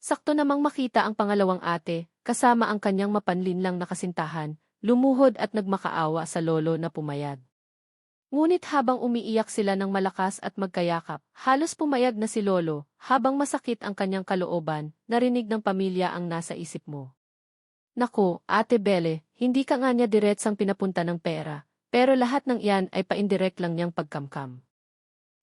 Sakto namang makita ang pangalawang ate, kasama ang kanyang mapanlinlang na kasintahan, lumuhod at nagmakaawa sa lolo na pumayag. Ngunit habang umiiyak sila ng malakas at magkayakap, halos pumayag na si lolo, habang masakit ang kanyang kalooban, narinig ng pamilya ang nasa isip mo. Naku, Ate Belle, hindi ka nga niya diretsang pinapunta ng pera, pero lahat ng iyan ay paindirect lang niyang pagkamkam.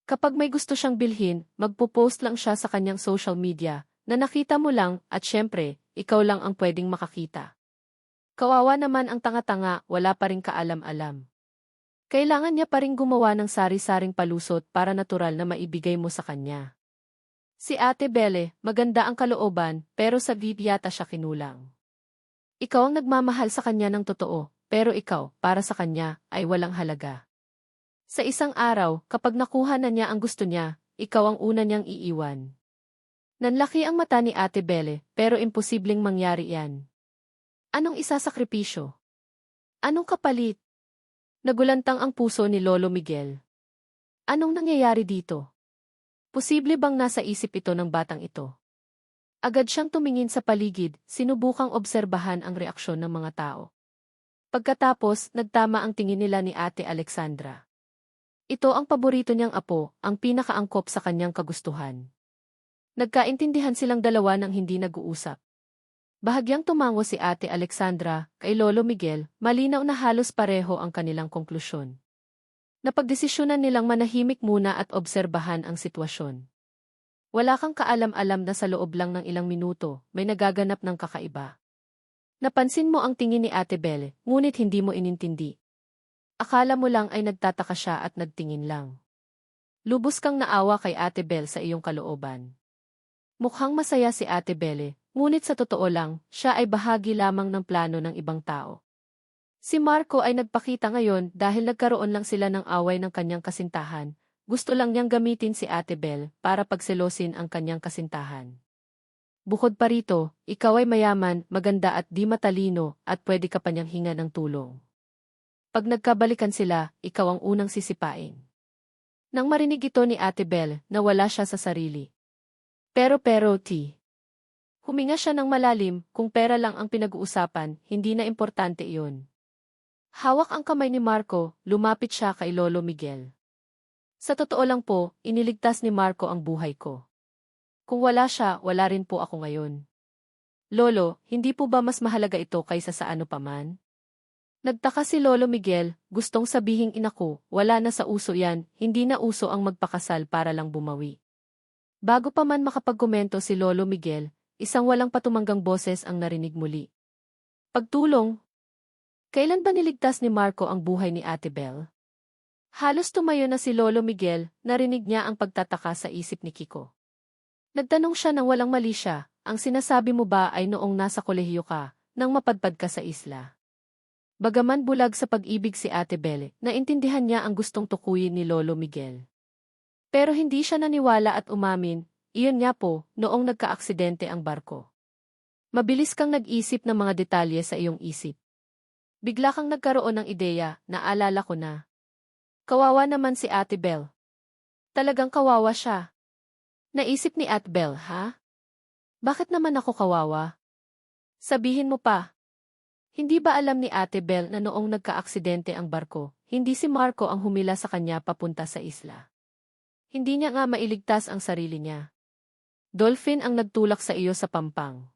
Kapag may gusto siyang bilhin, magpo-post lang siya sa kanyang social media, na nakita mo lang at syempre, ikaw lang ang pwedeng makakita. Kawawa naman ang tanga-tanga, wala pa ring kaalam-alam. Kailangan niya pa ring gumawa ng sari-saring palusot para natural na maibigay mo sa kanya. Si Ate Belle, maganda ang kalooban, pero sa yata siya kinulang. Ikaw ang nagmamahal sa kanya ng totoo, pero ikaw, para sa kanya, ay walang halaga. Sa isang araw, kapag nakuha na niya ang gusto niya, ikaw ang una niyang iiwan. Nanlaki ang mata ni Ate Belle, pero imposibleng mangyari yan. Anong isasakripisyo? Anong kapalit? Nagulantang ang puso ni Lolo Miguel. Anong nangyayari dito? Posible bang nasa isip ito ng batang ito? Agad siyang tumingin sa paligid, sinubukang obserbahan ang reaksyon ng mga tao. Pagkatapos, nagtama ang tingin nila ni Ate Alexandra. Ito ang paborito niyang apo, ang pinakaangkop sa kanyang kagustuhan. Nagkaintindihan silang dalawa nang hindi nag-uusap. Bahagyang tumango si Ate Alexandra, kay Lolo Miguel, malinaw na halos pareho ang kanilang konklusyon. Napagdesisyonan nilang manahimik muna at obserbahan ang sitwasyon. Wala kang kaalam-alam na sa loob lang ng ilang minuto, may nagaganap ng kakaiba. Napansin mo ang tingin ni Ate Belle, ngunit hindi mo inintindi. Akala mo lang ay nagtataka siya at nagtingin lang. Lubos kang naawa kay Ate Belle sa iyong kalooban. Mukhang masaya si Ate Belle, ngunit sa totoo lang, siya ay bahagi lamang ng plano ng ibang tao. Si Marco ay nagpakita ngayon dahil nagkaroon lang sila ng away ng kanyang kasintahan. Gusto lang niyang gamitin si Ate Belle para pagselosin ang kanyang kasintahan. Bukod pa rito, ikaw ay mayaman, maganda at di matalino at pwede ka pa niyang hinga ng tulong. Pag nagkabalikan sila, ikaw ang unang sisipain. Nang marinig ito ni Ate Belle, nawala siya sa sarili. Pero, huminga siya ng malalim, kung pera lang ang pinag-uusapan, hindi na importante iyon. Hawak ang kamay ni Marco, lumapit siya kay Lolo Miguel. Sa totoo lang po, iniligtas ni Marco ang buhay ko. Kung wala siya, wala rin po ako ngayon. Lolo, hindi po ba mas mahalaga ito kaysa sa ano paman? Nagtaka si Lolo Miguel, gustong sabihing inaku, wala na sa uso yan, hindi na uso ang magpakasal para lang bumawi. Bago pa man makapagkomento si Lolo Miguel, isang walang patumanggang boses ang narinig muli. Pagtulong! Kailan ba niligtas ni Marco ang buhay ni Ate Belle? Halos tumayo na si Lolo Miguel, narinig niya ang pagtataka sa isip ni Kiko. Nagtanong siya nang walang mali siya, ang sinasabi mo ba ay noong nasa kolehiyo ka, nang mapadpad ka sa isla? Bagaman bulag sa pag-ibig si Ate Belle, naintindihan niya ang gustong tukuyin ni Lolo Miguel. Pero hindi siya naniwala at umamin, iyon nga po, noong nagka-aksidente ang barko. Mabilis kang nag-isip ng mga detalye sa iyong isip. Bigla kang nagkaroon ng ideya, naalala ko na. Kawawa naman si Ate Belle. Talagang kawawa siya. Naisip ni Ate Belle, ha? Bakit naman ako kawawa? Sabihin mo pa. Hindi ba alam ni Ate Belle na noong nagka-aksidente ang barko, hindi si Marco ang humila sa kanya papunta sa isla? Hindi niya nga mailigtas ang sarili niya. Dolphin ang nagtulak sa iyo sa pampang.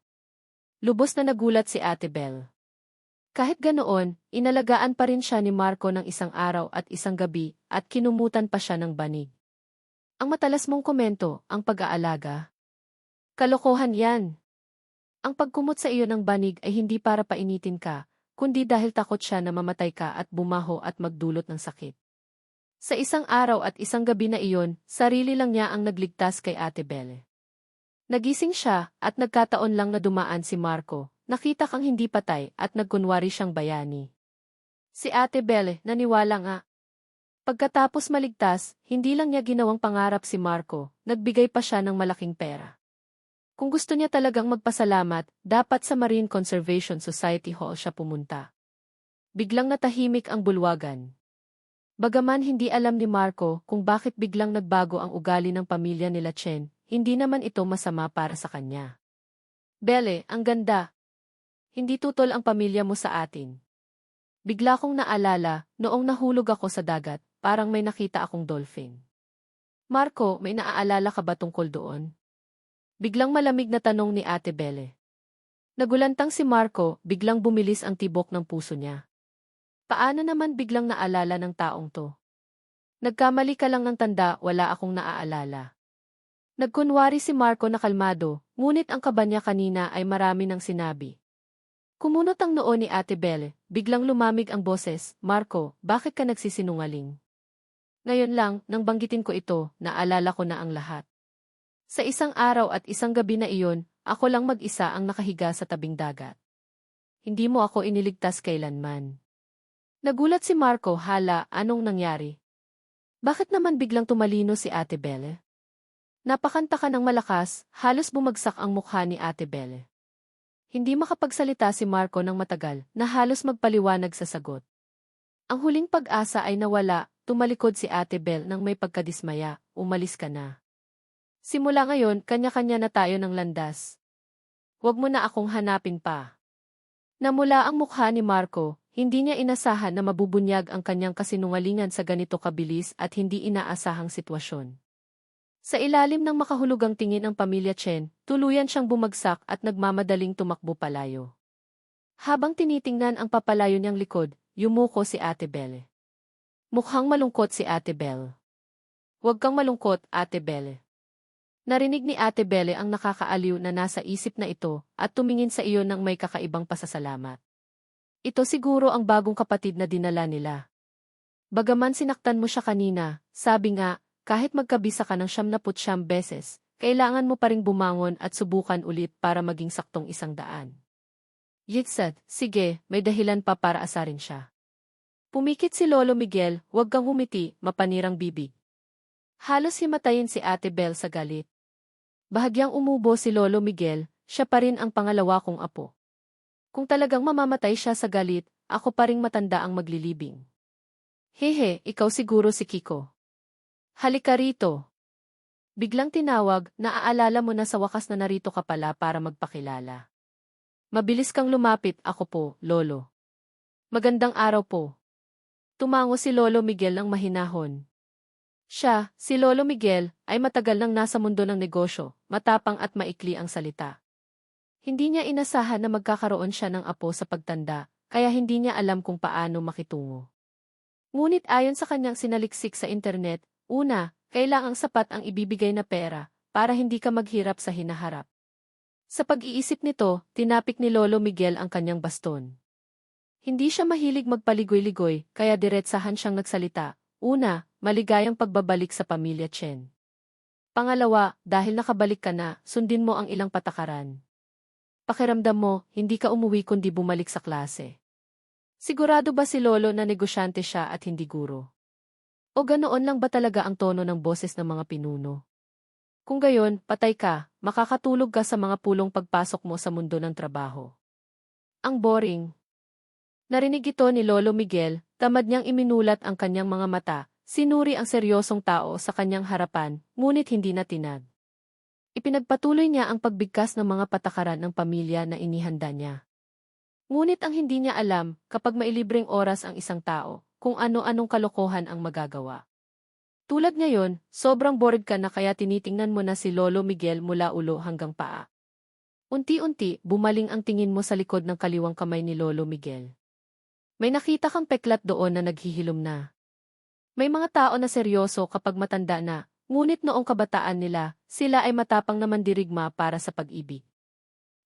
Lubos na nagulat si Ate Belle. Kahit ganoon, inalagaan pa rin siya ni Marco ng isang araw at isang gabi at kinumutan pa siya ng banig. Ang matalas mong komento, ang pag-aalaga. Kalokohan yan. Ang pagkumot sa iyo ng banig ay hindi para painitin ka, kundi dahil takot siya na mamatay ka at bumaho at magdulot ng sakit. Sa isang araw at isang gabi na iyon, sarili lang niya ang nagligtas kay Ate Belle. Nagising siya at nagkataon lang na dumaan si Marco. Nakita kang hindi patay at nagkunwari siyang bayani. Si Ate Belle, naniwala nga. Pagkatapos maligtas, hindi lang niya ginawang pangarap si Marco, nagbigay pa siya ng malaking pera. Kung gusto niya talagang magpasalamat, dapat sa Marine Conservation Society Hall siya pumunta. Biglang natahimik ang bulwagan. Bagaman hindi alam ni Marco kung bakit biglang nagbago ang ugali ng pamilya nila Chen, hindi naman ito masama para sa kanya. Belle, ang ganda. Hindi tutol ang pamilya mo sa atin. Bigla kong naalala, noong nahulog ako sa dagat, parang may nakita akong dolphin. Marco, may naaalala ka ba tungkol doon? Biglang malamig na tanong ni Ate Belle. Nagulantang si Marco, biglang bumilis ang tibok ng puso niya. Paano naman biglang naalala ng taong to? Nagkamali ka lang ng tanda, wala akong naaalala. Nagkunwari si Marco na kalmado, ngunit ang kaba niya kanina ay marami ng sinabi. Kumunot ang noo ni Ate Belle, biglang lumamig ang boses, Marco, bakit ka nagsisinungaling? Ngayon lang, nang banggitin ko ito, naalala ko na ang lahat. Sa isang araw at isang gabi na iyon, ako lang mag-isa ang nakahiga sa tabing dagat. Hindi mo ako iniligtas kailanman. Nagulat si Marco, hala, anong nangyari? Bakit naman biglang tumalino si Ate Belle? Napakanta ka ng malakas, halos bumagsak ang mukha ni Ate Belle. Hindi makapagsalita si Marco ng matagal, na halos magpaliwanag sa sagot. Ang huling pag-asa ay nawala, tumalikod si Ate Belle nang may pagkadismaya, umalis ka na. Simula ngayon, kanya-kanya na tayo ng landas. Huwag mo na akong hanapin pa. Namula ang mukha ni Marco, hindi niya inasahan na mabubunyag ang kanyang kasinungalingan sa ganito kabilis at hindi inaasahang sitwasyon. Sa ilalim ng makahulugang tingin ng pamilya Chen, tuluyan siyang bumagsak at nagmamadaling tumakbo palayo. Habang tinitingnan ang papalayo niyang likod, yumuko si Ate Belle. Mukhang malungkot si Ate Belle. Huwag kang malungkot, Ate Belle. Narinig ni Ate Belle ang nakakaaliw na nasa isip na ito at tumingin sa iyo ng may kakaibang pasasalamat. Ito siguro ang bagong kapatid na dinala nila. Bagaman sinaktan mo siya kanina, sabi nga, kahit magkabisa ka ng 99 beses, kailangan mo pa ring bumangon at subukan ulit para maging saktong 100. Yitsat, sige, may dahilan pa para asarin siya. Pumikit si Lolo Miguel, huwag kang humiti, mapanirang bibig. Halos himatayin si Ate Belle sa galit. Bahagyang umubo si Lolo Miguel, siya pa rin ang pangalawa kong apo. Kung talagang mamamatay siya sa galit, ako pa ring matanda ang maglilibing. Hehe, ikaw siguro si Kiko. Halika rito. Biglang tinawag, naaalala mo na sa wakas na narito ka pala para magpakilala. Mabilis kang lumapit, ako po, Lolo. Magandang araw po. Tumango si Lolo Miguel ng mahinahon. Siya, si Lolo Miguel, ay matagal nang nasa mundo ng negosyo, matapang at maikli ang salita. Hindi niya inasahan na magkakaroon siya ng apo sa pagtanda, kaya hindi niya alam kung paano makitungo. Ngunit ayon sa kanyang sinaliksik sa internet, una, kailangang sapat ang ibibigay na pera, para hindi ka maghirap sa hinaharap. Sa pag-iisip nito, tinapik ni Lolo Miguel ang kanyang baston. Hindi siya mahilig magpaligoy-ligoy, kaya diretsahan siyang nagsalita. Una, maligayang pagbabalik sa pamilya Chen. Pangalawa, dahil nakabalik ka na, sundin mo ang ilang patakaran. Pakiramdam mo, hindi ka umuwi kundi bumalik sa klase. Sigurado ba si Lolo na negosyante siya at hindi guro? O ganoon lang ba talaga ang tono ng boses ng mga pinuno? Kung gayon, patay ka, makakatulog ka sa mga pulong pagpasok mo sa mundo ng trabaho. Ang boring. Narinig ito ni Lolo Miguel, tamad niyang iminulat ang kanyang mga mata, sinuri ang seryosong tao sa kanyang harapan, ngunit hindi natinag. Ipinagpatuloy niya ang pagbigkas ng mga patakaran ng pamilya na inihanda niya. Ngunit ang hindi niya alam, kapag mailibreng oras ang isang tao, kung ano-anong kalokohan ang magagawa. Tulad ngayon, sobrang bored ka na kaya tinitingnan mo na si Lolo Miguel mula ulo hanggang paa. Unti-unti, bumaling ang tingin mo sa likod ng kaliwang kamay ni Lolo Miguel. May nakita kang peklat doon na naghihilom na. May mga tao na seryoso kapag matanda na, ngunit noong kabataan nila, sila ay matapang na mandirigma para sa pag-ibig.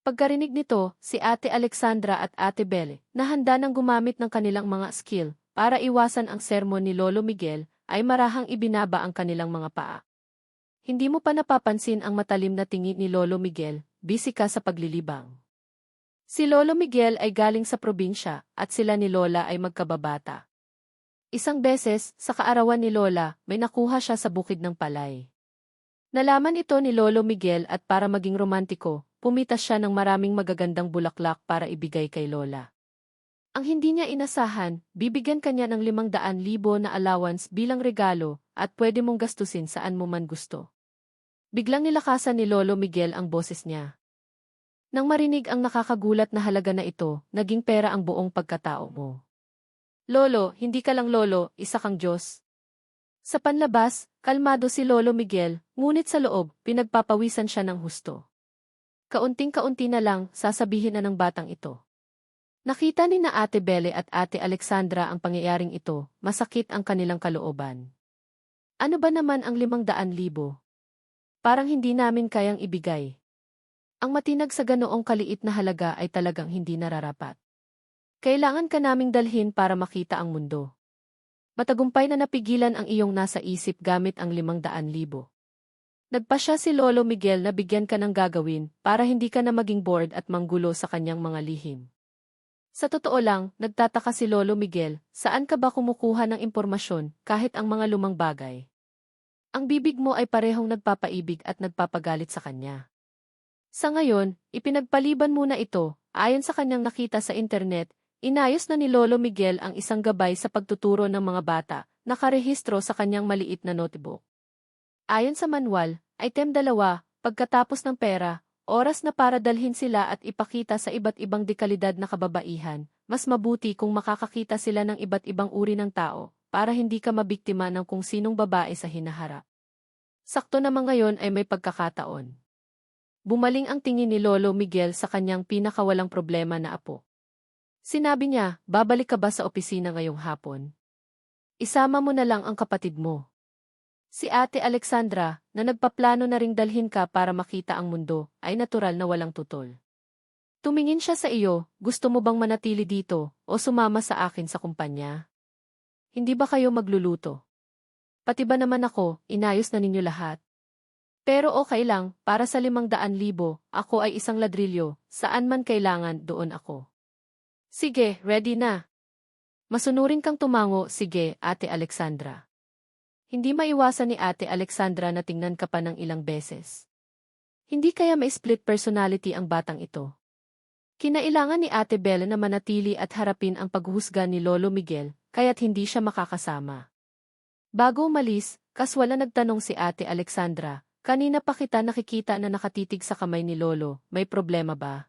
Pagkarinig nito, si Ate Alexandra at Ate Belle, na handa nang gumamit ng kanilang mga skill para iwasan ang sermon ni Lolo Miguel, ay marahang ibinaba ang kanilang mga paa. Hindi mo pa napapansin ang matalim na tingin ni Lolo Miguel, busy ka sa paglilibang. Si Lolo Miguel ay galing sa probinsya at sila ni Lola ay magkababata. Isang beses, sa kaarawan ni Lola, may nakuha siya sa bukid ng palay. Nalaman ito ni Lolo Miguel at para maging romantiko, pumitas siya ng maraming magagandang bulaklak para ibigay kay Lola. Ang hindi niya inasahan, bibigyan kanya ng 500,000 na allowance bilang regalo at pwede mong gastusin saan mo man gusto. Biglang nilakasan ni Lolo Miguel ang boses niya. Nang marinig ang nakakagulat na halaga na ito, naging pera ang buong pagkatao mo. Lolo, hindi ka lang lolo, isa kang Diyos. Sa panlabas, kalmado si Lolo Miguel, ngunit sa loob, pinagpapawisan siya ng husto. Kaunting-kaunti na lang, sasabihin na ng batang ito. Nakita ni na Ate Belle at Ate Alexandra ang pangyayaring ito, masakit ang kanilang kalooban. Ano ba naman ang 500,000? Parang hindi namin kayang ibigay. Ang matinag sa ganoong kaliit na halaga ay talagang hindi nararapat. Kailangan ka naming dalhin para makita ang mundo. Matagumpay na napigilan ang iyong nasa isip gamit ang 500,000. Nagpasya si Lolo Miguel na bigyan ka ng gagawin para hindi ka na maging bored at manggulo sa kanyang mga lihim. Sa totoo lang, nagtataka si Lolo Miguel, saan ka ba kumukuha ng impormasyon kahit ang mga lumang bagay? Ang bibig mo ay parehong nagpapaibig at nagpapagalit sa kanya. Sa ngayon, ipinagpaliban muna ito, ayon sa kanyang nakita sa internet, inayos na ni Lolo Miguel ang isang gabay sa pagtuturo ng mga bata, nakarehistro sa kanyang maliit na notebook. Ayon sa manual, item 2, pagkatapos ng pera, oras na para dalhin sila at ipakita sa iba't ibang dekalidad na kababaihan, mas mabuti kung makakakita sila ng iba't ibang uri ng tao, para hindi ka mabiktima ng kung sinong babae sa hinaharap. Sakto naman ngayon ay may pagkakataon. Bumaling ang tingin ni Lolo Miguel sa kanyang pinakawalang problema na apo. Sinabi niya, babalik ka ba sa opisina ngayong hapon? Isama mo na lang ang kapatid mo. Si Ate Alexandra, na nagpaplano na ring dalhin ka para makita ang mundo, ay natural na walang tutol. Tumingin siya sa iyo, gusto mo bang manatili dito, o sumama sa akin sa kumpanya? Hindi ba kayo magluluto? Pati ba naman ako, inayos na ninyo lahat? Pero okay lang, para sa 500,000, ako ay isang ladrilyo, saan man kailangan, doon ako. Sige, ready na. Masunurin kang tumango, sige, Ate Alexandra. Hindi maiwasan ni Ate Alexandra na tingnan ka pa ng ilang beses. Hindi kaya may split personality ang batang ito. Kinailangan ni Ate Belle na manatili at harapin ang paghuhusga ni Lolo Miguel, kaya't hindi siya makakasama. Bago umalis, kaswala nagtanong si Ate Alexandra, kanina pa kita nakikita na nakatitig sa kamay ni Lolo, may problema ba?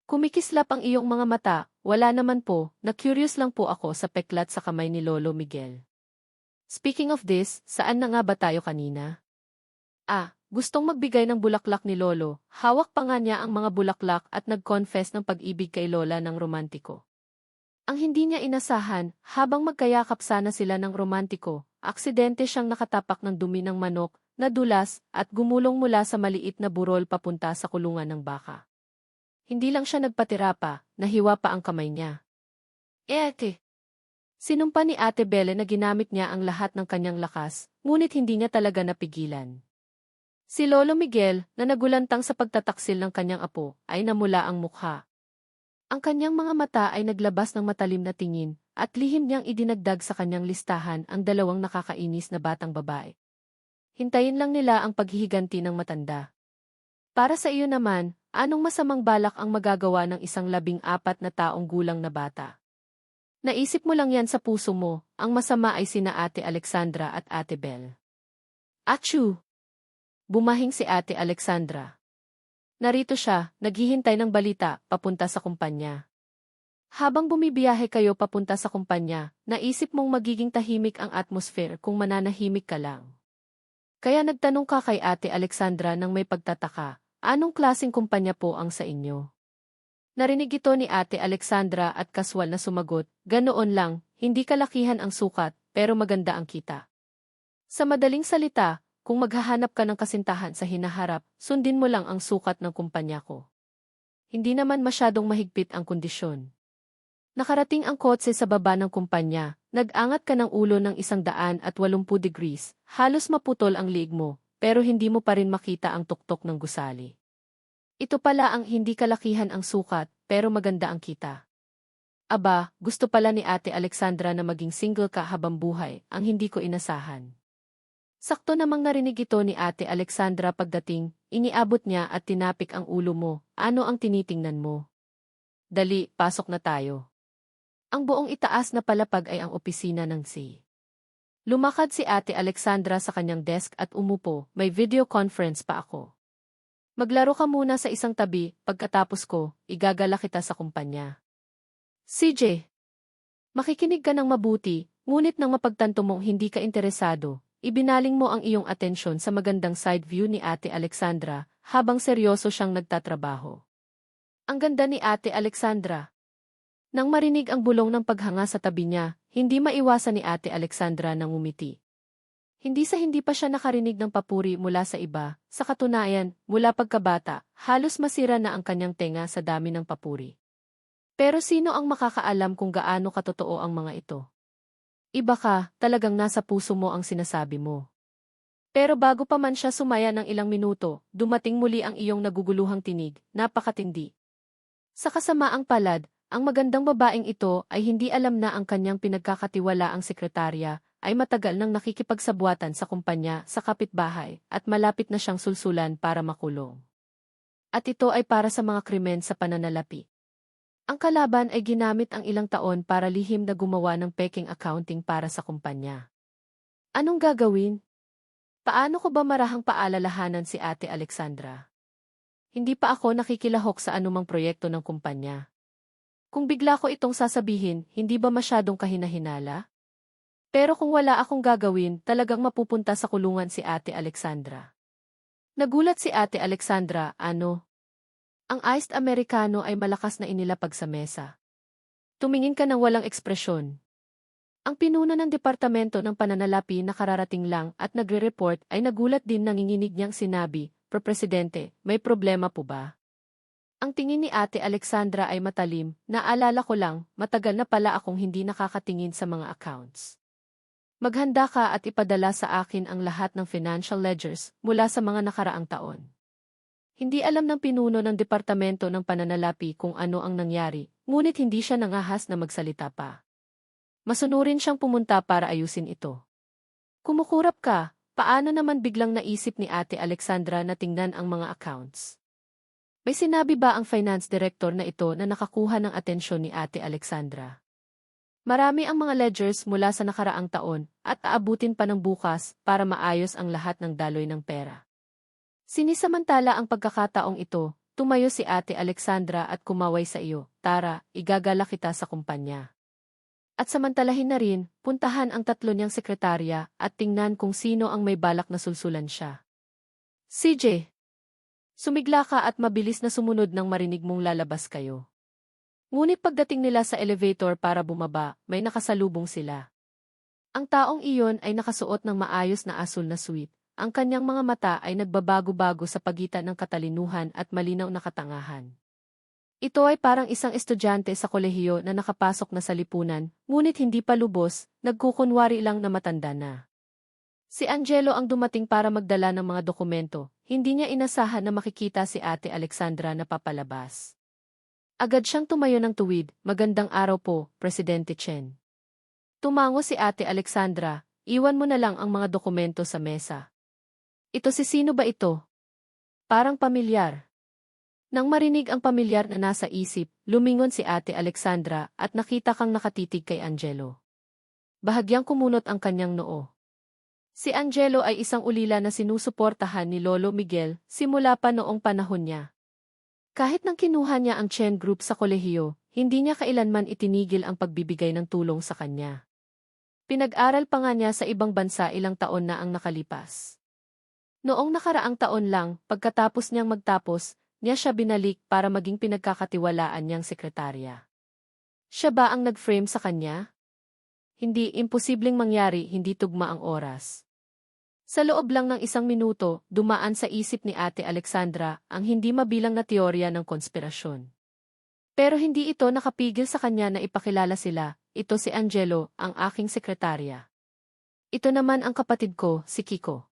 Kumikislap ang iyong mga mata, wala naman po, na-curious lang po ako sa peklat sa kamay ni Lolo Miguel. Speaking of this, saan na nga ba tayo kanina? Gustong magbigay ng bulaklak ni Lolo, hawak pa nga niya ang mga bulaklak at nag-confess ng pag-ibig kay Lola ng romantiko. Ang hindi niya inasahan, habang magkayakap sana sila ng romantiko, aksidente siyang nakatapak ng dumi ng manok, nadulas, at gumulong mula sa maliit na burol papunta sa kulungan ng baka. Hindi lang siya nagpatira pa, nahiwa pa ang kamay niya. Sinumpa ni Ate Belle na ginamit niya ang lahat ng kanyang lakas, ngunit hindi niya talaga napigilan. Si Lolo Miguel, na nagulantang sa pagtataksil ng kanyang apo, ay namula ang mukha. Ang kanyang mga mata ay naglabas ng matalim na tingin, at lihim niyang idinagdag sa kanyang listahan ang 2 nakakainis na batang babae. Hintayin lang nila ang paghihiganti ng matanda. Para sa iyo naman, anong masamang balak ang magagawa ng isang 14 na taong gulang na bata? Naisip mo lang yan sa puso mo, ang masama ay sina Ate Alexandra at Ate Belle. Achoo! Bumahing si Ate Alexandra. Narito siya, naghihintay ng balita, papunta sa kumpanya. Habang bumibiyahe kayo papunta sa kumpanya, naisip mong magiging tahimik ang atmosphere kung mananahimik ka lang. Kaya nagtanong ka kay Ate Alexandra nang may pagtataka, anong klaseng kumpanya po ang sa inyo? Narinig ito ni Ate Alexandra at kaswal na sumagot, ganoon lang, hindi kalakihan ang sukat, pero maganda ang kita. Sa madaling salita, kung maghahanap ka ng kasintahan sa hinaharap, sundin mo lang ang sukat ng kumpanya ko. Hindi naman masyadong mahigpit ang kondisyon. Nakarating ang kotse sa baba ng kumpanya, nag-angat ka ng ulo ng 180 degrees, halos maputol ang liig mo, pero hindi mo pa rin makita ang tuktok ng gusali. Ito pala ang hindi kalakihan ang sukat, pero maganda ang kita. Aba, gusto pala ni Ate Alexandra na maging single ka habang buhay, ang hindi ko inasahan. Sakto namang narinig ito ni Ate Alexandra pagdating, iniabot niya at tinapik ang ulo mo, ano ang tinitingnan mo? Dali, pasok na tayo. Ang buong itaas na palapag ay ang opisina ng si. Lumakad si Ate Alexandra sa kanyang desk at umupo, may video conference pa ako. Maglaro ka muna sa isang tabi, pagkatapos ko, igagala kita sa kumpanya. CJ, makikinig ka ng mabuti, ngunit nang mapagtanto mong hindi ka interesado, ibinaling mo ang iyong atensyon sa magandang side view ni Ate Alexandra, habang seryoso siyang nagtatrabaho. Ang ganda ni Ate Alexandra. Nang marinig ang bulong ng paghanga sa tabi niya, hindi maiwasan ni Ate Alexandra nang ngumiti. Hindi pa siya nakarinig ng papuri mula sa iba, sa katunayan, mula pagkabata, halos masira na ang kanyang tenga sa dami ng papuri. Pero sino ang makakaalam kung gaano katotoo ang mga ito? Iba ka, talagang nasa puso mo ang sinasabi mo. Pero bago pa man siya sumaya ng ilang minuto, dumating muli ang iyong naguguluhang tinig, napakatindi. Sa kasamaang palad, ang magandang babaeng ito ay hindi alam na ang kanyang pinagkakatiwalaang sekretarya ay matagal nang nakikipagsabwatan sa kumpanya sa kapitbahay at malapit na siyang sulsulan para makulong. At ito ay para sa mga krimen sa pananalapi. Ang kalaban ay ginamit ang ilang taon para lihim na gumawa ng peking accounting para sa kumpanya. Anong gagawin? Paano ko ba marahang paalalahanan si Ate Alexandra? Hindi pa ako nakikilahok sa anumang proyekto ng kumpanya. Kung bigla ko itong sasabihin, hindi ba masyadong kahinahinala? Pero kung wala akong gagawin, talagang mapupunta sa kulungan si Ate Alexandra. Nagulat si Ate Alexandra, ano? Ang iced Americano ay malakas na inilapag sa mesa. Tumingin ka ng walang ekspresyon. Ang pinuno ng Departamento ng Pananalapi na kararating lang at nagre-report ay nagulat din nanginginig niyang sinabi, Presidente, may problema po ba? Ang tingin ni Ate Alexandra ay matalim, naalala ko lang, matagal na pala akong hindi nakakatingin sa mga accounts. Maghanda ka at ipadala sa akin ang lahat ng financial ledgers mula sa mga nakaraang taon. Hindi alam ng pinuno ng Departamento ng Pananalapi kung ano ang nangyari, ngunit hindi siya nangahas na magsalita pa. Masunurin siyang pumunta para ayusin ito. Kumukurap ka, paano naman biglang naisip ni Ate Alexandra na tingnan ang mga accounts? May sinabi ba ang finance director na ito na nakakuha ng atensyon ni Ate Alexandra? Marami ang mga ledgers mula sa nakaraang taon at aabutin pa ng bukas para maayos ang lahat ng daloy ng pera. Sinisamantala ang pagkakataong ito, tumayo si Ate Alexandra at kumaway sa iyo, Tara, igagala kita sa kumpanya. At samantalahin na rin, puntahan ang tatlo niyang sekretarya at tingnan kung sino ang may balak na sulsulan siya. CJ, sumigla ka at mabilis na sumunod nang marinig mong lalabas kayo. Ngunit pagdating nila sa elevator para bumaba, may nakasalubong sila. Ang taong iyon ay nakasuot ng maayos na asul na suit. Ang kanyang mga mata ay nagbabago-bago sa pagitan ng katalinuhan at malinaw na katangahan. Ito ay parang isang estudyante sa kolehiyo na nakapasok na sa lipunan, ngunit hindi pa lubos, nagkukunwari lang na matanda na. Si Angelo ang dumating para magdala ng mga dokumento, hindi niya inasahan na makikita si Ate Alexandra na papalabas. Agad siyang tumayo ng tuwid, magandang araw po, Presidente Chen. Tumango si Ate Alexandra, iwan mo na lang ang mga dokumento sa mesa. Ito sino ba ito? Parang pamilyar. Nang marinig ang pamilyar na nasa isip, lumingon si Ate Alexandra at nakita kang nakatitig kay Angelo. Bahagyang kumunot ang kanyang noo. Si Angelo ay isang ulila na sinusuportahan ni Lolo Miguel simula pa noong panahon niya. Kahit nang kinuha niya ang Chen Group sa kolehiyo, hindi niya kailanman itinigil ang pagbibigay ng tulong sa kanya. Pinag-aral pa nga niya sa ibang bansa ilang taon na ang nakalipas. Noong nakaraang taon lang, pagkatapos niyang magtapos, niya siya binalik para maging pinagkakatiwalaan niyang sekretarya. Siya ba ang nag-frame sa kanya? Hindi, imposibleng mangyari, hindi tugma ang oras. Sa loob lang ng isang minuto, dumaan sa isip ni Ate Alexandra ang hindi mabilang na teorya ng konspirasyon. Pero hindi ito nakapigil sa kanya na ipakilala sila, ito si Angelo, ang aking sekretarya. Ito naman ang kapatid ko, si Kiko.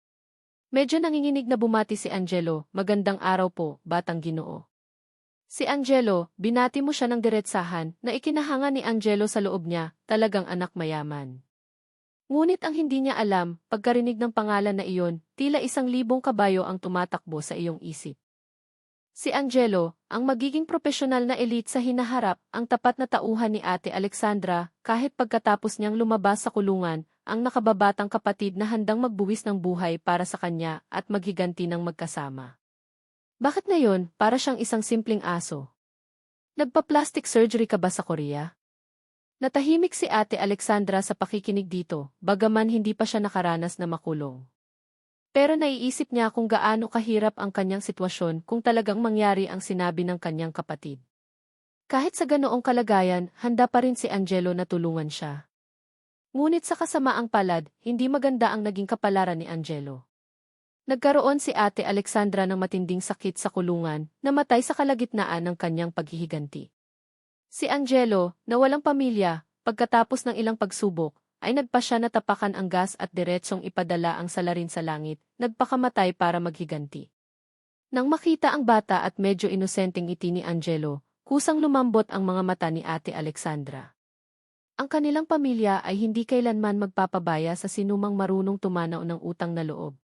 Medyo nanginginig na bumati si Angelo, magandang araw po, batang Ginoo. Si Angelo, binati mo siya ng diretsahan na ikinahanga ni Angelo sa loob niya, talagang anak mayaman. Ngunit ang hindi niya alam, pagkarinig ng pangalan na iyon, tila 1,000 kabayo ang tumatakbo sa iyong isip. Si Angelo, ang magiging profesional na elite sa hinaharap, ang tapat na tauhan ni Ate Alexandra, kahit pagkatapos niyang lumabas sa kulungan, ang nakababatang kapatid na handang magbuwis ng buhay para sa kanya at maghiganti ng magkasama. Bakit ngayon, para siyang isang simpleng aso? Nagpa-plastic surgery ka ba sa Korea? Natahimik si Ate Alexandra sa pakikinig dito, bagaman hindi pa siya nakaranas na makulong. Pero naiisip niya kung gaano kahirap ang kanyang sitwasyon kung talagang mangyari ang sinabi ng kanyang kapatid. Kahit sa ganoong kalagayan, handa pa rin si Angelo na tulungan siya. Ngunit sa kasamaang palad, hindi maganda ang naging kapalaran ni Angelo. Nagkaroon si Ate Alexandra ng matinding sakit sa kulungan, namatay sa kalagitnaan ng kanyang paghihiganti. Si Angelo, na walang pamilya, pagkatapos ng ilang pagsubok, ay nagpasya na tapakan ang gas at diretsong ipadala ang salarin sa langit, nagpakamatay para maghiganti. Nang makita ang bata at medyo inosenteng ngiti ni Angelo, kusang lumambot ang mga mata ni Ate Alexandra. Ang kanilang pamilya ay hindi kailanman magpapabaya sa sinumang marunong tumanaw ng utang na loob.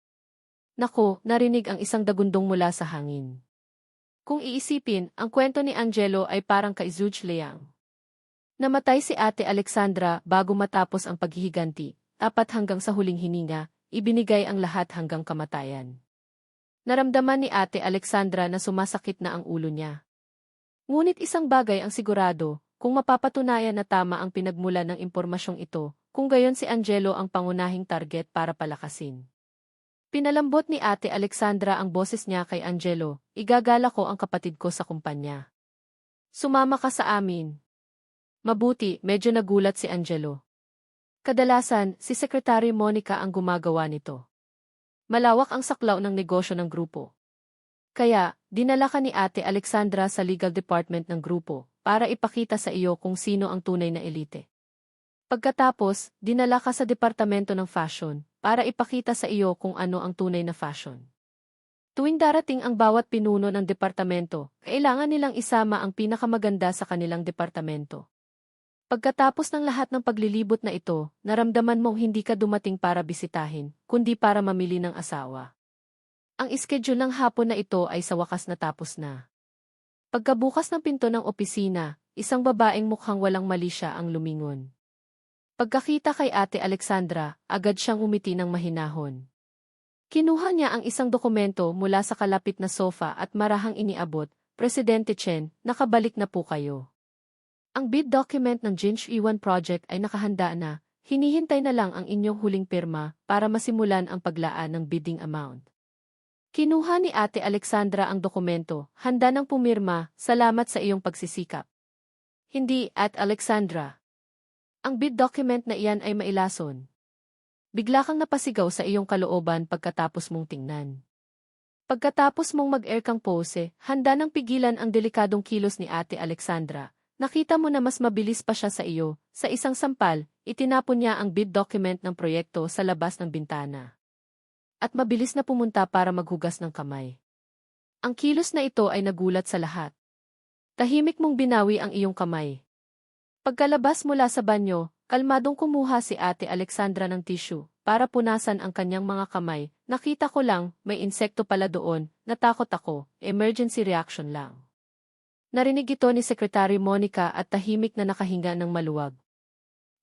Nako, narinig ang isang dagundong mula sa hangin. Kung iisipin, ang kwento ni Angelo ay parang kay Zhuge Liang. Namatay si Ate Alexandra bago matapos ang paghihiganti, tapat hanggang sa huling hininga, ibinigay ang lahat hanggang kamatayan. Naramdaman ni Ate Alexandra na sumasakit na ang ulo niya. Ngunit isang bagay ang sigurado, kung mapapatunayan na tama ang pinagmula ng impormasyong ito, kung gayon si Angelo ang pangunahing target para palakasin. Pinalambot ni Ate Alexandra ang boses niya kay Angelo, igagala ko ang kapatid ko sa kumpanya. Sumama ka sa amin. Mabuti, medyo nagulat si Angelo. Kadalasan, si Secretary Monica ang gumagawa nito. Malawak ang saklaw ng negosyo ng grupo. Kaya, dinala ka ni Ate Alexandra sa legal department ng grupo para ipakita sa iyo kung sino ang tunay na elite. Pagkatapos, dinala ka sa departamento ng fashion para ipakita sa iyo kung ano ang tunay na fashion. Tuwing darating ang bawat pinuno ng departamento, kailangan nilang isama ang pinakamaganda sa kanilang departamento. Pagkatapos ng lahat ng paglilibot na ito, naramdaman mong hindi ka dumating para bisitahin, kundi para mamili ng asawa. Ang iskedul ng hapon na ito ay sa wakas natapos na. Pagkabukas ng pinto ng opisina, isang babaeng mukhang walang mali siya ang lumingon. Pagkakita kay Ate Alexandra, agad siyang umiti ng mahinahon. Kinuha niya ang isang dokumento mula sa kalapit na sofa at marahang iniabot, Presidente Chen, nakabalik na po kayo. Ang bid document ng Jinchuan Project ay nakahanda na, hinihintay na lang ang inyong huling pirma para masimulan ang paglaan ng bidding amount. Kinuha ni Ate Alexandra ang dokumento, handa nang pumirma, salamat sa iyong pagsisikap. Hindi, at Alexandra. Ang bid document na iyan ay mailason. Bigla kang napasigaw sa iyong kalooban pagkatapos mong tingnan. Pagkatapos mong mag-air kang pose, handa nang pigilan ang delikadong kilos ni Ate Alexandra. Nakita mo na mas mabilis pa siya sa iyo. Sa isang sampal, itinapon niya ang bid document ng proyekto sa labas ng bintana. At mabilis na pumunta para maghugas ng kamay. Ang kilos na ito ay nagulat sa lahat. Tahimik mong binawi ang iyong kamay. Pagkalabas mula sa banyo, kalmadong kumuha si Ate Alexandra ng tissue para punasan ang kanyang mga kamay. Nakita ko lang, may insekto pala doon, natakot ako, emergency reaction lang. Narinig ito ni Secretary Monica at tahimik na nakahinga ng maluwag.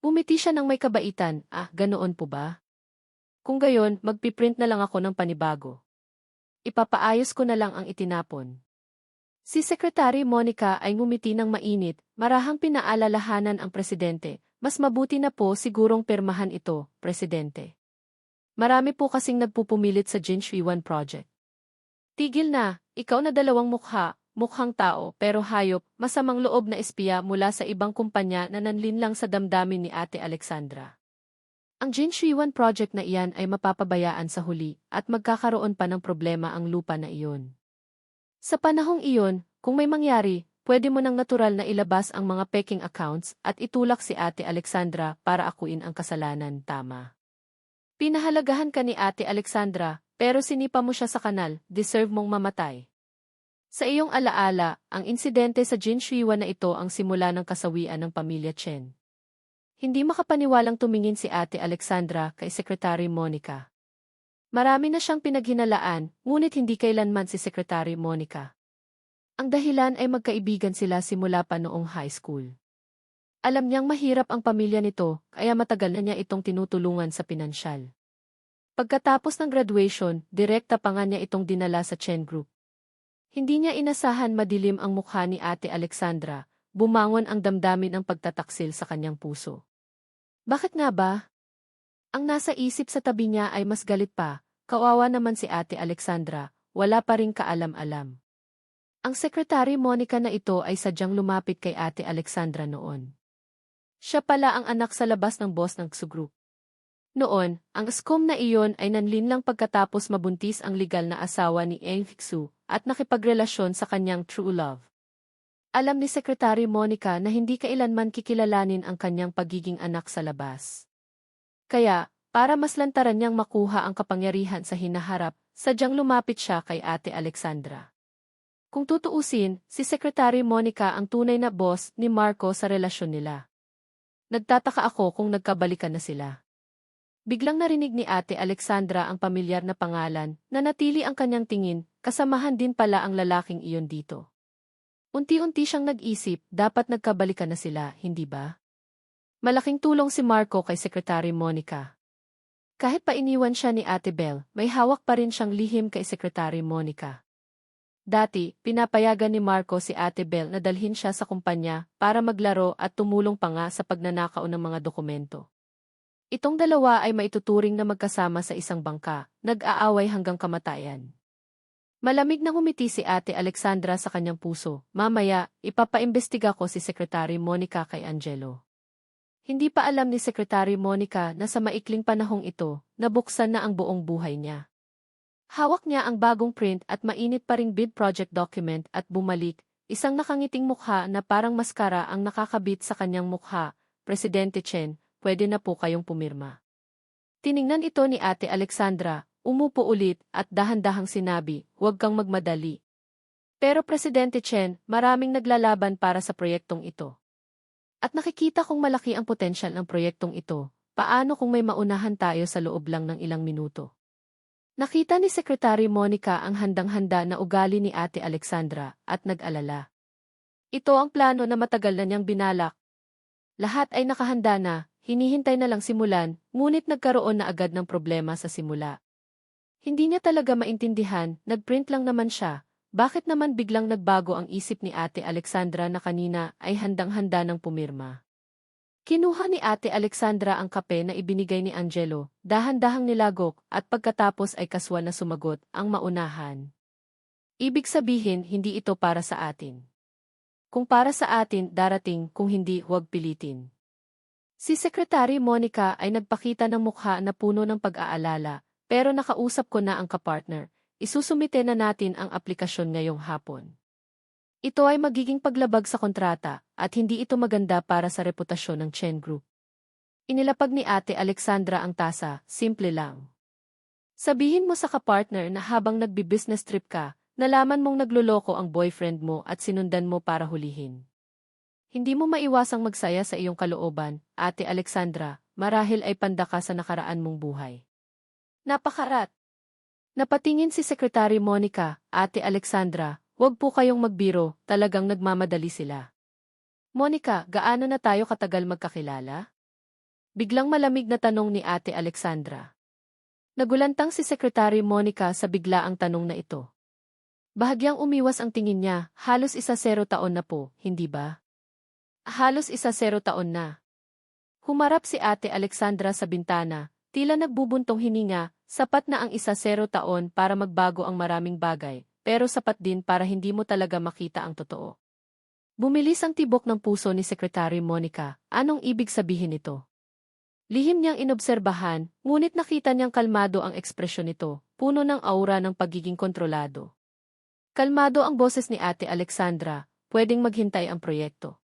Umiti siya ng may kabaitan, ganoon po ba? Kung gayon, magpiprint na lang ako ng panibago. Ipapaayos ko na lang ang itinapon. Si Secretary Monica ay ngumiti ng mainit, marahang pinaalalahanan ang presidente, mas mabuti na po sigurong pirmahan ito, presidente. Marami po kasing nagpupumilit sa Jinchuan Project. Tigil na, ikaw na dalawang mukha, mukhang tao pero hayop, masamang loob na espiya mula sa ibang kumpanya na nanlinlang sa damdamin ni Ate Alexandra. Ang Jinchuan Project na iyan ay mapapabayaan sa huli at magkakaroon pa ng problema ang lupa na iyon. Sa panahong iyon, kung may mangyari, pwede mo nang natural na ilabas ang mga peking accounts at itulak si Ate Alexandra para akuin ang kasalanan, tama. Pinahalagahan ka ni Ate Alexandra, pero sinipa mo siya sa kanal, deserve mong mamatay. Sa iyong alaala, ang insidente sa Jinchuan na ito ang simula ng kasawian ng pamilya Chen. Hindi makapaniwalang tumingin si Ate Alexandra kay Secretary Monica. Marami na siyang pinaghinalaan, ngunit hindi kailanman si Secretary Monica. Ang dahilan ay magkaibigan sila simula pa noong high school. Alam niyang mahirap ang pamilya nito, kaya matagal na niya itong tinutulungan sa pinansyal. Pagkatapos ng graduation, direkta pa nga niya itong dinala sa Chen Group. Hindi niya inasahan madilim ang mukha ni Ate Alexandra, bumangon ang damdamin ng pagtataksil sa kanyang puso. Bakit nga ba? Ang nasa isip sa tabi niya ay mas galit pa, kawawa naman si Ate Alexandra, wala pa ring kaalam-alam. Ang Secretary Monica na ito ay sadyang lumapit kay Ate Alexandra noon. Siya pala ang anak sa labas ng boss ng Xu Group. Noon, ang SCOM na iyon ay nanlinlang pagkatapos mabuntis ang legal na asawa ni Eng Xu at nakipagrelasyon sa kanyang true love. Alam ni Secretary Monica na hindi kailanman kikilalanin ang kanyang pagiging anak sa labas. Kaya, para mas lantaran niyang makuha ang kapangyarihan sa hinaharap, sadyang lumapit siya kay Ate Alexandra. Kung tutuusin, si Secretary Monica ang tunay na boss ni Marco sa relasyon nila. Nagtataka ako kung nagkabalikan na sila. Biglang narinig ni Ate Alexandra ang pamilyar na pangalan, na natili ang kanyang tingin, kasamahan din pala ang lalaking iyon dito. Unti-unti siyang nag-isip, dapat nagkabalikan na sila, hindi ba? Malaking tulong si Marco kay Secretary Monica. Kahit pa iniwan siya ni Ate Belle, may hawak pa rin siyang lihim kay Secretary Monica. Dati, pinapayagan ni Marco si Ate Belle na dalhin siya sa kumpanya para maglaro at tumulong pa nga sa pagnanakaw ng mga dokumento. Itong dalawa ay maituturing na magkasama sa isang bangka, nag-aaway hanggang kamatayan. Malamig na ngumiti si Ate Alexandra sa kanyang puso, mamaya, ipapaimbestiga ko si Secretary Monica kay Angelo. Hindi pa alam ni Secretary Monica na sa maikling panahong ito, nabuksan na ang buong buhay niya. Hawak niya ang bagong print at mainit pa ring bid project document at bumalik, isang nakangiting mukha na parang maskara ang nakakabit sa kanyang mukha, Presidente Chen. Pwede na po kayong pumirma. Tiningnan ito ni Ate Alexandra, umupo ulit at dahan-dahang sinabi, huwag kang magmadali. Pero Presidente Chen, maraming naglalaban para sa proyektong ito. At nakikita kong malaki ang potensyal ng proyektong ito, paano kung may maunahan tayo sa loob lang ng ilang minuto? Nakita ni Secretary Monica ang handang-handa na ugali ni Ate Alexandra at nag-alala. Ito ang plano na matagal na niyang binalak. Lahat ay nakahanda na. Hinihintay na lang simulan, ngunit nagkaroon na agad ng problema sa simula. Hindi niya talaga maintindihan, nagprint lang naman siya, bakit naman biglang nagbago ang isip ni Ate Alexandra na kanina ay handang-handa ng pumirma. Kinuha ni Ate Alexandra ang kape na ibinigay ni Angelo, dahan-dahang nilagok at pagkatapos ay kaswa na sumagot, ang maunahan. Ibig sabihin, hindi ito para sa atin. Kung para sa atin, darating, kung hindi, huwag pilitin. Si Secretary Monica ay nagpakita ng mukha na puno ng pag-aalala, pero nakausap ko na ang kapartner, isusumite na natin ang aplikasyon ngayong hapon. Ito ay magiging paglabag sa kontrata, at hindi ito maganda para sa reputasyon ng Chen Group. Inilapag ni Ate Alexandra ang tasa, simple lang. Sabihin mo sa kapartner na habang nagbi-business trip ka, nalaman mong nagluloko ang boyfriend mo at sinundan mo para hulihin. Hindi mo maiwasang magsaya sa iyong kalooban, Ate Alexandra, marahil ay panda ka sa nakaraan mong buhay. Napakarat! Napatingin si Secretary Monica, Ate Alexandra, huwag po kayong magbiro, talagang nagmamadali sila. Monica, gaano na tayo katagal magkakilala? Biglang malamig na tanong ni Ate Alexandra. Nagulantang si Secretary Monica sa biglaang tanong na ito. Bahagyang umiwas ang tingin niya, halos 10 taon na po, hindi ba? Halos 10 taon na. Humarap si Ate Alexandra sa bintana, tila nagbubuntong hininga, sapat na ang 10 taon para magbago ang maraming bagay, pero sapat din para hindi mo talaga makita ang totoo. Bumilis ang tibok ng puso ni Secretary Monica, anong ibig sabihin nito? Lihim niyang inobserbahan, ngunit nakita niyang kalmado ang ekspresyon nito, puno ng aura ng pagiging kontrolado. Kalmado ang boses ni Ate Alexandra, pwedeng maghintay ang proyekto.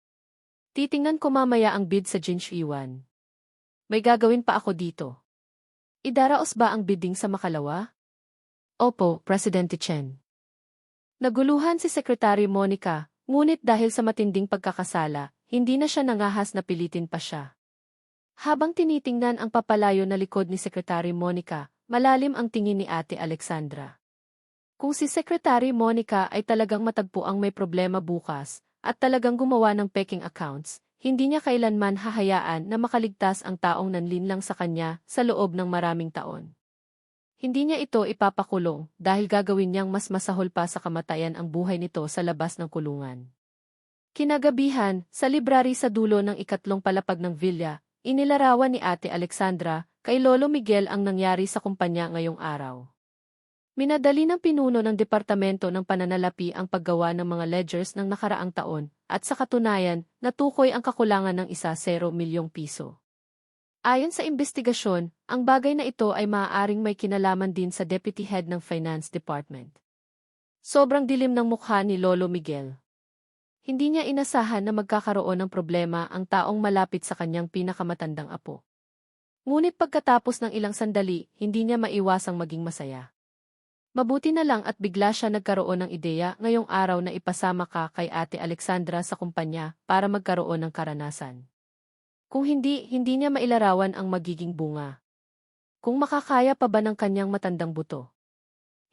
Titingnan ko mamaya ang bid sa Jinchuan. May gagawin pa ako dito. Idaraos ba ang bidding sa makalawa? Opo, Presidente Chen. Naguluhan si Secretary Monica, ngunit dahil sa matinding pagkakasala, hindi na siya nangahas na pilitin pa siya. Habang tinitingnan ang papalayo na likod ni Secretary Monica, malalim ang tingin ni Ate Alexandra. Kung si Secretary Monica ay talagang matagpuang may problema bukas, at talagang gumawa ng peking accounts, hindi niya kailanman hahayaan na makaligtas ang taong nanlinlang sa kanya sa loob ng maraming taon. Hindi niya ito ipapakulong dahil gagawin niyang mas masahol pa sa kamatayan ang buhay nito sa labas ng kulungan. Kinagabihan, sa library sa dulo ng ikatlong palapag ng villa, inilarawan ni Ate Alexandra kay Lolo Miguel ang nangyari sa kumpanya ngayong araw. Minadali ng pinuno ng Departamento ng Pananalapi ang paggawa ng mga ledgers ng nakaraang taon, at sa katunayan, natukoy ang kakulangan ng 1.0 milyong piso. Ayon sa investigasyon, ang bagay na ito ay maaaring may kinalaman din sa Deputy Head ng Finance Department. Sobrang dilim ng mukha ni Lolo Miguel. Hindi niya inasahan na magkakaroon ng problema ang taong malapit sa kanyang pinakamatandang apo. Ngunit pagkatapos ng ilang sandali, hindi niya maiwasang maging masaya. Mabuti na lang at bigla siya nagkaroon ng ideya ngayong araw na ipasama ka kay Ate Alexandra sa kumpanya para magkaroon ng karanasan. Kung hindi niya mailarawan ang magiging bunga. Kung makakaya pa ba ng kanyang matandang buto.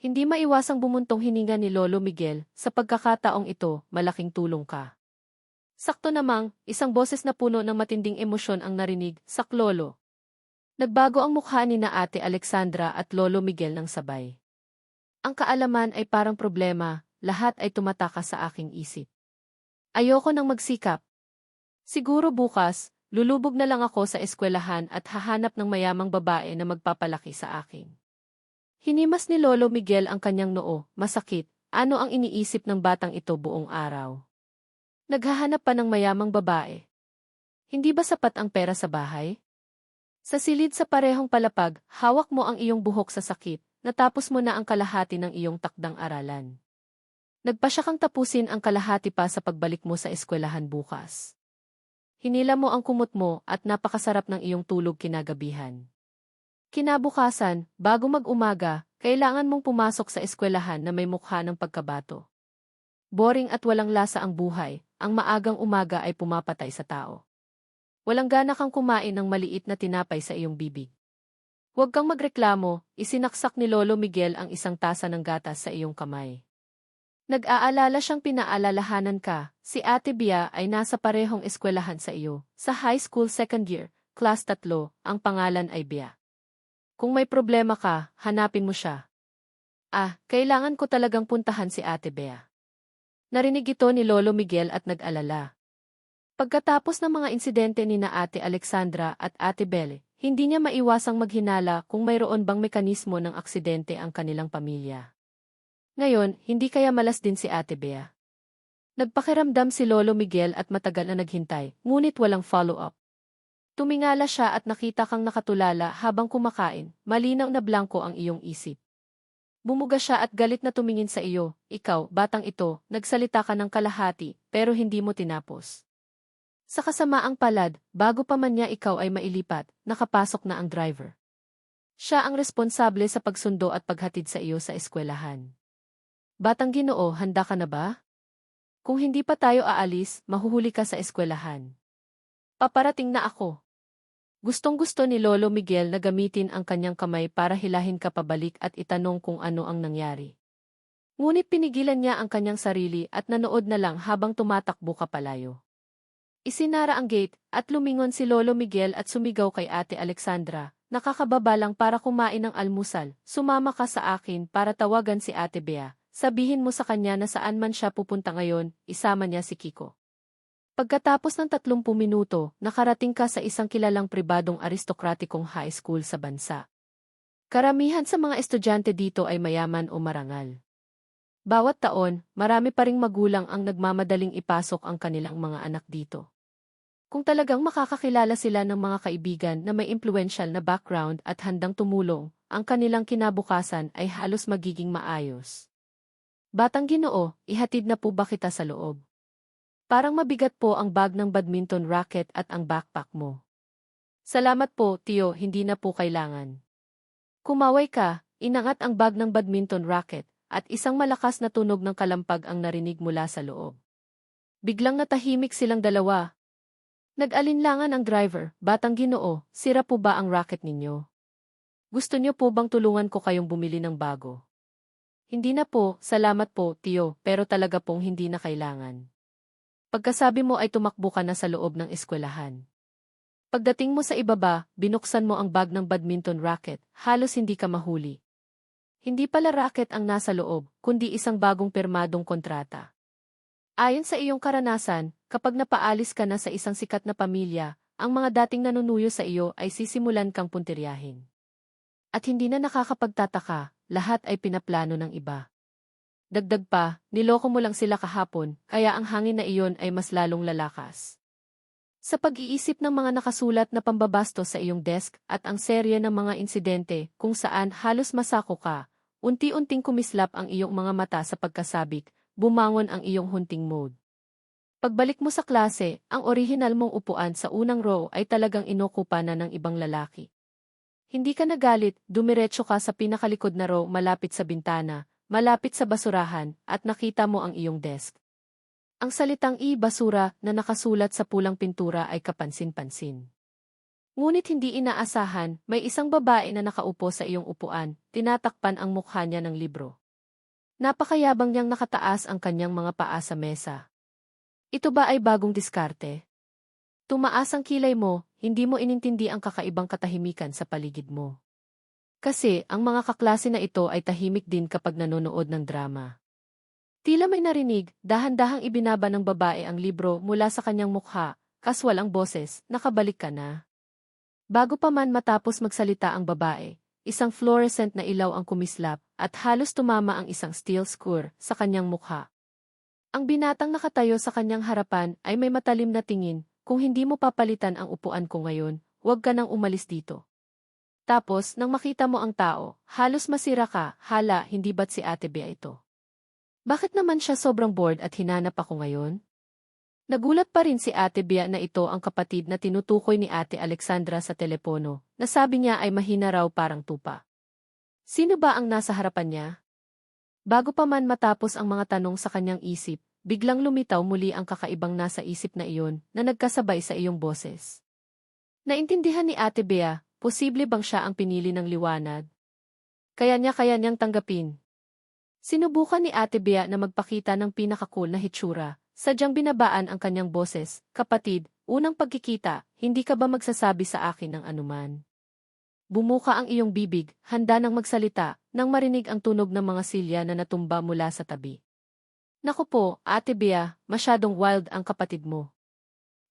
Hindi maiwasang bumuntong hininga ni Lolo Miguel, sa pagkakataong ito, malaking tulong ka. Sakto namang, isang boses na puno ng matinding emosyon ang narinig, "Sak Lolo." Nagbago ang mukha ni na Ate Alexandra at Lolo Miguel ng sabay. Ang kaalaman ay parang problema, lahat ay tumatakas sa aking isip. Ayoko nang magsikap. Siguro bukas, lulubog na lang ako sa eskwelahan at hahanap ng mayamang babae na magpapalaki sa akin. Hinimas ni Lolo Miguel ang kanyang noo, masakit, ano ang iniisip ng batang ito buong araw. Naghahanap pa ng mayamang babae. Hindi ba sapat ang pera sa bahay? Sa silid sa parehong palapag, hawak mo ang iyong buhok sa sakit, natapos mo na ang kalahati ng iyong takdang aralan. Nagpasya kang tapusin ang kalahati pa sa pagbalik mo sa eskwelahan bukas. Hinila mo ang kumot mo at napakasarap ng iyong tulog kinagabihan. Kinabukasan, bago mag-umaga, kailangan mong pumasok sa eskwelahan na may mukha ng pagkabato. Boring at walang lasa ang buhay, ang maagang umaga ay pumapatay sa tao. Walang gana kang kumain ng maliit na tinapay sa iyong bibig. Huwag kang magreklamo, isinaksak ni Lolo Miguel ang isang tasa ng gatas sa iyong kamay. Nag-aalala siyang pinaalalahanan ka, si Ate Bea ay nasa parehong eskwelahan sa iyo, sa high school second year, class 3, ang pangalan ay Bea. Kung may problema ka, hanapin mo siya. Kailangan ko talagang puntahan si Ate Bea. Narinig ito ni Lolo Miguel at nag-alala. Pagkatapos ng mga insidente ni na Ate Alexandra at Ate Belle, hindi niya maiwasang maghinala kung mayroon bang mekanismo ng aksidente ang kanilang pamilya. Ngayon, hindi kaya malas din si Ate Bea. Nagpakiramdam si Lolo Miguel at matagal na naghintay, ngunit walang follow-up. Tumingala siya at nakita kang nakatulala habang kumakain, malinaw na blanko ang iyong isip. Bumuga siya at galit na tumingin sa iyo, "Ikaw, batang ito, nagsalita ka ng kalahati, pero hindi mo tinapos." Sa kasamaang palad, bago pa man niya ikaw ay mailipat, nakapasok na ang driver. Siya ang responsable sa pagsundo at paghatid sa iyo sa eskwelahan. Batang Ginoo, handa ka na ba? Kung hindi pa tayo aalis, mahuhuli ka sa eskwelahan. Paparating na ako. Gustong-gusto ni Lolo Miguel na gamitin ang kanyang kamay para hilahin ka pabalik at itanong kung ano ang nangyari. Ngunit pinigilan niya ang kanyang sarili at nanood na lang habang tumatakbo ka palayo. Isinara ang gate at lumingon si Lolo Miguel at sumigaw kay Ate Alexandra, "Nakakababa lang para kumain ng almusal, sumama ka sa akin para tawagan si Ate Bea. Sabihin mo sa kanya na saan man siya pupunta ngayon, isama niya si Kiko." Pagkatapos ng 30 minuto, nakarating ka sa isang kilalang pribadong aristokratikong high school sa bansa. Karamihan sa mga estudyante dito ay mayaman o marangal. Bawat taon, marami pa ring magulang ang nagmamadaling ipasok ang kanilang mga anak dito. Kung talagang makakakilala sila ng mga kaibigan na may impluensyal na background at handang tumulong, ang kanilang kinabukasan ay halos magiging maayos. Batang Ginoo, ihatid na po ba kita sa loob? Parang mabigat po ang bag ng badminton racket at ang backpack mo. Salamat po, Tio, hindi na po kailangan. Kumaway ka, inangat ang bag ng badminton racket, at isang malakas na tunog ng kalampag ang narinig mula sa loob. Biglang natahimik silang dalawa. Nag-alinlangan ang driver, "Batang Ginoo, sira po ba ang racket ninyo? Gusto niyo po bang tulungan ko kayong bumili ng bago?" "Hindi na po, salamat po, Tio, pero talaga pong hindi na kailangan." Pagkasabi mo ay tumakbo ka na sa loob ng eskwelahan. Pagdating mo sa ibaba, binuksan mo ang bag ng badminton racket, halos hindi ka mahuli. hindi pala raket ang nasa loob, kundi isang bagong pirmadong kontrata. Ayon sa iyong karanasan, kapag napaalis ka na sa isang sikat na pamilya, ang mga dating nanunuyo sa iyo ay sisimulan kang puntiryahin. At hindi na nakakapagtataka, lahat ay pinaplano ng iba. Dagdag pa, niloko mo lang sila kahapon, kaya ang hangin na iyon ay mas lalong lalakas. Sa pag-iisip ng mga nakasulat na pambabastos sa iyong desk at ang serye ng mga insidente kung saan halos masako ka, unti-unting kumislap ang iyong mga mata sa pagkasabik, bumangon ang iyong hunting mode. Pagbalik mo sa klase, ang orihinal mong upuan sa unang row ay talagang inokupa na ng ibang lalaki. Hindi ka nagalit, dumiretso ka sa pinakalikod na row malapit sa bintana, malapit sa basurahan, at nakita mo ang iyong desk. Ang salitang basura na nakasulat sa pulang pintura ay kapansin-pansin. Ngunit hindi inaasahan, may isang babae na nakaupo sa iyong upuan, tinatakpan ang mukha niya ng libro. Napakayabang niyang nakataas ang kanyang mga paa sa mesa. Ito ba ay bagong diskarte? Tumaas ang kilay mo, hindi mo inintindi ang kakaibang katahimikan sa paligid mo. Kasi, ang mga kaklase na ito ay tahimik din kapag nanonood ng drama. Tila may narinig, dahan-dahang ibinaba ng babae ang libro mula sa kanyang mukha, kaswal ang boses, nakabalik ka na. Bago pa man matapos magsalita ang babae, isang fluorescent na ilaw ang kumislap at halos tumama ang isang steel skewer sa kanyang mukha. Ang binatang nakatayo sa kanyang harapan ay may matalim na tingin, kung hindi mo papalitan ang upuan ko ngayon, huwag ka nang umalis dito. Tapos, nang makita mo ang tao, halos masira ka, hala, hindi ba't si Ate Bea ito? Bakit naman siya sobrang bored at hinanap ako ngayon? Nagulat pa rin si Ate Bea na ito ang kapatid na tinutukoy ni Ate Alexandra sa telepono, na sabi niya ay mahina raw parang tupa. Sino ba ang nasa harapan niya? Bago pa man matapos ang mga tanong sa kanyang isip, biglang lumitaw muli ang kakaibang nasa isip na iyon na nagkasabay sa iyong boses. Naintindihan ni Ate Bea, posible bang siya ang pinili ng liwanag? Kaya niyang tanggapin. Sinubukan ni Ate Bea na magpakita ng pinaka-cool na hitsura, sadyang binabaan ang kanyang boses, kapatid, unang pagkikita, hindi ka ba magsasabi sa akin ng anuman? Bumuka ang iyong bibig, handa nang magsalita, nang marinig ang tunog ng mga silya na natumba mula sa tabi. Naku po, Ate Bea, masyadong wild ang kapatid mo.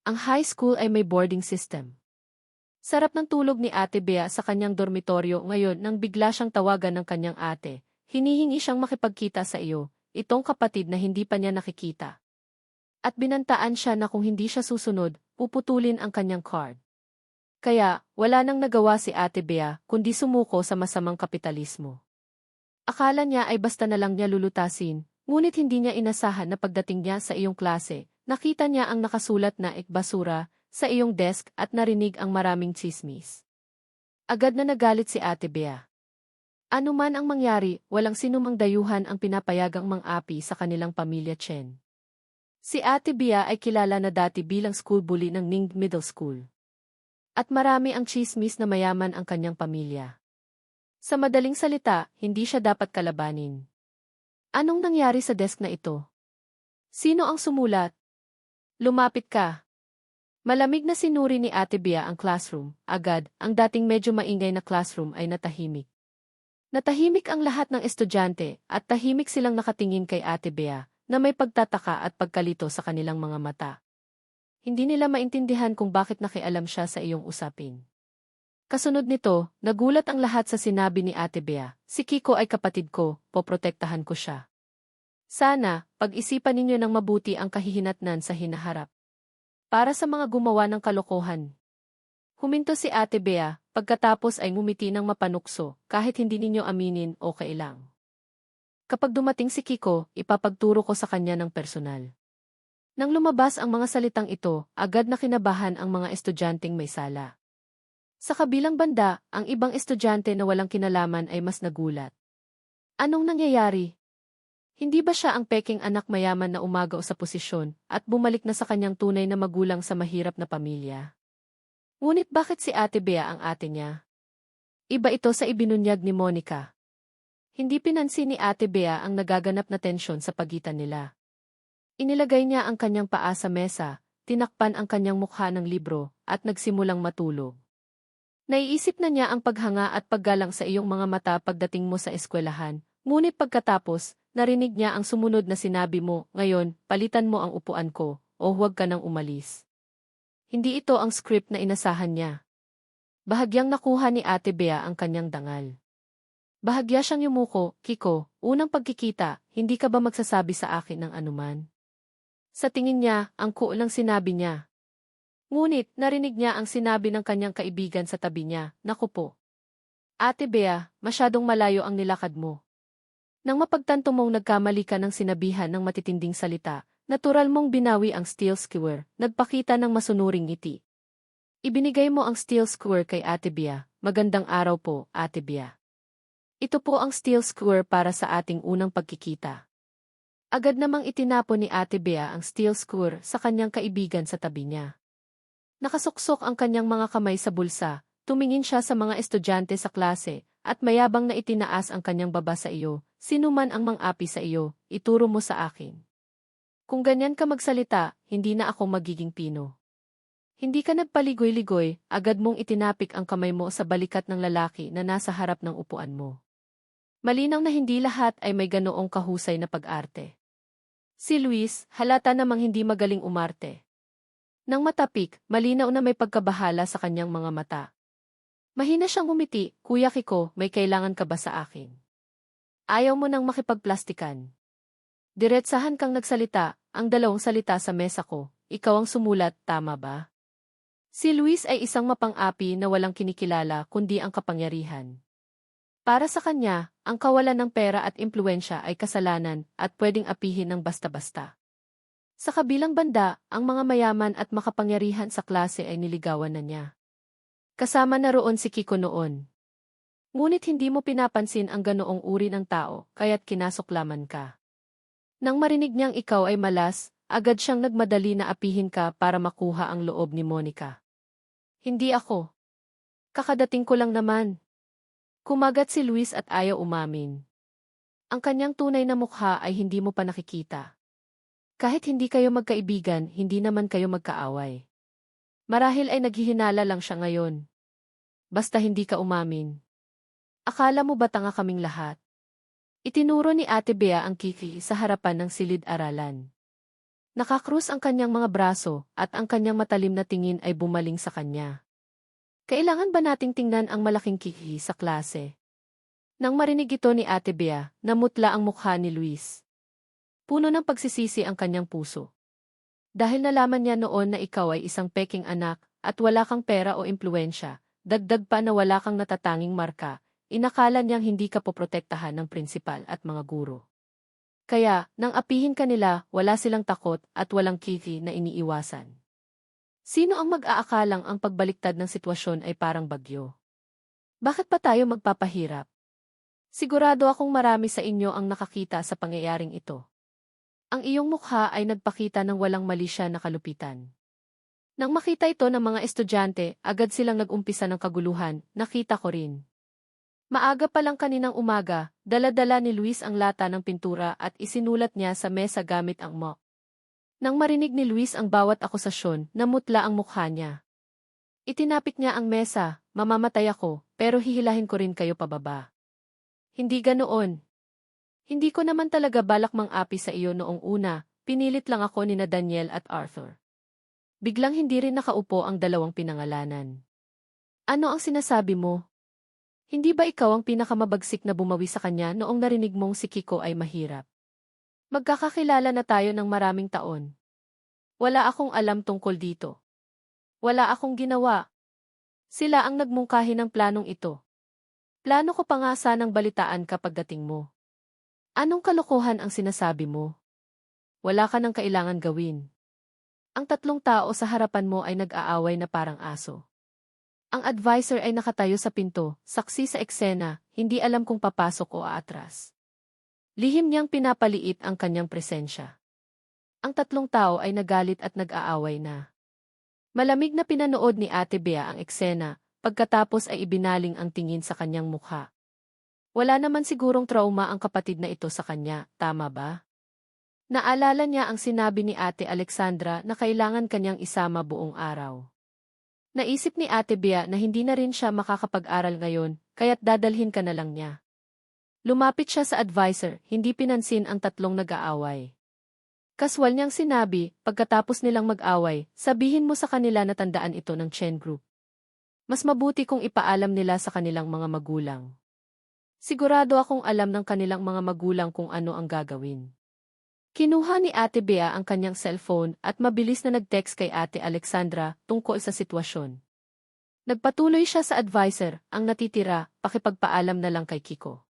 Ang high school ay may boarding system. Sarap ng tulog ni Ate Bea sa kanyang dormitoryo ngayon nang bigla siyang tawagan ng kanyang ate. Hinihingi siyang makipagkita sa iyo, itong kapatid na hindi pa niya nakikita. At binantaan siya na kung hindi siya susunod, puputulin ang kanyang card. Kaya, wala nang nagawa si Ate Bea, kundi sumuko sa masamang kapitalismo. Akala niya ay basta na lang niya lulutasin, ngunit hindi niya inasahan na pagdating niya sa iyong klase, nakita niya ang nakasulat na basura sa iyong desk at narinig ang maraming tsismis. Agad na nagalit si Ate Bea. Ano man ang mangyari, walang sinumang dayuhan ang pinapayagang mang-api sa kanilang pamilya Chen. Si Ate Bea ay kilala na dati bilang school bully ng Ning Middle School. At marami ang chismis na mayaman ang kanyang pamilya. Sa madaling salita, hindi siya dapat kalabanin. Anong nangyari sa desk na ito? Sino ang sumulat? Lumapit ka. Malamig na sinuri ni Ate Bea ang classroom, agad, ang dating medyo maingay na classroom ay natahimik. Natahimik ang lahat ng estudyante at tahimik silang nakatingin kay Ate Bea na may pagtataka at pagkalito sa kanilang mga mata. Hindi nila maintindihan kung bakit nakialam siya sa iyong usapin. Kasunod nito, nagulat ang lahat sa sinabi ni Ate Bea, si Kiko ay kapatid ko, poprotektahan ko siya. Sana, pag-isipan ninyo ng mabuti ang kahihinatnan sa hinaharap. Para sa mga gumawa ng kalokohan. Huminto si Ate Bea, pagkatapos ay ngumiti ng mapanukso, kahit hindi ninyo aminin o kailang. Kapag dumating si Kiko, ipapagturo ko sa kanya ng personal. Nang lumabas ang mga salitang ito, agad na kinabahan ang mga estudyanteng may sala. Sa kabilang banda, ang ibang estudyante na walang kinalaman ay mas nagulat. Anong nangyayari? Hindi ba siya ang peking anak mayaman na umagaw sa posisyon at bumalik na sa kanyang tunay na magulang sa mahirap na pamilya? Ngunit bakit si Ate Bea ang ate niya? Iba ito sa ibinunyag ni Monica. Hindi pinansin ni Ate Bea ang nagaganap na tensyon sa pagitan nila. Inilagay niya ang kanyang paa sa mesa, tinakpan ang kanyang mukha ng libro, at nagsimulang matulog. Naiisip na niya ang paghanga at paggalang sa iyong mga mata pagdating mo sa eskwelahan, ngunit pagkatapos, narinig niya ang sumunod na sinabi mo, ngayon, palitan mo ang upuan ko, o huwag ka nang umalis. Hindi ito ang script na inasahan niya. Bahagyang nakuha ni Ate Bea ang kanyang dangal. Bahagya siyang yumuko, Kiko, unang pagkikita, hindi ka ba magsasabi sa akin ng anuman? Sa tingin niya, ang cool lang sinabi niya. Ngunit, narinig niya ang sinabi ng kanyang kaibigan sa tabi niya, naku po. Ate Bea, masyadong malayo ang nilakad mo. Nang mapagtanto mong nagkamali ka ng sinabihan ng matitinding salita, natural mong binawi ang steel skewer, nagpakita ng masunuring ngiti. Ibinigay mo ang steel skewer kay Ate Bea, magandang araw po, Ate Bea. Ito po ang steel skewer para sa ating unang pagkikita. Agad namang itinapon ni Ate Bea ang steel skewer sa kanyang kaibigan sa tabi niya. Nakasuksok ang kanyang mga kamay sa bulsa, tumingin siya sa mga estudyante sa klase, at mayabang na itinaas ang kanyang baba sa iyo, sino man ang mang-api sa iyo, ituro mo sa akin. Kung ganyan ka magsalita, hindi na ako magiging pino. Hindi ka nagpaligoy-ligoy, agad mong itinapik ang kamay mo sa balikat ng lalaki na nasa harap ng upuan mo. Malinaw na hindi lahat ay may ganoong kahusay na pag-arte. Si Luis, halata namang hindi magaling umarte. Nang matapik, malinaw na may pagkabahala sa kanyang mga mata. Mahina siyang umiti, Kuya Kiko, may kailangan ka ba sa akin? Ayaw mo nang makipagplastikan. Diretsahan kang nagsalita, ang dalawang salita sa mesa ko, ikaw ang sumulat, tama ba? Si Luis ay isang mapang-api na walang kinikilala kundi ang kapangyarihan. Para sa kanya, ang kawalan ng pera at impluwensya ay kasalanan at pwedeng apihin ng basta-basta. Sa kabilang banda, ang mga mayaman at makapangyarihan sa klase ay niligawan na niya. Kasama na roon si Kiko noon. Ngunit hindi mo pinapansin ang ganoong uri ng tao, kaya't kinasuklaman ka. Nang marinig niyang ikaw ay malas, agad siyang nagmadali na apihin ka para makuha ang loob ni Monica. Hindi ako. Kakadating ko lang naman. Kumagat si Luis at ayaw umamin. Ang kanyang tunay na mukha ay hindi mo pa nakikita. Kahit hindi kayo magkaibigan, hindi naman kayo magkaaway. Marahil ay naghihinala lang siya ngayon. Basta hindi ka umamin. Akala mo ba tanga kaming lahat? Itinuro ni Ate Bea ang Kiki sa harapan ng silid-aralan. Nakakrus ang kanyang mga braso at ang kanyang matalim na tingin ay bumaling sa kanya. Kailangan ba nating tingnan ang malaking Kiki sa klase? Nang marinig ito ni Ate Bea, namutla ang mukha ni Luis. Puno ng pagsisisi ang kanyang puso. Dahil nalaman niya noon na ikaw ay isang peking anak at wala kang pera o impluwensya, dagdag pa na wala kang natatanging marka, inakala niyang hindi ka poprotektahan ng prinsipal at mga guro. Kaya, nang apihin ka nila, wala silang takot at walang Kiki na iniiwasan. Sino ang mag-aakalang ang pagbaliktad ng sitwasyon ay parang bagyo? Bakit pa tayo magpapahirap? Sigurado akong marami sa inyo ang nakakita sa pangyayaring ito. Ang iyong mukha ay nagpakita ng walang mali siya na kalupitan. Nang makita ito ng mga estudyante, agad silang nag-umpisa ng kaguluhan, nakita ko rin. Maaga pa lang kaninang umaga, dala-dala ni Luis ang lata ng pintura at isinulat niya sa mesa gamit ang mop. Nang marinig ni Luis ang bawat akusasyon, namutla ang mukha niya. Itinapik niya ang mesa, mamamatay ako, pero hihilahin ko rin kayo pababa. Hindi ganoon. Hindi ko naman talaga balak mang-api sa iyo noong una, pinilit lang ako ni na Daniel at Arthur. Biglang hindi rin nakaupo ang dalawang pinangalanan. Ano ang sinasabi mo? Hindi ba ikaw ang pinakamabagsik na bumawi sa kanya noong narinig mong si Kiko ay mahirap? Magkakakilala na tayo ng maraming taon. Wala akong alam tungkol dito. Wala akong ginawa. Sila ang nagmungkahi ng planong ito. Plano ko pa nga sanang balitaan kapag dating mo. Anong kalokohan ang sinasabi mo? Wala ka nang kailangan gawin. Ang tatlong tao sa harapan mo ay nag-aaway na parang aso. Ang advisor ay nakatayo sa pinto, saksi sa eksena, hindi alam kung papasok o aatras. Lihim niyang pinapaliit ang kanyang presensya. Ang tatlong tao ay nagalit at nag-aaway na. Malamig na pinanood ni Ate Bea ang eksena, pagkatapos ay ibinaling ang tingin sa kanyang mukha. Wala naman sigurong trauma ang kapatid na ito sa kanya, tama ba? Naalala niya ang sinabi ni Ate Alexandra na kailangan kanyang isama buong araw. Naisip ni Ate Bea na hindi na rin siya makakapag-aral ngayon, kaya't dadalhin ka na lang niya. Lumapit siya sa advisor, hindi pinansin ang tatlong nag-aaway. Kaswal niyang sinabi, pagkatapos nilang mag-away, sabihin mo sa kanila na tandaan ito ng Chen Group. Mas mabuti kung ipaalam nila sa kanilang mga magulang. Sigurado akong alam ng kanilang mga magulang kung ano ang gagawin. Kinuha ni Ate Bea ang kanyang cellphone at mabilis na nag-text kay Ate Alexandra tungkol sa sitwasyon. Nagpatuloy siya sa advisor, ang natitira, pakipagpaalam na lang kay Kiko.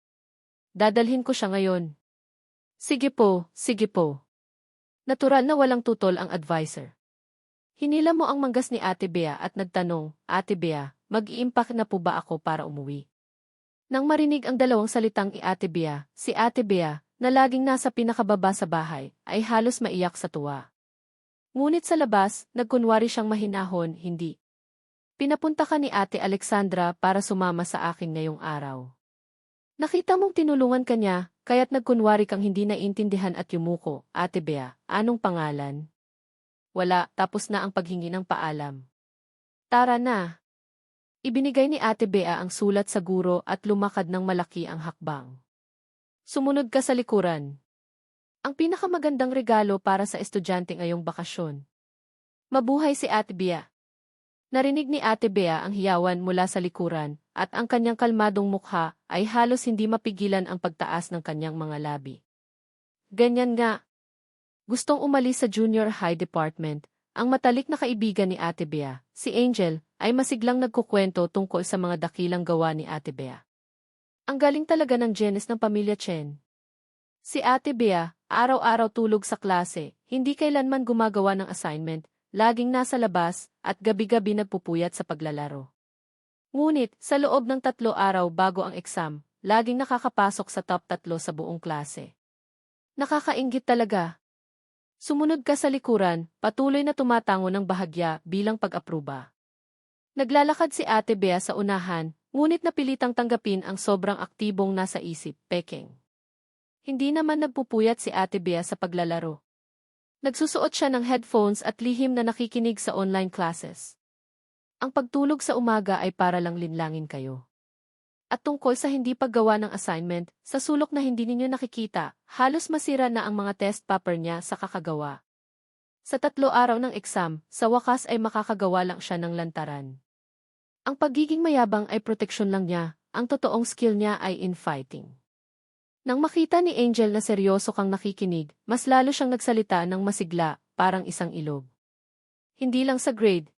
Dadalhin ko siya ngayon. Sige po, sige po. Natural na walang tutol ang advisor. Hinila mo ang manggas ni Ate Bea at nagtanong, Ate Bea, mag-i-impact na po ba ako para umuwi? Nang marinig ang dalawang salitang Ate Bea, si Ate Bea, na laging nasa pinakababa sa bahay, ay halos maiyak sa tuwa. Ngunit sa labas, nagkunwari siyang mahinahon, hindi. Pinapunta ka ni Ate Alexandra para sumama sa akin ngayong araw. Nakita mong tinulungan ka niya, kaya't nagkunwari kang hindi naiintindihan at yumuko, Ate Bea, anong pangalan? Wala, tapos na ang paghingi ng paalam. Tara na. Ibinigay ni Ate Bea ang sulat sa guro at lumakad ng malaki ang hakbang. Sumunod ka sa likuran. Ang pinakamagandang regalo para sa estudyante ngayong bakasyon. Mabuhay si Ate Bea. Narinig ni Ate Bea ang hiyawan mula sa likuran, at ang kanyang kalmadong mukha ay halos hindi mapigilan ang pagtaas ng kanyang mga labi. Ganyan nga. Gustong umalis sa junior high department, ang matalik na kaibigan ni Ate Bea, si Angel, ay masiglang nagkukwento tungkol sa mga dakilang gawa ni Ate Bea. Ang galing talaga ng genes ng pamilya Chen. Si Ate Bea, araw-araw tulog sa klase, hindi kailanman gumagawa ng assignment, laging nasa labas, at gabi-gabi nagpupuyat sa paglalaro. Ngunit, sa loob ng 3 araw bago ang exam, laging nakakapasok sa top 3 sa buong klase. Nakakainggit talaga. Sumunod ka sa likuran, patuloy na tumatango ng bahagya bilang pag-apruba. Naglalakad si Ate Bea sa unahan, ngunit napilitang tanggapin ang sobrang aktibong nasa isip, pekeng. Hindi naman nagpupuyat si Ate Bea sa paglalaro. Nagsusuot siya ng headphones at lihim na nakikinig sa online classes. Ang pagtulog sa umaga ay para lang linlangin kayo. At tungkol sa hindi paggawa ng assignment, sa sulok na hindi ninyo nakikita, halos masira na ang mga test paper niya sa kakagawa. Sa 3 araw ng exam, sa wakas ay makakagawa lang siya ng lantaran. Ang pagiging mayabang ay proteksyon lang niya, ang totoong skill niya ay in fighting. Nang makita ni Angel na seryoso kang nakikinig, mas lalo siyang nagsalita ng masigla, parang isang ilog. Hindi lang sa grade.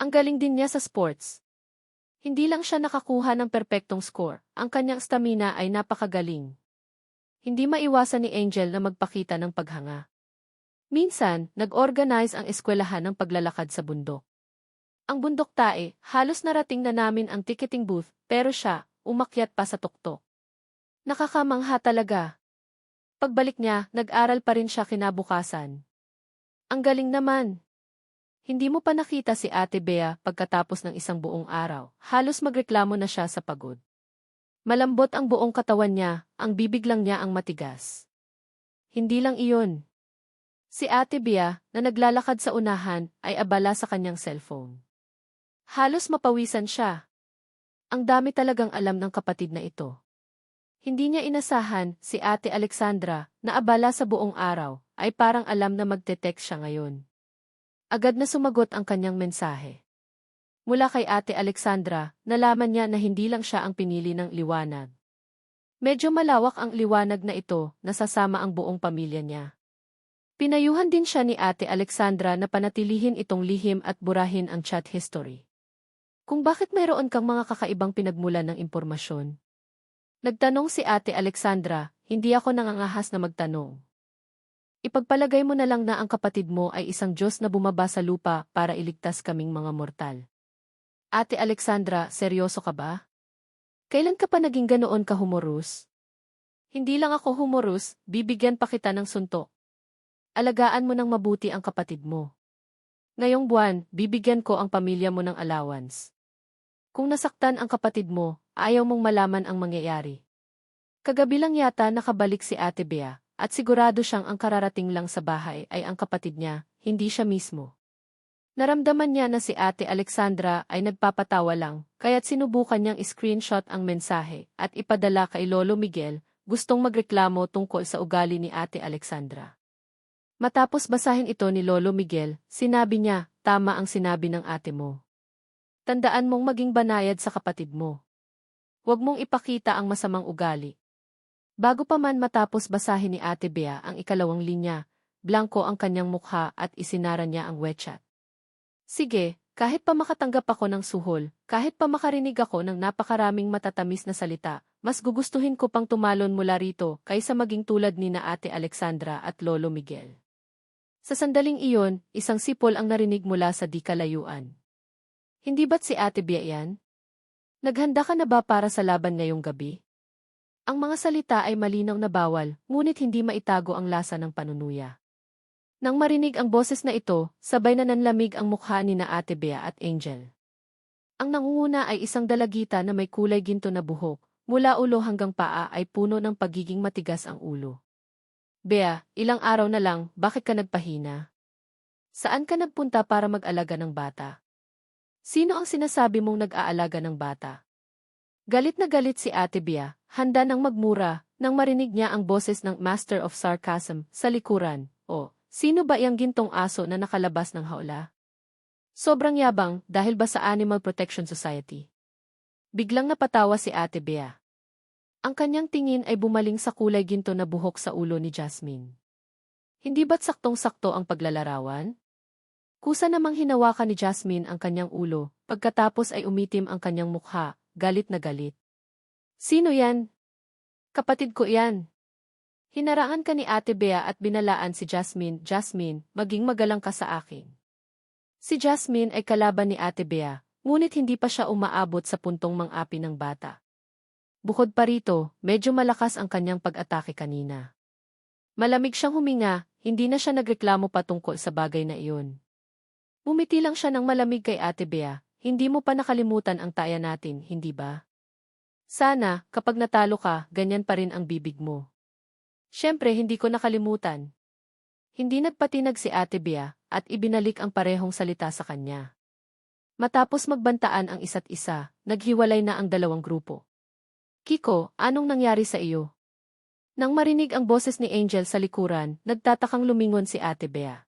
Ang galing din niya sa sports. Hindi lang siya nakakuha ng perpektong score, ang kanyang stamina ay napakagaling. Hindi maiwasan ni Angel na magpakita ng paghanga. Minsan, nag-organize ang eskwelahan ng paglalakad sa bundok. Ang bundok tae, halos narating na namin ang ticketing booth, pero siya, umakyat pa sa tuktok. Nakakamangha talaga. Pagbalik niya, nag-aral pa rin siya kinabukasan. Ang galing naman. Hindi mo pa nakita si Ate Bea pagkatapos ng isang buong araw, halos magreklamo na siya sa pagod. Malambot ang buong katawan niya, ang bibig lang niya ang matigas. Hindi lang iyon. Si Ate Bea, na naglalakad sa unahan, ay abala sa kanyang cellphone. Halos mapawisan siya. Ang dami talagang alam ng kapatid na ito. Hindi niya inasahan, si Ate Alexandra, na abala sa buong araw, ay parang alam na magte-text siya ngayon. Agad na sumagot ang kanyang mensahe. Mula kay Ate Alexandra, nalaman niya na hindi lang siya ang pinili ng liwanag. Medyo malawak ang liwanag na ito, nasasama ang buong pamilya niya. Pinayuhan din siya ni Ate Alexandra na panatilihin itong lihim at burahin ang chat history. Kung bakit mayroon kang mga kakaibang pinagmulan ng impormasyon. Nagtanong si Ate Alexandra, hindi ako nangangahas na magtanong. Ipagpalagay mo na lang na ang kapatid mo ay isang Diyos na bumaba sa lupa para iligtas kaming mga mortal. Ate Alexandra, seryoso ka ba? Kailan ka pa naging ganoon ka humorous? Hindi lang ako humorous, bibigyan pa kita ng suntok. Alagaan mo ng mabuti ang kapatid mo. Ngayong buwan, bibigyan ko ang pamilya mo ng allowance. Kung nasaktan ang kapatid mo, ayaw mong malaman ang mangyayari. Kagabi lang yata nakabalik si Ate Bea, at sigurado siyang ang kararating lang sa bahay ay ang kapatid niya, hindi siya mismo. Naramdaman niya na si Ate Alexandra ay nagpapatawa lang, kaya't sinubukan niyang screenshot ang mensahe at ipadala kay Lolo Miguel, gustong magreklamo tungkol sa ugali ni Ate Alexandra. Matapos basahin ito ni Lolo Miguel, sinabi niya, tama ang sinabi ng ate mo. Tandaan mong maging banayad sa kapatid mo. Huwag mong ipakita ang masamang ugali. Bago pa man matapos basahin ni Ate Bea ang ikalawang linya, blanko ang kanyang mukha at isinara niya ang WeChat. Sige, kahit pa makatanggap ako ng suhol, kahit pa makarinig ako ng napakaraming matatamis na salita, mas gugustuhin ko pang tumalon mula rito kaysa maging tulad ni na Ate Alexandra at Lolo Miguel. Sa sandaling iyon, isang sipol ang narinig mula sa di kalayuan. Hindi ba't si Ate Bea yan? Naghanda ka na ba para sa laban ngayong gabi? Ang mga salita ay malinaw na bawal, ngunit hindi maitago ang lasa ng panunuya. Nang marinig ang boses na ito, sabay na nanlamig ang mukha ni na Ate Bea at Angel. Ang nangunguna ay isang dalagita na may kulay ginto na buhok, mula ulo hanggang paa ay puno ng pagiging matigas ang ulo. Bea, ilang araw na lang, bakit ka nagpahina? Saan ka nagpunta para mag-alaga ng bata? Sino ang sinasabi mong nag-aalaga ng bata? Galit na galit si Ate Bea, handa nang magmura, nang marinig niya ang boses ng Master of Sarcasm sa likuran. O, sino ba iyang gintong aso na nakalabas ng haula? Sobrang yabang dahil ba sa Animal Protection Society? Biglang napatawa si Ate Bea. Ang kanyang tingin ay bumaling sa kulay ginto na buhok sa ulo ni Jasmine. Hindi ba't saktong-sakto ang paglalarawan? Kusa namang hinawakan ni Jasmine ang kanyang ulo, pagkatapos ay umitim ang kanyang mukha, galit na galit. Sino yan? Kapatid ko yan. Hinarangan ka ni Ate Bea at binalaan si Jasmine, Jasmine, maging magalang ka sa akin. Si Jasmine ay kalaban ni Ate Bea, ngunit hindi pa siya umaabot sa puntong mang-api ng bata. Bukod pa rito, medyo malakas ang kanyang pag-atake kanina. Malamig siyang huminga, hindi na siya nagreklamo patungkol sa bagay na iyon. Umiti lang siya ng malamig kay Ate Bea, hindi mo pa nakalimutan ang taya natin, hindi ba? Sana, kapag natalo ka, ganyan pa rin ang bibig mo. Siyempre hindi ko nakalimutan. Hindi nagpatinag si Ate Bea, at ibinalik ang parehong salita sa kanya. Matapos magbantaan ang isa't isa, naghiwalay na ang dalawang grupo. Kiko, anong nangyari sa iyo? Nang marinig ang boses ni Angel sa likuran, nagtatakang lumingon si Ate Bea.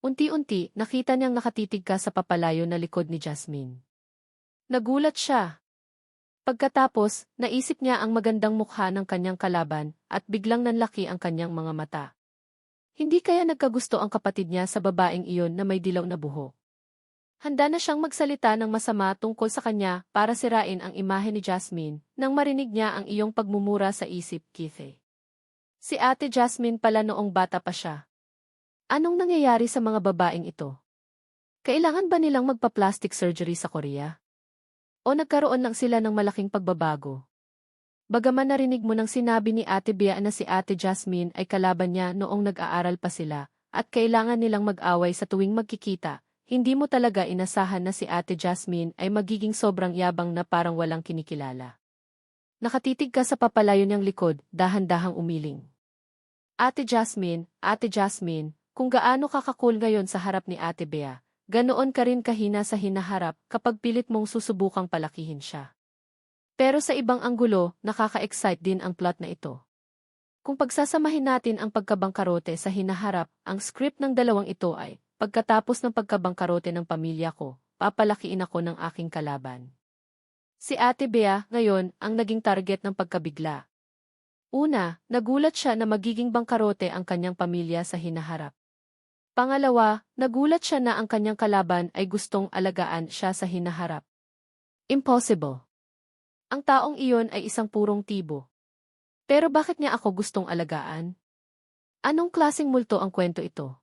Unti-unti, nakita niyang nakatitig ka sa papalayo na likod ni Jasmine. Nagulat siya. Pagkatapos, naisip niya ang magandang mukha ng kanyang kalaban at biglang nanlaki ang kanyang mga mata. Hindi kaya nagkagusto ang kapatid niya sa babaeng iyon na may dilaw na buhok. Handa na siyang magsalita ng masama tungkol sa kanya para sirain ang imahe ni Jasmine nang marinig niya ang iyong pagmumura sa isip, Keith. Si Ate Jasmine pala noong bata pa siya. Anong nangyayari sa mga babaeng ito? Kailangan ba nilang magpa-plastic surgery sa Korea? O nagkaroon lang sila ng malaking pagbabago? Bagaman narinig mo nang sinabi ni Ate Bea na si Ate Jasmine ay kalaban niya noong nag-aaral pa sila at kailangan nilang mag-away sa tuwing magkikita, hindi mo talaga inasahan na si Ate Jasmine ay magiging sobrang yabang na parang walang kinikilala. Nakatitig ka sa papalayo niyang likod, dahan-dahang umiling. Ate Jasmine, kung gaano ka ka-cool ngayon sa harap ni Ate Bea, ganoon ka rin kahina sa hinaharap kapag pilit mong susubukang palakihin siya. Pero sa ibang anggulo, nakaka-excite din ang plot na ito. Kung pagsasamahin natin ang pagkabangkarote sa hinaharap, ang script ng dalawang ito ay, pagkatapos ng pagkabangkarote ng pamilya ko, papalakiin ako ng aking kalaban. Si Ate Bea, ngayon, ang naging target ng pagkabigla. Una, nagulat siya na magiging bangkarote ang kanyang pamilya sa hinaharap. Pangalawa, nagulat siya na ang kanyang kalaban ay gustong alagaan siya sa hinaharap. Impossible. Ang taong iyon ay isang purong tibo. Pero bakit niya ako gustong alagaan? Anong klaseng multo ang kwento ito?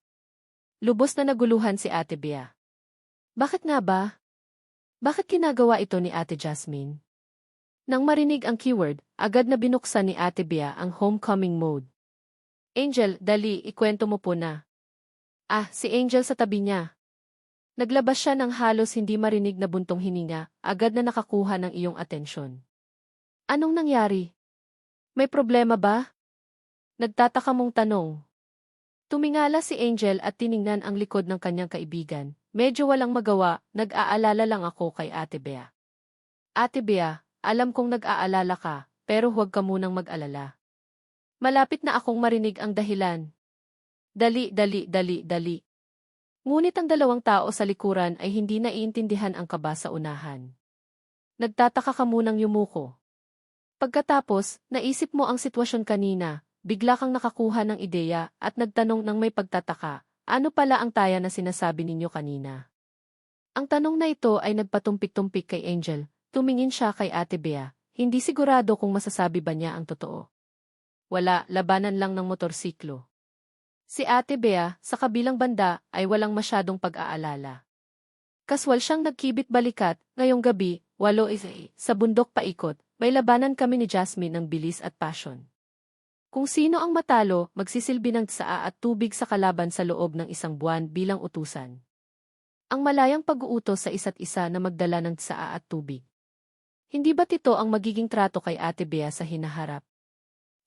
Lubos na naguluhan si Ate Bea. Bakit nga ba? Bakit ginagawa ito ni Ate Jasmine? Nang marinig ang keyword, agad na binuksan ni Ate Bea ang homecoming mode. Angel, dali, ikwento mo po na. Si Angel sa tabi niya. Naglabas siya ng halos hindi marinig na buntong hininga, agad na nakakuha ng iyong atensyon. Anong nangyari? May problema ba? Nagtataka mong tanong. Tumingala si Angel at tiningnan ang likod ng kanyang kaibigan. Medyo walang magawa, nag-aalala lang ako kay Ate Bea. Ate Bea, alam kong nag-aalala ka, pero huwag ka munang mag-alala. Malapit na akong marinig ang dahilan. Dali, dali, dali, dali. Ngunit ang dalawang tao sa likuran ay hindi naiintindihan ang kaba sa unahan. Nagtataka ka munang yumuko. Pagkatapos, naisip mo ang sitwasyon kanina, bigla kang nakakuha ng ideya at nagtanong ng may pagtataka, ano pala ang taya na sinasabi ninyo kanina? Ang tanong na ito ay nagpatumpik-tumpik kay Angel, tumingin siya kay Ate Bea, hindi sigurado kung masasabi ba niya ang totoo. Wala, labanan lang ng motorsiklo. Si Ate Bea, sa kabilang banda, ay walang masyadong pag-aalala. Kaswal siyang nagkibit balikat, ngayong gabi, 8 sa bundok paikot, may labanan kami ni Jasmine ng bilis at passion. Kung sino ang matalo, magsisilbi ng tsaa at tubig sa kalaban sa loob ng 1 buwan bilang utusan. Ang malayang pag-uutos sa isa't isa na magdala ng tsaa at tubig. Hindi ba't ito ang magiging trato kay Ate Bea sa hinaharap?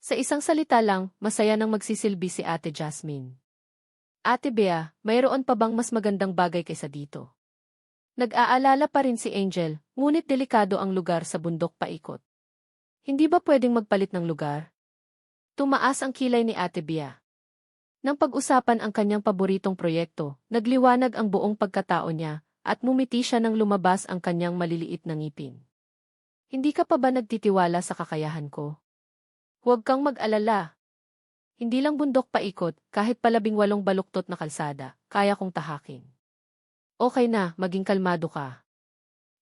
Sa isang salita lang, masaya nang magsisilbi si Ate Jasmine. Ate Bea, mayroon pa bang mas magandang bagay kaysa dito? Nag-aalala pa rin si Angel, ngunit delikado ang lugar sa bundok paikot. Hindi ba pwedeng magpalit ng lugar? Tumaas ang kilay ni Ate Bea. Nang pag-usapan ang kanyang paboritong proyekto, nagliwanag ang buong pagkatao niya, at mumiti siya nang lumabas ang kanyang maliliit na ngipin. Hindi ka pa ba nagtitiwala sa kakayahan ko? Huwag kang mag-alala. Hindi lang bundok paikot, kahit pa 18 baluktot na kalsada, kaya kong tahakin. Okay na, maging kalmado ka.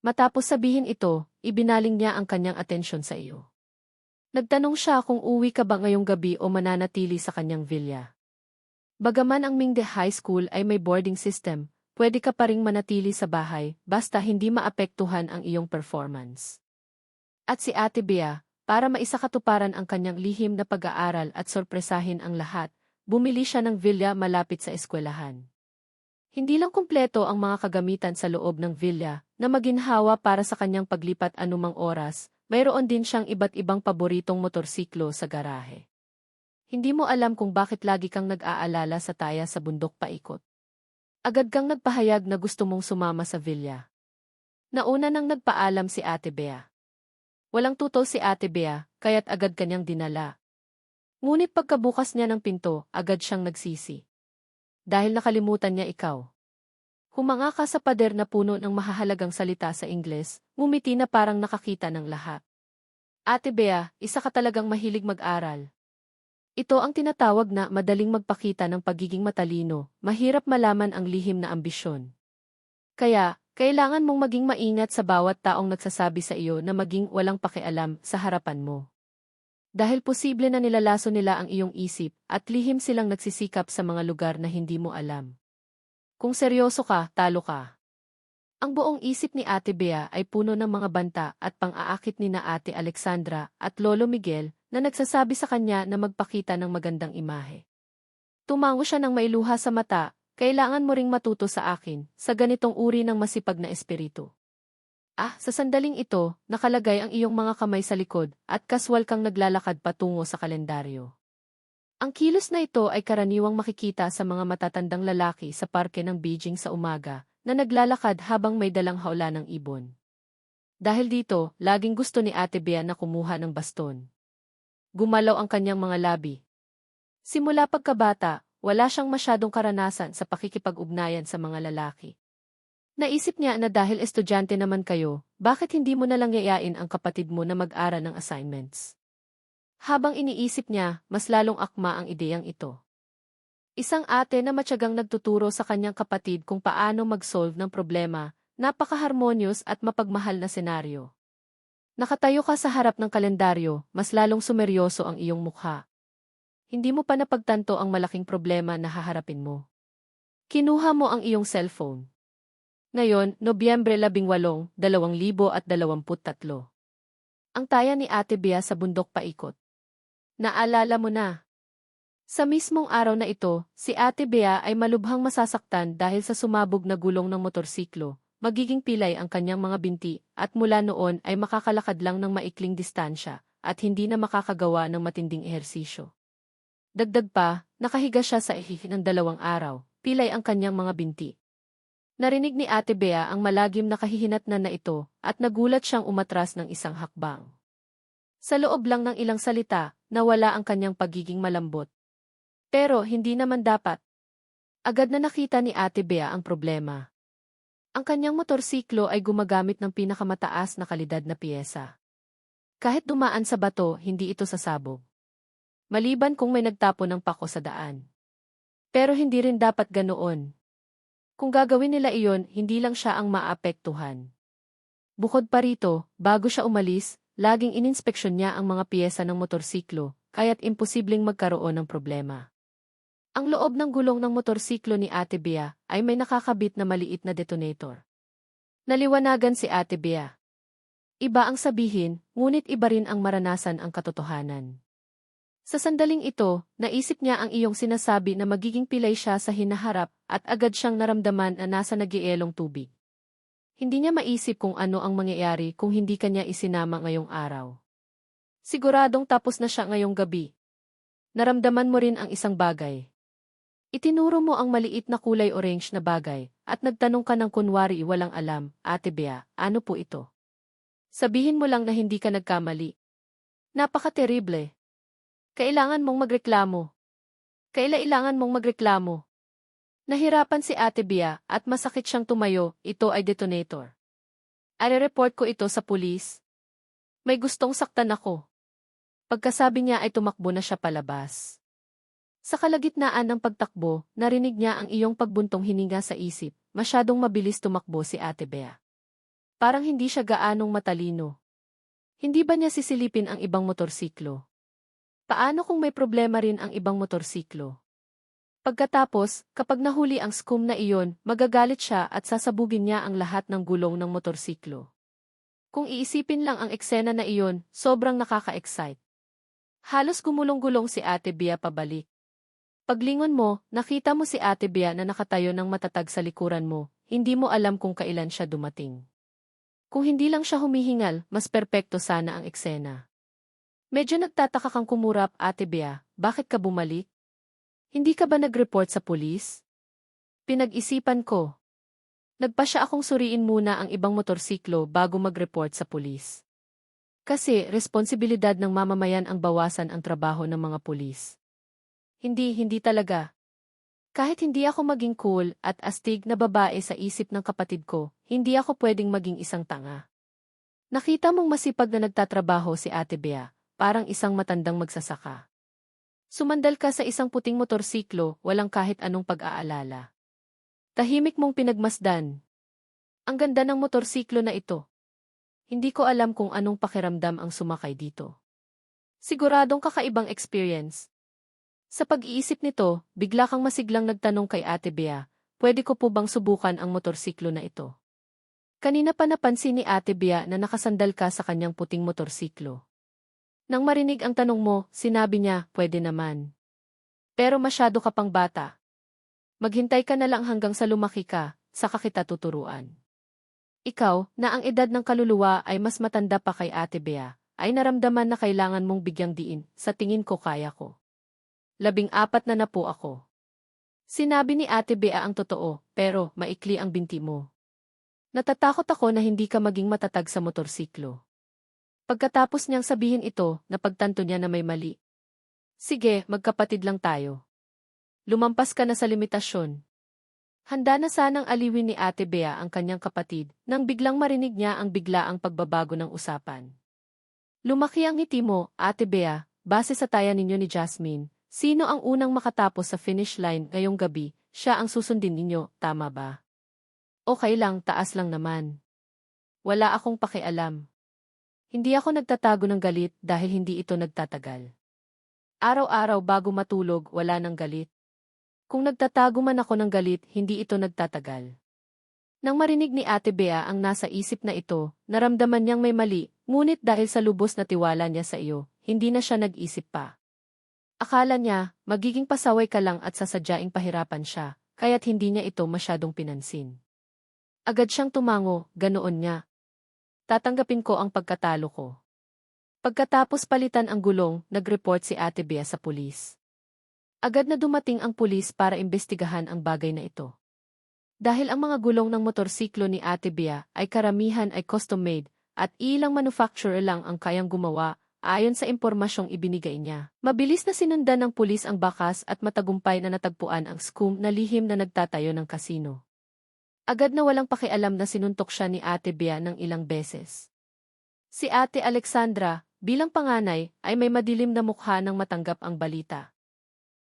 Matapos sabihin ito, ibinaling niya ang kanyang atensyon sa iyo. Nagtanong siya kung uwi ka ba ngayong gabi o mananatili sa kanyang villa. Bagaman ang Mingde High School ay may boarding system, pwede ka pa ring manatili sa bahay, basta hindi maapektuhan ang iyong performance. At si Ate Bea, para maisakatuparan ang kanyang lihim na pag-aaral at sorpresahin ang lahat, bumili siya ng villa malapit sa eskwelahan. Hindi lang kumpleto ang mga kagamitan sa loob ng villa na maginhawa para sa kanyang paglipat anumang oras, mayroon din siyang iba't ibang paboritong motorsiklo sa garahe. Hindi mo alam kung bakit lagi kang nag-aalala sa taya sa bundok paikot. Agad kang nagpahayag na gusto mong sumama sa villa. Nauna nang nagpaalam si Ate Bea. Walang tutol si Ate Bea, kaya't agad kanyang dinala. Ngunit pagkabukas niya ng pinto, agad siyang nagsisi. Dahil nakalimutan niya ikaw. Humanga ka sa pader na puno ng mahahalagang salita sa Ingles, ngumiti na parang nakakita ng lahat. Ate Bea, isa ka talagang mahilig mag-aral. Ito ang tinatawag na madaling magpakita ng pagiging matalino, mahirap malaman ang lihim na ambisyon. Kaya, kailangan mong maging maingat sa bawat taong nagsasabi sa iyo na maging walang pakialam sa harapan mo. Dahil posible na nilalaso nila ang iyong isip at lihim silang nagsisikap sa mga lugar na hindi mo alam. Kung seryoso ka, talo ka. Ang buong isip ni Ate Bea ay puno ng mga banta at pang-aakit ni na Ate Alexandra at Lolo Miguel na nagsasabi sa kanya na magpakita ng magandang imahe. Tumango siya ng mailuha sa mata, kailangan mo ring matuto sa akin sa ganitong uri ng masipag na espiritu. Sa sandaling ito, nakalagay ang iyong mga kamay sa likod at kaswal kang naglalakad patungo sa kalendaryo. Ang kilos na ito ay karaniwang makikita sa mga matatandang lalaki sa parke ng Beijing sa umaga na naglalakad habang may dalang hawla ng ibon. Dahil dito, laging gusto ni Ate Bea na kumuha ng baston. Gumalaw ang kanyang mga labi. Simula pagkabata, wala siyang masyadong karanasan sa pakikipag-ugnayan sa mga lalaki. Naisip niya na dahil estudyante naman kayo, bakit hindi mo nalang yayain ang kapatid mo na mag-aral ng assignments? Habang iniisip niya, mas lalong akma ang ideyang ito. Isang ate na matyagang nagtuturo sa kanyang kapatid kung paano mag-solve ng problema, napaka-harmonious at mapagmahal na senaryo. Nakatayo ka sa harap ng kalendaryo, mas lalong sumeryoso ang iyong mukha. Hindi mo pa napagtanto ang malaking problema na haharapin mo. Kinuha mo ang iyong cellphone. Ngayon, Nobyembre 18, 2023. Ang taya ni Ate Bea sa bundok paikot. Naalala mo na. Sa mismong araw na ito, si Ate Bea ay malubhang masasaktan dahil sa sumabog na gulong ng motorsiklo, magiging pilay ang kanyang mga binti, at mula noon ay makakalakad lang ng maikling distansya, at hindi na makakagawa ng matinding ehersisyo. Dagdag pa, nakahiga siya sa ihi ng 2 araw, pilay ang kanyang mga binti. Narinig ni Ate Bea ang malagim na kahihinatnan na ito at nagulat siyang umatras ng isang hakbang. Sa loob lang ng ilang salita, nawala ang kanyang pagiging malambot. Pero hindi naman dapat. Agad na nakita ni Ate Bea ang problema. Ang kanyang motorsiklo ay gumagamit ng pinakamataas na kalidad na piyesa. Kahit dumaan sa bato, hindi ito sasabog. Maliban kung may nagtapo ng pako sa daan. Pero hindi rin dapat ganoon. Kung gagawin nila iyon, hindi lang siya ang maapektuhan. Bukod pa rito, bago siya umalis, laging ininspeksyon niya ang mga piyesa ng motorsiklo, kaya't imposibleng magkaroon ng problema. Ang loob ng gulong ng motorsiklo ni Ate Bea ay may nakakabit na maliit na detonator. Naliwanagan si Ate Bea. Iba ang sabihin, ngunit iba rin ang maranasan ang katotohanan. Sa sandaling ito, naisip niya ang iyong sinasabi na magiging pilay siya sa hinaharap at agad siyang naramdaman na nasa nagielong tubig. Hindi niya maisip kung ano ang mangyayari kung hindi kanya isinama ngayong araw. Siguradong tapos na siya ngayong gabi. Naramdaman mo rin ang isang bagay. Itinuro mo ang maliit na kulay orange na bagay at nagtanong ka ng kunwari walang alam, Ate Bea, ano po ito? Sabihin mo lang na hindi ka nagkamali. Napaka-terrible. Kailangan mong magreklamo. Kailangan mong magreklamo. Nahirapan si Ate Bea at masakit siyang tumayo, ito ay detonator. Are-report ko ito sa pulis. May gustong saktan ako. Pagkasabi niya ay tumakbo na siya palabas. Sa kalagitnaan ng pagtakbo, narinig niya ang iyong pagbuntong hininga sa isip, masyadong mabilis tumakbo si Ate Bea. Parang hindi siya gaanong matalino. Hindi ba niya sisilipin ang ibang motorsiklo? Paano kung may problema rin ang ibang motorsiklo? Pagkatapos, kapag nahuli ang scum na iyon, magagalit siya at sasabugin niya ang lahat ng gulong ng motorsiklo. Kung iisipin lang ang eksena na iyon, sobrang nakaka-excite. Halos gumulong-gulong si Ate Bea pabalik. Paglingon mo, nakita mo si Ate Bea na nakatayo ng matatag sa likuran mo, hindi mo alam kung kailan siya dumating. Kung hindi lang siya humihingal, mas perpekto sana ang eksena. Medyo nagtataka kang kumurap, Ate Bea, bakit ka bumalik? Hindi ka ba nag-report sa pulis? Pinag-isipan ko. Nagpasya akong suriin muna ang ibang motorsiklo bago mag-report sa pulis. Kasi responsibilidad ng mamamayan ang bawasan ang trabaho ng mga pulis. Hindi talaga. Kahit hindi ako maging cool at astig na babae sa isip ng kapatid ko, hindi ako pwedeng maging isang tanga. Nakita mong masipag na nagtatrabaho si Ate Bea. Parang isang matandang magsasaka. Sumandal ka sa isang puting motorsiklo, walang kahit anong pag-aalala. Tahimik mong pinagmasdan. Ang ganda ng motorsiklo na ito. Hindi ko alam kung anong pakiramdam ang sumakay dito. Siguradong kakaibang experience. Sa pag-iisip nito, bigla kang masiglang nagtanong kay Ate Bea, pwede ko po bang subukan ang motorsiklo na ito? Kanina pa napansin ni Ate Bea na nakasandal ka sa kanyang puting motorsiklo. Nang marinig ang tanong mo, sinabi niya, pwede naman. Pero masyado ka pang bata. Maghintay ka na lang hanggang sa lumaki ka, saka kita tuturuan. Ikaw, na ang edad ng kaluluwa ay mas matanda pa kay Ate Bea, ay naramdaman na kailangan mong bigyang diin, sa tingin ko kaya ko. 14 na po ako. Sinabi ni Ate Bea ang totoo, pero maikli ang binti mo. Natatakot ako na hindi ka maging matatag sa motorsiklo. Pagkatapos niyang sabihin ito, napagtanto niya na may mali. Sige, magkapatid lang tayo. Lumampas ka na sa limitasyon. Handa na sanang aliwin ni Ate Bea ang kanyang kapatid, nang biglang marinig niya ang biglaang pagbabago ng usapan. Lumaki ang ngiti mo, Ate Bea, base sa taya ninyo ni Jasmine, sino ang unang makatapos sa finish line ngayong gabi, siya ang susundin ninyo, tama ba? Okay lang, taas lang naman. Wala akong pakialam. Hindi ako nagtatago ng galit dahil hindi ito nagtatagal. Araw-araw bago matulog, wala ng galit. Kung nagtatago man ako ng galit, hindi ito nagtatagal. Nang marinig ni Ate Bea ang nasa isip na ito, naramdaman niyang may mali, ngunit dahil sa lubos na tiwala niya sa iyo, hindi na siya nag-isip pa. Akala niya, magiging pasaway ka lang at sasadyaing pahirapan siya, kaya't hindi niya ito masyadong pinansin. Agad siyang tumango, ganoon niya. Tatanggapin ko ang pagkatalo ko. Pagkatapos palitan ang gulong, nag-report si Ate Bea sa pulis. Agad na dumating ang pulis para imbestigahan ang bagay na ito. Dahil ang mga gulong ng motorsiklo ni Ate Bea ay karamihan ay custom-made at ilang manufacturer lang ang kayang gumawa ayon sa impormasyong ibinigay niya. Mabilis na sinundan ng pulis ang bakas at matagumpay na natagpuan ang scum na lihim na nagtatayo ng kasino. Agad na walang pakialam na sinuntok siya ni Ate Bea ng ilang beses. Si Ate Alexandra, bilang panganay, ay may madilim na mukha nang matanggap ang balita.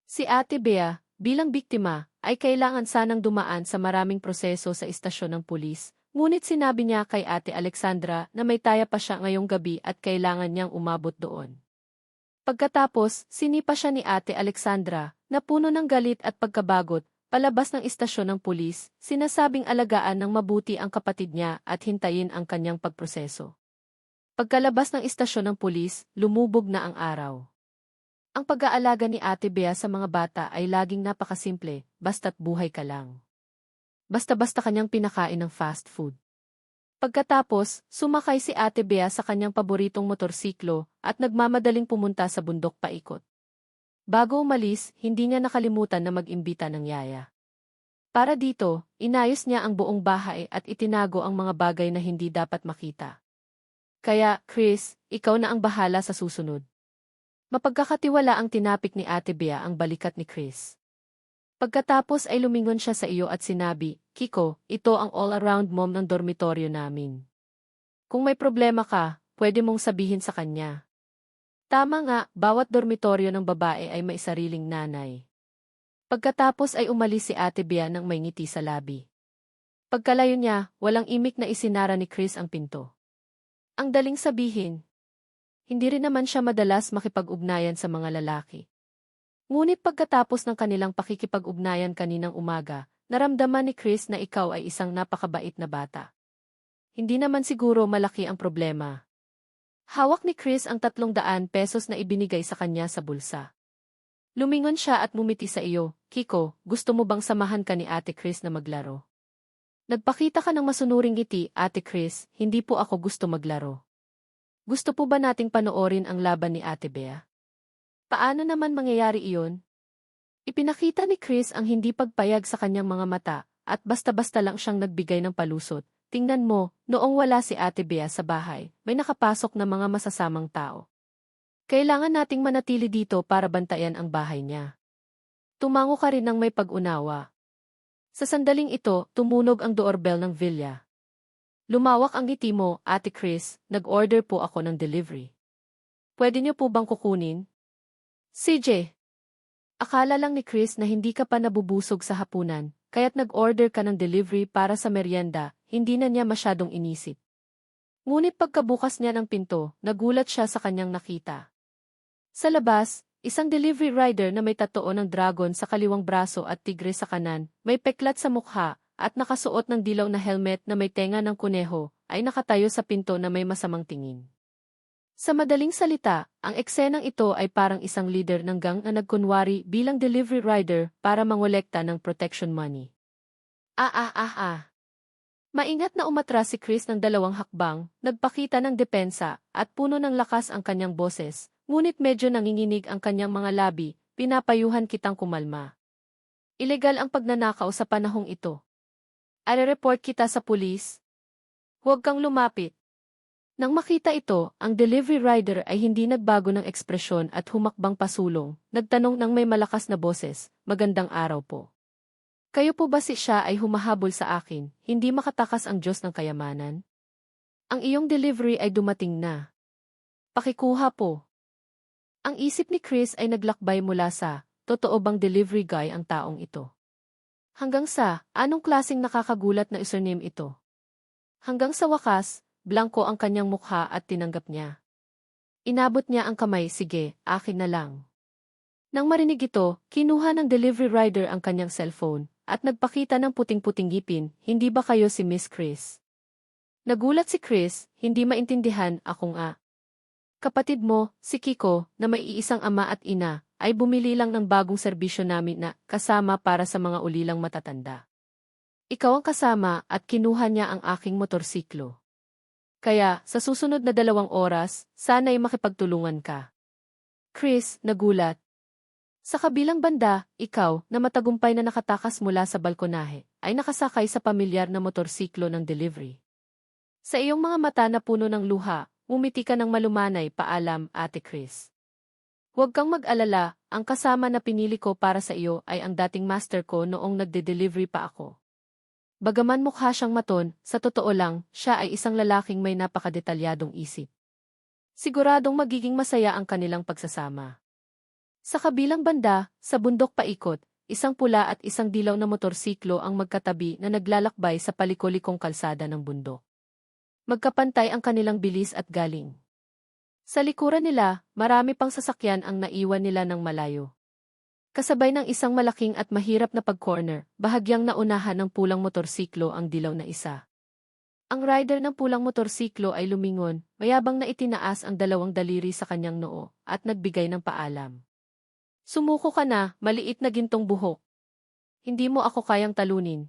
Si Ate Bea, bilang biktima, ay kailangan sanang dumaan sa maraming proseso sa istasyon ng pulis, ngunit sinabi niya kay Ate Alexandra na may taya pa siya ngayong gabi at kailangan niyang umabot doon. Pagkatapos, sinipa siya ni Ate Alexandra, na puno ng galit at pagkabagot, palabas ng istasyon ng pulis, sinasabing alagaan ng mabuti ang kapatid niya at hintayin ang kanyang pagproseso. Pagkalabas ng istasyon ng pulis, lumubog na ang araw. Ang pag-aalaga ni Ate Bea sa mga bata ay laging napakasimple, basta't buhay ka lang. Basta-basta kanyang pinakain ng fast food. Pagkatapos, sumakay si Ate Bea sa kanyang paboritong motorsiklo at nagmamadaling pumunta sa bundok paikot. Bago umalis, hindi niya nakalimutan na mag-imbita ng yaya. Para dito, inayos niya ang buong bahay at itinago ang mga bagay na hindi dapat makita. Kaya, Chris, ikaw na ang bahala sa susunod. Mapagkakatiwala ang tinapik ni Ate Bea ang balikat ni Chris. Pagkatapos ay lumingon siya sa iyo at sinabi, Kiko, ito ang all-around mom ng dormitoryo namin. Kung may problema ka, pwede mong sabihin sa kanya. Tama nga, bawat dormitoryo ng babae ay may sariling nanay. Pagkatapos ay umalis si Ate Bea nang may ngiti sa labi. Pagkalayo niya, walang imik na isinara ni Chris ang pinto. Ang daling sabihin. Hindi rin naman siya madalas makipag-ugnayan sa mga lalaki. Ngunit pagkatapos ng kanilang pakikipag-ugnayan kaninang umaga, naramdaman ni Chris na ikaw ay isang napakabait na bata. Hindi naman siguro malaki ang problema. Hawak ni Chris ang 300 pesos na ibinigay sa kanya sa bulsa. Lumingon siya at mumiti sa iyo, Kiko, gusto mo bang samahan ka ni Ate Chris na maglaro? Nagpakita ka ng masunuring ngiti, Ate Chris, hindi po ako gusto maglaro. Gusto po ba nating panoorin ang laban ni Ate Bea? Paano naman mangyayari iyon? Ipinakita ni Chris ang hindi pagpayag sa kanyang mga mata, at basta-basta lang siyang nagbigay ng palusot. Tingnan mo, noong wala si Ate Bea sa bahay, may nakapasok na mga masasamang tao. Kailangan nating manatili dito para bantayan ang bahay niya. Tumango ka rin ng may pag-unawa. Sa sandaling ito, tumunog ang doorbell ng villa. Lumawak ang ngiti mo, Ate Chris, nag-order po ako ng delivery. Pwede niyo po bang kukunin? CJ. Akala lang ni Chris na hindi ka pa nabubusog sa hapunan, kaya't nag-order ka ng delivery para sa merienda, hindi na niya masyadong inisip. Ngunit pagkabukas niya ng pinto, nagulat siya sa kanyang nakita. Sa labas, isang delivery rider na may tattoo ng dragon sa kaliwang braso at tigre sa kanan, may peklat sa mukha, at nakasuot ng dilaw na helmet na may tenga ng kuneho, ay nakatayo sa pinto na may masamang tingin. Sa madaling salita, ang eksenang ito ay parang isang leader ng gang na nagkunwari bilang delivery rider para mangolekta ng protection money. Maingat na umatras si Chris ng 2 hakbang, nagpakita ng depensa, at puno ng lakas ang kanyang boses, ngunit medyo nanginginig ang kanyang mga labi, pinapayuhan kitang kumalma. Ilegal ang pagnanakaw sa panahong ito. Are-report kita sa pulis. Huwag kang lumapit. Nang makita ito, ang delivery rider ay hindi nagbago ng ekspresyon at humakbang pasulong, nagtanong ng may malakas na boses, magandang araw po. Kayo po ba si siya ay humahabol sa akin, hindi makatakas ang Diyos ng kayamanan? Ang iyong delivery ay dumating na. Pakikuha po. Ang isip ni Chris ay naglakbay mula sa, totoo bang delivery guy ang taong ito? Hanggang sa, anong klaseng nakakagulat na username ito? Hanggang sa wakas, blanko ang kanyang mukha at tinanggap niya. Inabot niya ang kamay, sige, akin na lang. Nang marinig ito, kinuha ng delivery rider ang kanyang cellphone, at nagpakita ng puting-puting ngipin, hindi ba kayo si Miss Chris? Nagulat si Chris, hindi maintindihan, ako nga. Kapatid mo, si Kiko, na may iisang ama at ina, ay bumili lang ng bagong serbisyo namin na kasama para sa mga ulilang matatanda. Ikaw ang kasama at kinuha niya ang aking motorsiklo. Kaya, sa susunod na 2 oras, sana'y makipagtulungan ka. Chris, nagulat. Sa kabilang banda, ikaw, na matagumpay na nakatakas mula sa balkonahe, ay nakasakay sa pamilyar na motorsiklo ng delivery. Sa iyong mga mata na puno ng luha, umiti ka ng malumanay, paalam, Ate Chris. Huwag kang mag-alala, ang kasama na pinili ko para sa iyo ay ang dating master ko noong nagde-delivery pa ako. Bagaman mukha siyang maton, sa totoo lang, siya ay isang lalaking may napakadetalyadong isip. Siguradong magiging masaya ang kanilang pagsasama. Sa kabilang banda, sa bundok paikot, isang pula at isang dilaw na motorsiklo ang magkatabi na naglalakbay sa palikolikong kalsada ng bundok. Magkapantay ang kanilang bilis at galing. Sa likuran nila, marami pang sasakyan ang naiwan nila ng malayo. Kasabay ng isang malaking at mahirap na pag-corner, bahagyang naunahan ng pulang motorsiklo ang dilaw na isa. Ang rider ng pulang motorsiklo ay lumingon, mayabang na itinaas ang dalawang daliri sa kanyang noo, at nagbigay ng paalam. Sumuko ka na, maliit na gintong buhok. Hindi mo ako kayang talunin.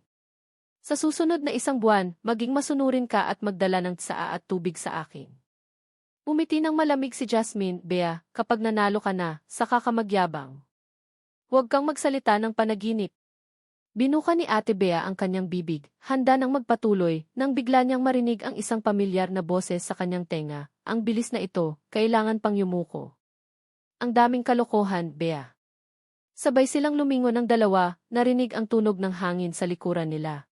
Sa susunod na isang buwan, maging masunurin ka at magdala ng tsaa at tubig sa akin. Umiti ng malamig si Jasmine, Bea, kapag nanalo ka na, saka ka magyabang. Huwag kang magsalita ng panaginip. Binuka ni Ate Bea ang kanyang bibig, handa nang magpatuloy, nang bigla niyang marinig ang isang pamilyar na boses sa kanyang tenga. Ang bilis na ito, kailangan pang yumuko. Ang daming kalokohan, Bea. Sabay silang lumingon ng dalawa, narinig ang tunog ng hangin sa likuran nila.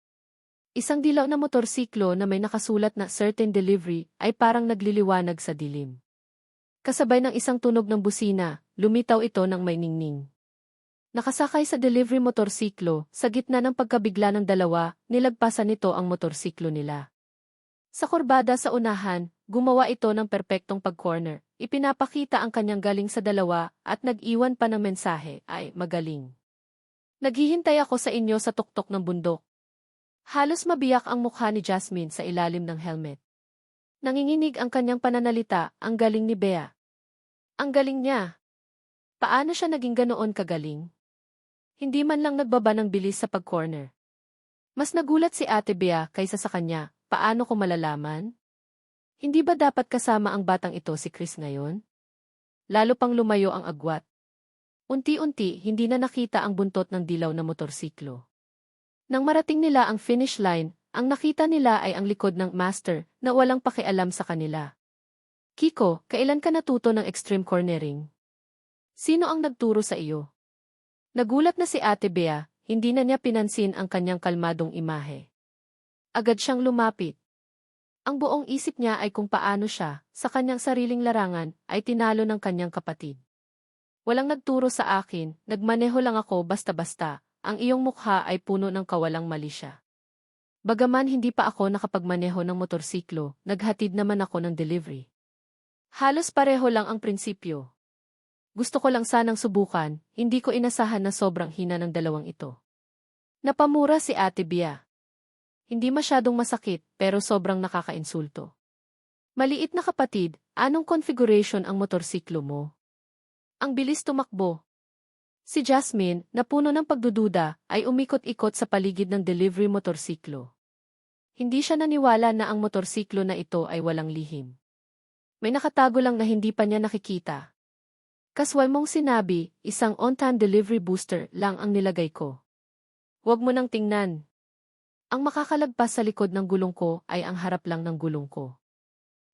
Isang dilaw na motorsiklo na may nakasulat na certain delivery ay parang nagliliwanag sa dilim. Kasabay ng isang tunog ng busina, lumitaw ito ng may ningning. Nakasakay sa delivery motorsiklo, sa gitna ng pagkabigla ng dalawa, nilagpasan nito ang motorsiklo nila. Sa kurbada sa unahan, gumawa ito ng perpektong pag-corner, ipinapakita ang kanyang galing sa dalawa at nag-iwan pa ng mensahe, ay magaling. Naghihintay ako sa inyo sa tuktok ng bundok. Halos mabiyak ang mukha ni Jasmine sa ilalim ng helmet. Nanginginig ang kanyang pananalita, ang galing ni Bea. Ang galing niya. Paano siya naging ganoon kagaling? Hindi man lang nagbaba ng bilis sa pag-corner. Mas nagulat si Ate Bea kaysa sa kanya, paano ko malalaman? Hindi ba dapat kasama ang batang ito si Chris ngayon? Lalo pang lumayo ang agwat. Unti-unti, hindi na nakita ang buntot ng dilaw na motorsiklo. Nang marating nila ang finish line, ang nakita nila ay ang likod ng master na walang pakialam sa kanila. Kiko, kailan ka natuto ng extreme cornering? Sino ang nagturo sa iyo? Nagulat na si Ate Bea, hindi na niya pinansin ang kanyang kalmadong imahe. Agad siyang lumapit. Ang buong isip niya ay kung paano siya, sa kanyang sariling larangan, ay tinalo ng kanyang kapatid. Walang nagturo sa akin, nagmaneho lang ako basta-basta. Ang iyong mukha ay puno ng kawalang mali siya. Bagaman hindi pa ako nakapagmaneho ng motorsiklo, naghatid naman ako ng delivery. Halos pareho lang ang prinsipyo. Gusto ko lang sanang subukan, hindi ko inasahan na sobrang hina ng dalawang ito. Napamura si Ate Bea. Hindi masyadong masakit, pero sobrang nakakainsulto. Maliit na kapatid, anong configuration ang motorsiklo mo? Ang bilis tumakbo. Si Jasmine, na puno ng pagdududa, ay umikot-ikot sa paligid ng delivery motorsiklo. Hindi siya naniwala na ang motorsiklo na ito ay walang lihim. May nakatago lang na hindi pa niya nakikita. Kaswal mong sinabi, isang on-time delivery booster lang ang nilagay ko. Huwag mo nang tingnan. Ang makakalagpas sa likod ng gulong ko ay ang harap lang ng gulong ko.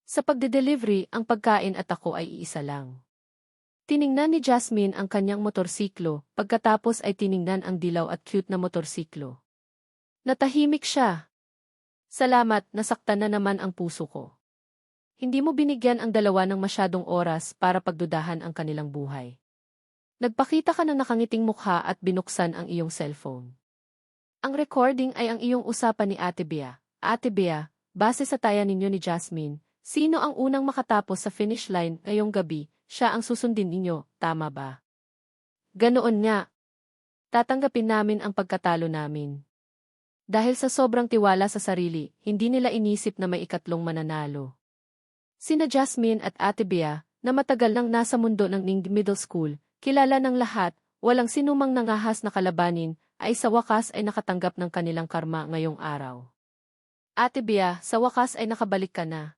Sa pagde-delivery, ang pagkain at ako ay iisa lang. Tiningnan ni Jasmine ang kanyang motorsiklo, pagkatapos ay tiningnan ang dilaw at cute na motorsiklo. Natahimik siya. Salamat, nasaktan na naman ang puso ko. Hindi mo binigyan ang dalawa ng masyadong oras para pagdudahan ang kanilang buhay. Nagpakita ka ng nakangiting mukha at binuksan ang iyong cellphone. Ang recording ay ang iyong usapan ni Ate Bea. Ate Bea, base sa taya ninyo ni Jasmine, sino ang unang makatapos sa finish line ngayong gabi? Siya ang susundin ninyo, tama ba? Ganoon nga. Tatanggapin namin ang pagkatalo namin. Dahil sa sobrang tiwala sa sarili, hindi nila inisip na may ikatlong mananalo. Sina Jasmine at Ate Bea, na matagal nang nasa mundo ng Ning Middle School, kilala ng lahat, walang sinumang nangahas na kalabanin, ay sa wakas ay nakatanggap ng kanilang karma ngayong araw. Ate Bea, sa wakas ay nakabalik ka na.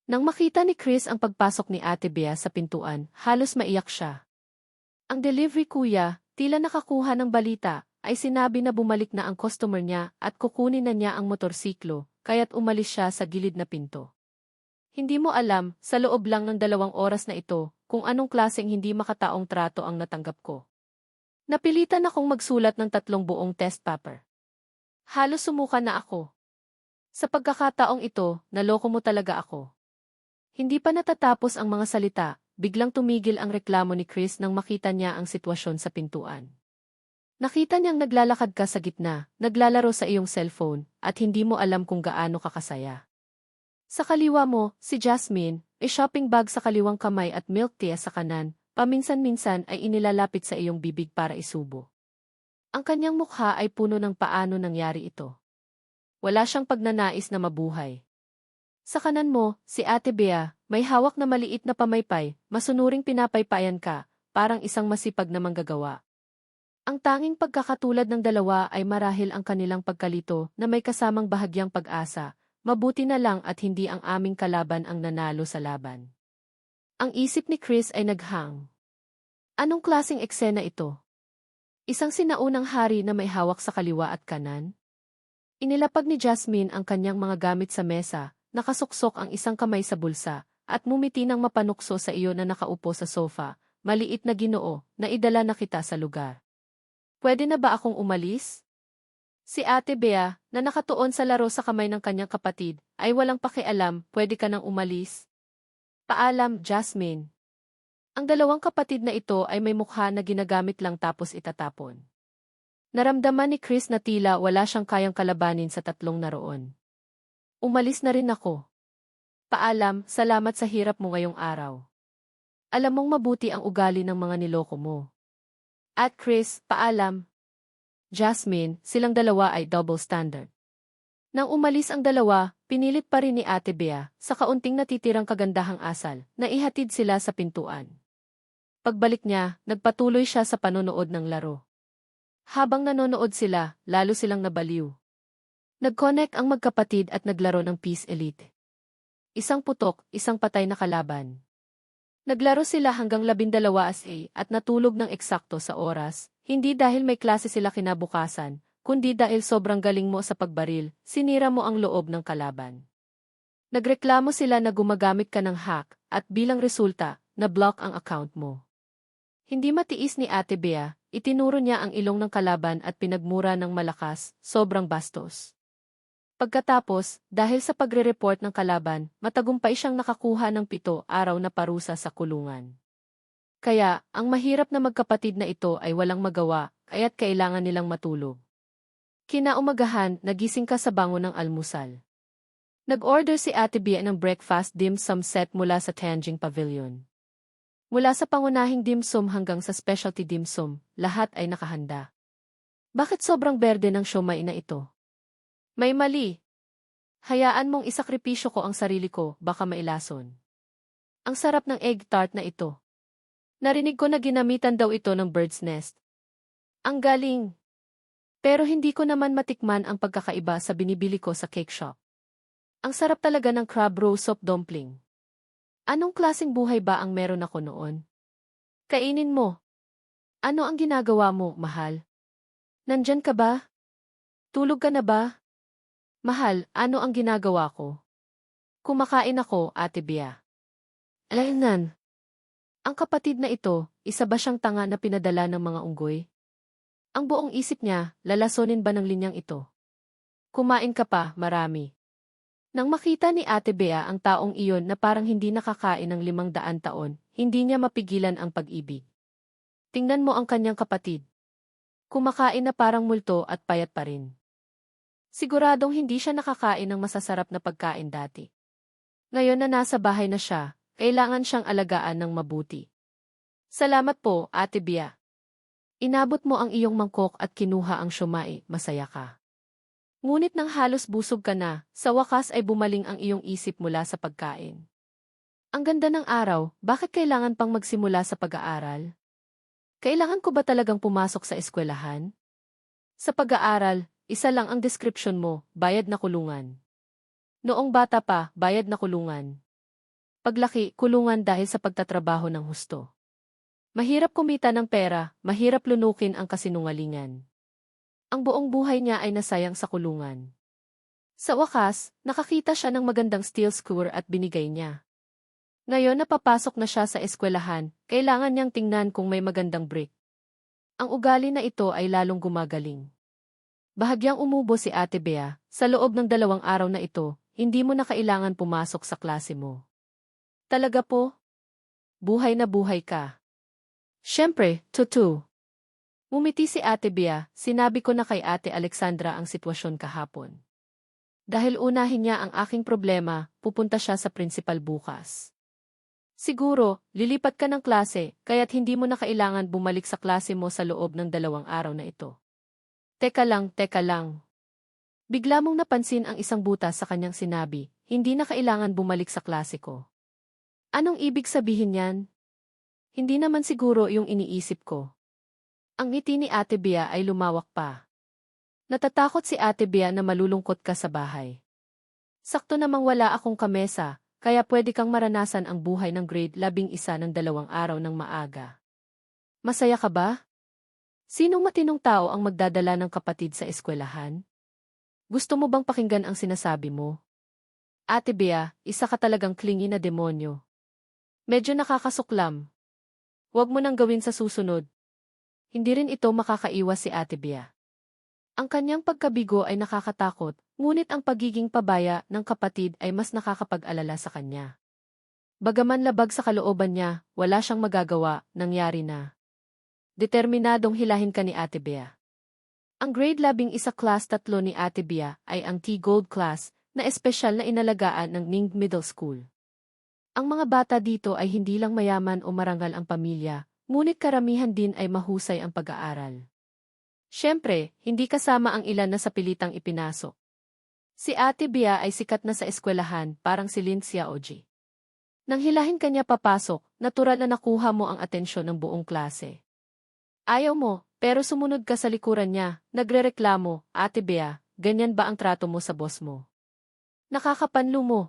Nang makita ni Chris ang pagpasok ni Ate Bea sa pintuan, halos maiyak siya. Ang delivery kuya, tila nakakuha ng balita, ay sinabi na bumalik na ang customer niya at kukunin na niya ang motorsiklo, kaya't umalis siya sa gilid na pinto. Hindi mo alam, sa loob lang ng 2 oras na ito, kung anong klaseng hindi makataong trato ang natanggap ko. Napilitan akong magsulat ng 3 buong test paper. Halos sumuka na ako. Sa pagkakataong ito, naloko mo talaga ako. Hindi pa natatapos ang mga salita, biglang tumigil ang reklamo ni Chris nang makita niya ang sitwasyon sa pintuan. Nakita niyang naglalakad ka sa gitna, naglalaro sa iyong cellphone, at hindi mo alam kung gaano ka kasaya. Sa kaliwa mo, si Jasmine, may shopping bag sa kaliwang kamay at milk tea sa kanan, paminsan-minsan ay inilalapit sa iyong bibig para isubo. Ang kanyang mukha ay puno ng paano nangyari ito. Wala siyang pagnanais na mabuhay. Sa kanan mo, si Ate Bea, may hawak na maliit na pamaypay, masunuring pinapaypayan ka, parang isang masipag na manggagawa. Ang tanging pagkakatulad ng dalawa ay marahil ang kanilang pagkalito na may kasamang bahagyang pag-asa, mabuti na lang at hindi ang aming kalaban ang nanalo sa laban. Ang isip ni Chris ay naghang. Anong klaseng eksena ito? Isang sinaunang hari na may hawak sa kaliwa at kanan? Inilapag ni Jasmine ang kanyang mga gamit sa mesa, nakasuksok ang isang kamay sa bulsa, at mumiti ng mapanukso sa iyo na nakaupo sa sofa, maliit na Ginoo, na idala na kita sa lugar. Pwede na ba akong umalis? Si Ate Bea, na nakatuon sa laro sa kamay ng kanyang kapatid, ay walang pakialam, pwede ka nang umalis? Paalam, Jasmine. Ang dalawang kapatid na ito ay may mukha na ginagamit lang tapos itatapon. Naramdaman ni Chris na tila wala siyang kayang kalabanin sa tatlong naroon. Umalis na rin ako. Paalam, salamat sa hirap mo ngayong araw. Alam mong mabuti ang ugali ng mga niloko mo. At Chris, paalam. Jasmine, silang dalawa ay double standard. Nang umalis ang dalawa, pinilit pa rin ni Ate Bea, sa kaunting natitirang kagandahang asal, na ihatid sila sa pintuan. Pagbalik niya, nagpatuloy siya sa panonood ng laro. Habang nanonood sila, lalo silang nabaliw. Nag-connect ang magkapatid at naglaro ng Peace Elite. Isang putok, isang patay na kalaban. Naglaro sila hanggang 12 SA at natulog ng eksakto sa oras, hindi dahil may klase sila kinabukasan, kundi dahil sobrang galing mo sa pagbaril, sinira mo ang loob ng kalaban. Nagreklamo sila na gumagamit ka ng hack, at bilang resulta, na-block ang account mo. Hindi matiis ni Ate Bea, itinuro niya ang ilong ng kalaban at pinagmura ng malakas, sobrang bastos. Pagkatapos, dahil sa pagre-report ng kalaban, matagumpay siyang nakakuha ng 7 araw na parusa sa kulungan. Kaya, ang mahirap na magkapatid na ito ay walang magawa, kaya't kailangan nilang matulog. Kinaumagahan, nagising ka sa bangon ng almusal. Nag-order si Ate Bea ng breakfast dim sum set mula sa Tanjing Pavilion. Mula sa pangunahing dim sum hanggang sa specialty dim sum, lahat ay nakahanda. Bakit sobrang berde ng siomai na ito? May mali. Hayaan mong isakripisyo ko ang sarili ko, baka mailason. Ang sarap ng egg tart na ito. Narinig ko na ginamitan daw ito ng bird's nest. Ang galing. Pero hindi ko naman matikman ang pagkakaiba sa binibili ko sa cake shop. Ang sarap talaga ng crab roe soup dumpling. Anong klaseng buhay ba ang meron ako noon? Kainin mo. Ano ang ginagawa mo, mahal? Nandyan ka ba? Tulog ka na ba? Mahal, ano ang ginagawa ko? Kumakain ako, Ate Bea. Alaynan. Ang kapatid na ito, isa ba siyang tanga na pinadala ng mga unggoy? Ang buong isip niya, lalasonin ba ng linyang ito? Kumain ka pa, marami. Nang makita ni Ate Bea ang taong iyon na parang hindi nakakain ng 500 taon, hindi niya mapigilan ang pag-ibig. Tingnan mo ang kanyang kapatid. Kumakain na parang multo at payat pa rin. Siguradong hindi siya nakakain ng masasarap na pagkain dati. Ngayon na nasa bahay na siya, kailangan siyang alagaan ng mabuti. Salamat po, Ate Bea. Inabot mo ang iyong mangkok at kinuha ang siomai, masaya ka. Ngunit nang halos busog ka na, sa wakas ay bumaling ang iyong isip mula sa pagkain. Ang ganda ng araw, bakit kailangan pang magsimula sa pag-aaral? Kailangan ko ba talagang pumasok sa eskwelahan? Sa pag-aaral, isa lang ang description mo, bayad na kulungan. Noong bata pa, bayad na kulungan. Paglaki, kulungan dahil sa pagtatrabaho ng husto. Mahirap kumita ng pera, mahirap lunukin ang kasinungalingan. Ang buong buhay niya ay nasayang sa kulungan. Sa wakas, nakakita siya ng magandang steel skewer at binigay niya. Ngayon napapasok na siya sa eskwelahan, kailangan niyang tingnan kung may magandang brick. Ang ugali na ito ay lalong gumagaling. Bahagyang umubo si Ate Bea, sa loob ng 2 araw na ito, hindi mo na kailangan pumasok sa klase mo. Talaga po? Buhay na buhay ka. Siyempre, tutu. Ngumiti si Ate Bea, sinabi ko na kay Ate Alexandra ang sitwasyon kahapon. Dahil unahin niya ang aking problema, pupunta siya sa principal bukas. Siguro, lilipat ka ng klase, kaya't hindi mo na kailangan bumalik sa klase mo sa loob ng 2 araw na ito. Teka lang, teka lang. Bigla mong napansin ang isang butas sa kanyang sinabi, hindi na kailangan bumalik sa klase ko. Anong ibig sabihin yan? Hindi naman siguro yung iniisip ko. Ang ngiti ni Ate Bea ay lumawak pa. Natatakot si Ate Bea na malulungkot ka sa bahay. Sakto namang wala akong kamesa, kaya pwede kang maranasan ang buhay ng grade 11 ng 2 araw ng maaga. Masaya ka ba? Sinong matinong tao ang magdadala ng kapatid sa eskwelahan? Gusto mo bang pakinggan ang sinasabi mo? Ate Bea, isa ka talagang clingy na demonyo. Medyo nakakasuklam. Huwag mo nang gawin sa susunod. Hindi rin ito makakaiwas si Ate Bea. Ang kanyang pagkabigo ay nakakatakot, ngunit ang pagiging pabaya ng kapatid ay mas nakakapag-alala sa kanya. Bagaman labag sa kalooban niya, wala siyang magagawa, nangyari na. Determinadong hilahin ka ni Ate Bea. Ang grade 11 class 3 ni Ate Bea ay ang T-Gold class na espesyal na inalagaan ng Ning Middle School. Ang mga bata dito ay hindi lang mayaman o marangal ang pamilya, ngunit karamihan din ay mahusay ang pag-aaral. Siyempre, hindi kasama ang ilan na sa pilitang ipinasok. Si Ate Bea ay sikat na sa eskwelahan, parang si Lindsay Oji. Nang hilahin kanya papasok, natural na nakuha mo ang atensyon ng buong klase. Ayaw mo, pero sumunod ka sa likuran niya, nagrereklamo, Ate Bea, ganyan ba ang trato mo sa boss mo? Nakakapanlo mo.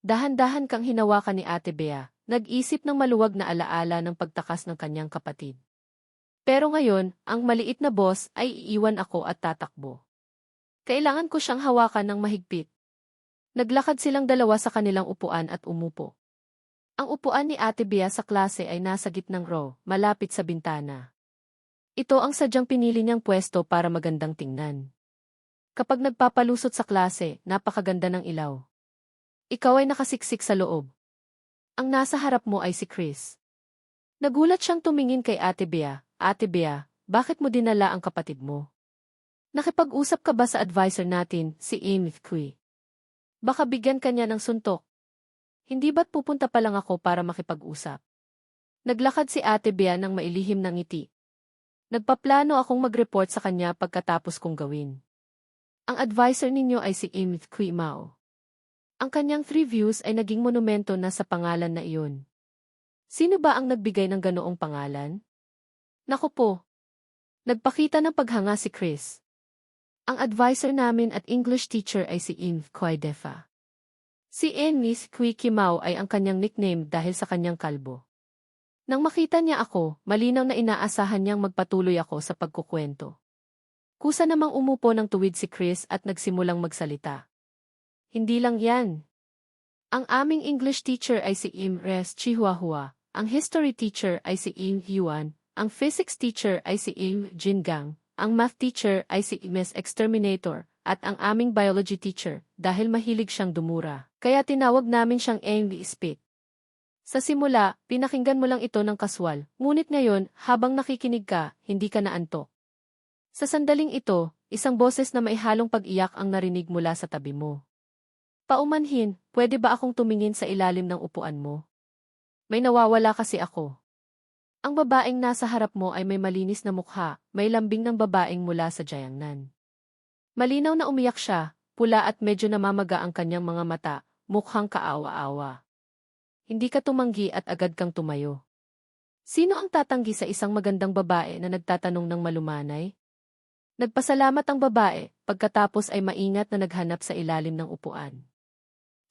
Dahan-dahan kang hinawakan ni Ate Bea, nag-isip ng maluwag na alaala ng pagtakas ng kanyang kapatid. Pero ngayon, ang maliit na boss ay iiwan ako at tatakbo. Kailangan ko siyang hawakan ng mahigpit. Naglakad silang dalawa sa kanilang upuan at umupo. Ang upuan ni Ate Bea sa klase ay nasa gitnang row, malapit sa bintana. Ito ang sadyang pinili niyang pwesto para magandang tingnan. Kapag nagpapalusot sa klase, napakaganda ng ilaw. Ikaw ay nakasiksik sa loob. Ang nasa harap mo ay si Chris. Nagulat siyang tumingin kay Ate Bea. Ate Bea, bakit mo dinala ang kapatid mo? Nakipag-usap ka ba sa advisor natin, si Amy Kui? Baka bigyan ka niya ng suntok. Hindi ba't pupunta pa lang ako para makipag-usap? Naglakad si Ate Bea ng mailihim na ngiti. Nagpaplano akong mag-report sa kanya pagkatapos kong gawin. Ang advisor ninyo ay si Amy Kui Mao. Ang kanyang 3 views ay naging monumento na sa pangalan na iyon. Sino ba ang nagbigay ng ganoong pangalan? Naku po. Nagpakita ng paghanga si Chris. Ang advisor namin at English teacher ay si Amy Kui Defa. Si Miss Kui Kimao ay ang kanyang nickname dahil sa kanyang kalbo. Nang makita niya ako, malinaw na inaasahan niyang magpatuloy ako sa pagkukwento. Kusa namang umupo ng tuwid si Chris at nagsimulang magsalita. Hindi lang yan. Ang aming English teacher ay si Res Chihuahua, ang history teacher ay si Yuan, ang physics teacher ay si Jingang, ang math teacher ay si Ms. Exterminator, at ang aming biology teacher, dahil mahilig siyang dumura, kaya tinawag namin siyang Amy Spit. Sa simula, pinakinggan mo lang ito ng kaswal, ngunit ngayon, habang nakikinig ka, hindi ka naantok. Sa sandaling ito, isang boses na may halong pag-iyak ang narinig mula sa tabi mo. Paumanhin, pwede ba akong tumingin sa ilalim ng upuan mo? May nawawala kasi ako. Ang babaeng nasa harap mo ay may malinis na mukha, may lambing ng babaeng mula sa Jiangnan. Malinaw na umiyak siya, pula at medyo namamaga ang kanyang mga mata, mukhang kaawa-awa. Hindi ka tumanggi at agad kang tumayo. Sino ang tatanggi sa isang magandang babae na nagtatanong ng malumanay? Nagpasalamat ang babae, pagkatapos ay maingat na naghanap sa ilalim ng upuan.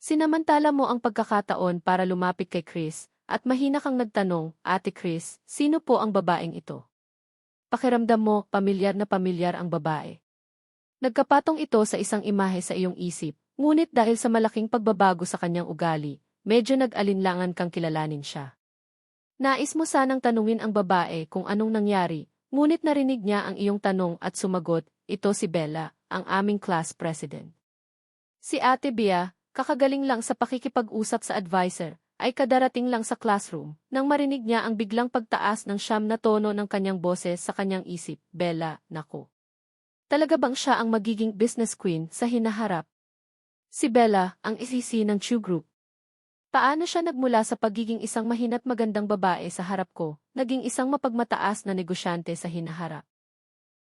Sinamantala mo ang pagkakataon para lumapit kay Chris, at mahina kang nagtanong, Ate Chris, sino po ang babaeng ito? Pakiramdam mo, pamilyar ang babae. Nagkapatong ito sa isang imahe sa iyong isip, ngunit dahil sa malaking pagbabago sa kanyang ugali, medyo nag-alinlangan kang kilalanin siya. Nais mo sanang tanungin ang babae kung anong nangyari, ngunit narinig niya ang iyong tanong at sumagot, ito si Bella, ang aming class president. Si Ate Bea, kakagaling lang sa pakikipag-usap sa advisor, ay kadarating lang sa classroom, nang marinig niya ang biglang pagtaas ng siyam na tono ng kanyang boses sa kanyang isip, Bella, naku. Talaga bang siya ang magiging business queen sa hinaharap? Si Bella, ang isisi ng Chew Group. Paano siya nagmula sa pagiging isang mahina't magandang babae sa harap ko, naging isang mapagmataas na negosyante sa hinaharap?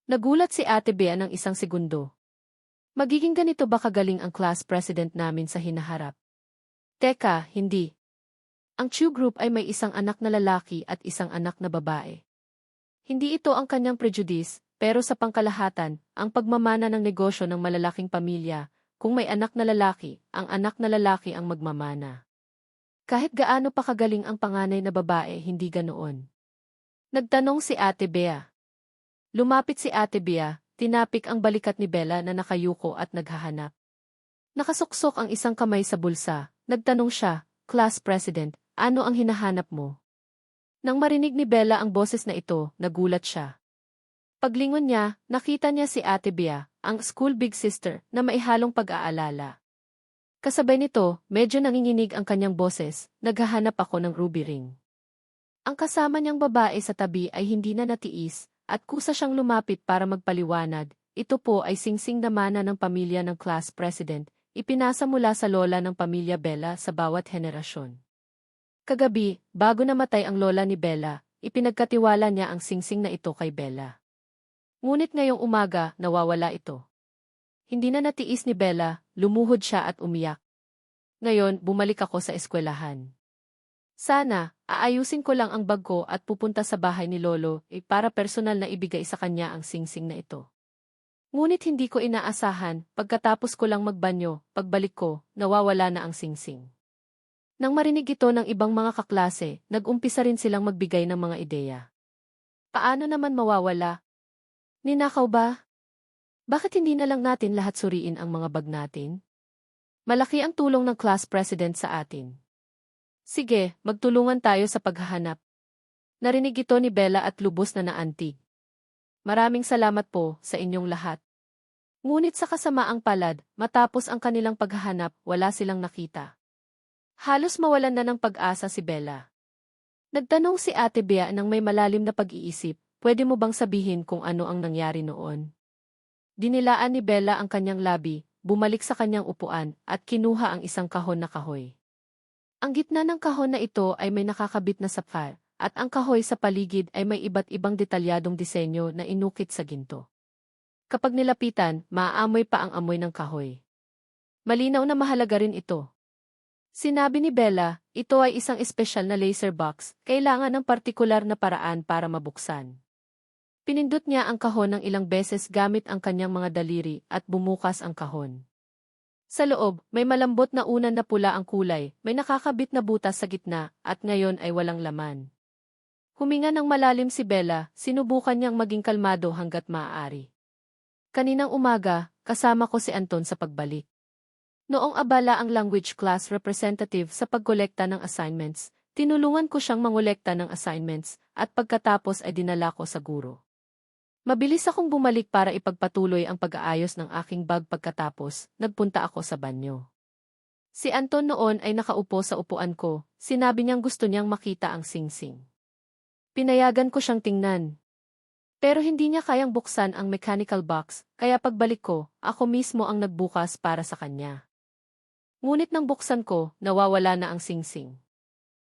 Nagulat si Ate Bea ng isang segundo. Magiging ganito ba kagaling ang class president namin sa hinaharap? Teka, hindi. Ang Chew Group ay may isang anak na lalaki at isang anak na babae. Hindi ito ang kanyang prejudice, pero sa pangkalahatan, ang pagmamana ng negosyo ng malalaking pamilya, kung may anak na lalaki, ang anak na lalaki ang magmamana. Kahit gaano pa kagaling ang panganay na babae, hindi ganoon. Nagtanong si Ate Bea. Lumapit si Ate Bea, tinapik ang balikat ni Bella na nakayuko at naghahanap. Nakasuksok ang isang kamay sa bulsa, nagtanong siya, Class President, ano ang hinahanap mo? Nang marinig ni Bella ang boses na ito, nagulat siya. Paglingon niya, nakita niya si Ate Bea, ang school big sister, na maihalong pag-aalala. Kasabay nito, medyo nanginginig ang kanyang boses, naghahanap ako ng ruby ring. Ang kasama niyang babae sa tabi ay hindi na natiis, at kusa siyang lumapit para magpaliwanag, ito po ay singsing na mana ng pamilya ng class president, ipinasa mula sa lola ng pamilya Bella sa bawat henerasyon. Kagabi, bago namatay ang lola ni Bella, ipinagkatiwala niya ang singsing na ito kay Bella. Ngunit ngayong umaga, nawawala ito. Hindi na natiis ni Bella, lumuhod siya at umiyak. Ngayon, bumalik ako sa eskwelahan. Sana, aayusin ko lang ang bag ko at pupunta sa bahay ni Lolo para personal na ibigay sa kanya ang singsing na ito. Ngunit hindi ko inaasahan, pagkatapos ko lang magbanyo, pagbalik ko, nawawala na ang singsing. Nang marinig ito ng ibang mga kaklase, nag-umpisa rin silang magbigay ng mga ideya. Paano naman mawawala? Ninakaw ba? Bakit hindi na lang natin lahat suriin ang mga bag natin? Malaki ang tulong ng class president sa atin. Sige, magtulungan tayo sa paghahanap. Narinig ito ni Bella at lubos na naantig. Maraming salamat po sa inyong lahat. Ngunit sa kasamaang palad, matapos ang kanilang paghahanap, wala silang nakita. Halos mawalan na ng pag-asa si Bella. Nagtanong si Ate Bea ng may malalim na pag-iisip, pwede mo bang sabihin kung ano ang nangyari noon? Dinilaan ni Bella ang kanyang labi, bumalik sa kanyang upuan, at kinuha ang isang kahon na kahoy. Ang gitna ng kahon na ito ay may nakakabit na sapphire, at ang kahoy sa paligid ay may iba't ibang detalyadong disenyo na inukit sa ginto. Kapag nilapitan, maaamoy pa ang amoy ng kahoy. Malinaw na mahalaga rin ito. Sinabi ni Bella, ito ay isang espesyal na laser box, kailangan ng partikular na paraan para mabuksan. Pinindot niya ang kahon ng ilang beses gamit ang kanyang mga daliri at bumukas ang kahon. Sa loob, may malambot na unan na pula ang kulay, may nakakabit na butas sa gitna, at ngayon ay walang laman. Huminga ng malalim si Bella, sinubukan niyang maging kalmado hanggat maaari. Kaninang umaga, kasama ko si Anton sa pagbalik. Noong abala ang language class representative sa pagkolekta ng assignments, tinulungan ko siyang mangolekta ng assignments, at pagkatapos ay dinala ko sa guro. Mabilis akong bumalik para ipagpatuloy ang pag-aayos ng aking bag pagkatapos, nagpunta ako sa banyo. Si Anton noon ay nakaupo sa upuan ko, sinabi niyang gusto niyang makita ang singsing. Pinayagan ko siyang tingnan. Pero hindi niya kayang buksan ang mechanical box, kaya pagbalik ko, ako mismo ang nagbukas para sa kanya. Ngunit nang buksan ko, nawawala na ang singsing.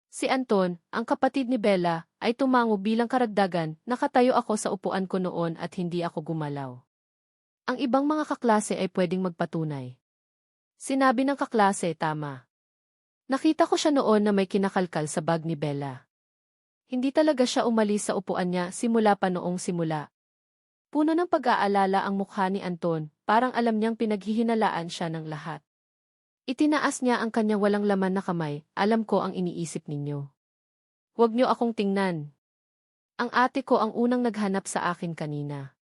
Si Anton, ang kapatid ni Bella, ay tumango bilang karagdagan, nakatayo ako sa upuan ko noon at hindi ako gumalaw. Ang ibang mga kaklase ay pwedeng magpatunay. Sinabi ng kaklase, tama. Nakita ko siya noon na may kinakalkal sa bag ni Bella. Hindi talaga siya umalis sa upuan niya simula pa noong simula. Puno ng pag-aalala ang mukha ni Anton, parang alam niyang pinaghihinalaan siya ng lahat. Itinaas niya ang kanyang walang laman na kamay, alam ko ang iniisip ninyo. Huwag niyo akong tingnan. Ang ate ko ang unang naghanap sa akin kanina.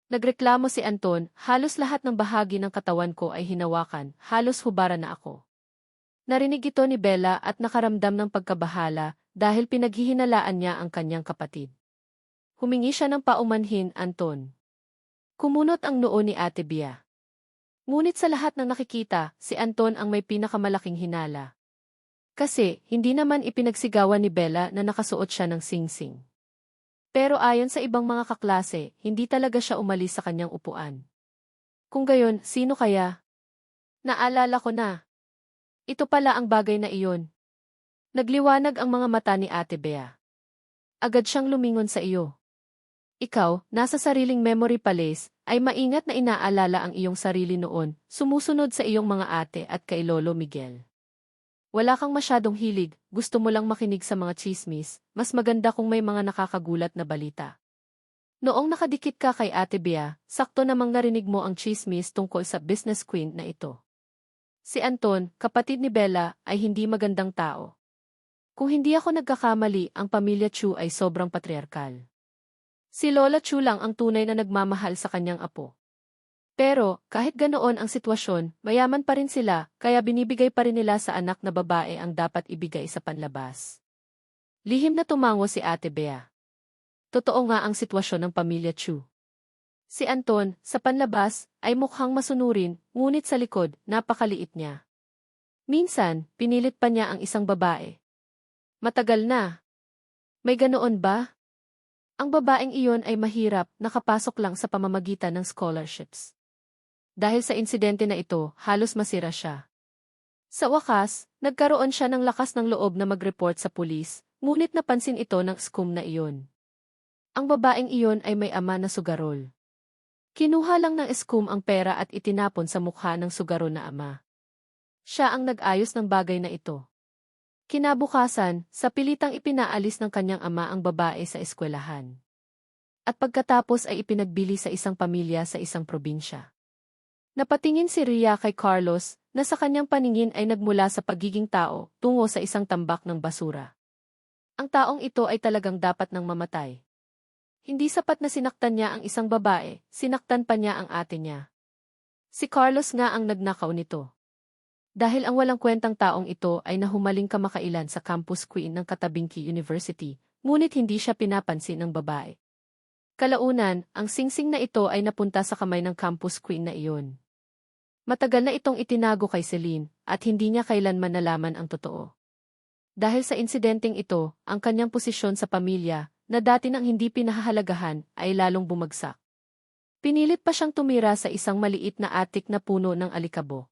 Nagreklamo si Anton, halos lahat ng bahagi ng katawan ko ay hinawakan, halos hubaran na ako. Narinig ito ni Bella at nakaramdam ng pagkabahala dahil pinaghihinalaan niya ang kanyang kapatid. Humingi siya ng paumanhin, Anton. Kumunot ang noo ni Ate Bea. Ngunit sa lahat ng nakikita, si Anton ang may pinakamalaking hinala. Kasi, hindi naman ipinagsigawan ni Bella na nakasuot siya ng singsing. Pero ayon sa ibang mga kaklase, hindi talaga siya umalis sa kanyang upuan. Kung gayon, sino kaya? Naalala ko na. Ito pala ang bagay na iyon. Nagliwanag ang mga mata ni Ate Bea. Agad siyang lumingon sa iyo. Ikaw, nasa sariling memory palace, ay maingat na inaalala ang iyong sarili noon, sumusunod sa iyong mga ate at kay Lolo Miguel. Wala kang masyadong hilig, gusto mo lang makinig sa mga chismis, mas maganda kung may mga nakakagulat na balita. Noong nakadikit ka kay Ate Bea, sakto namang narinig mo ang chismis tungkol sa business queen na ito. Si Anton, kapatid ni Bella, ay hindi magandang tao. Kung hindi ako nagkakamali, ang pamilya Chu ay sobrang patriarkal. Si Lola Chu lang ang tunay na nagmamahal sa kanyang apo. Pero, kahit ganoon ang sitwasyon, mayaman pa rin sila, kaya binibigay pa rin nila sa anak na babae ang dapat ibigay sa panlabas. Lihim na tumango si Ate Bea. Totoo nga ang sitwasyon ng pamilya Chu. Si Anton, sa panlabas, ay mukhang masunurin, ngunit sa likod, napakaliit niya. Minsan, pinilit pa niya ang isang babae. Matagal na. May ganoon ba? Ang babaeng iyon ay mahirap, nakapasok lang sa pamamagitan ng scholarships. Dahil sa insidente na ito, halos masira siya. Sa wakas, nagkaroon siya ng lakas ng loob na mag-report sa pulis, ngunit napansin ito ng scum na iyon. Ang babaeng iyon ay may ama na sugarol. Kinuha lang ng scum ang pera at itinapon sa mukha ng sugarol na ama. Siya ang nag-ayos ng bagay na ito. Kinabukasan, sa pilitang ipinaalis ng kanyang ama ang babae sa eskwelahan. At pagkatapos ay ipinagbili sa isang pamilya sa isang probinsya. Napatingin si Rhea kay Carlos, na sa kanyang paningin ay nagmula sa pagiging tao, tungo sa isang tambak ng basura. Ang taong ito ay talagang dapat nang mamatay. Hindi sapat na sinaktan niya ang isang babae, sinaktan pa niya ang ate niya. Si Carlos nga ang nagnakaw nito. Dahil ang walang kwentang taong ito ay nahumaling kamakailan sa campus queen ng katabing Key University, ngunit hindi siya pinapansin ng babae. Kalaunan, ang singsing na ito ay napunta sa kamay ng campus queen na iyon. Matagal na itong itinago kay Celine, at hindi niya kailanman nalaman ang totoo. Dahil sa insidenteng ito, ang kanyang posisyon sa pamilya, na dati nang hindi pinahahalagahan, ay lalong bumagsak. Pinilit pa siyang tumira sa isang maliit na attic na puno ng alikabo.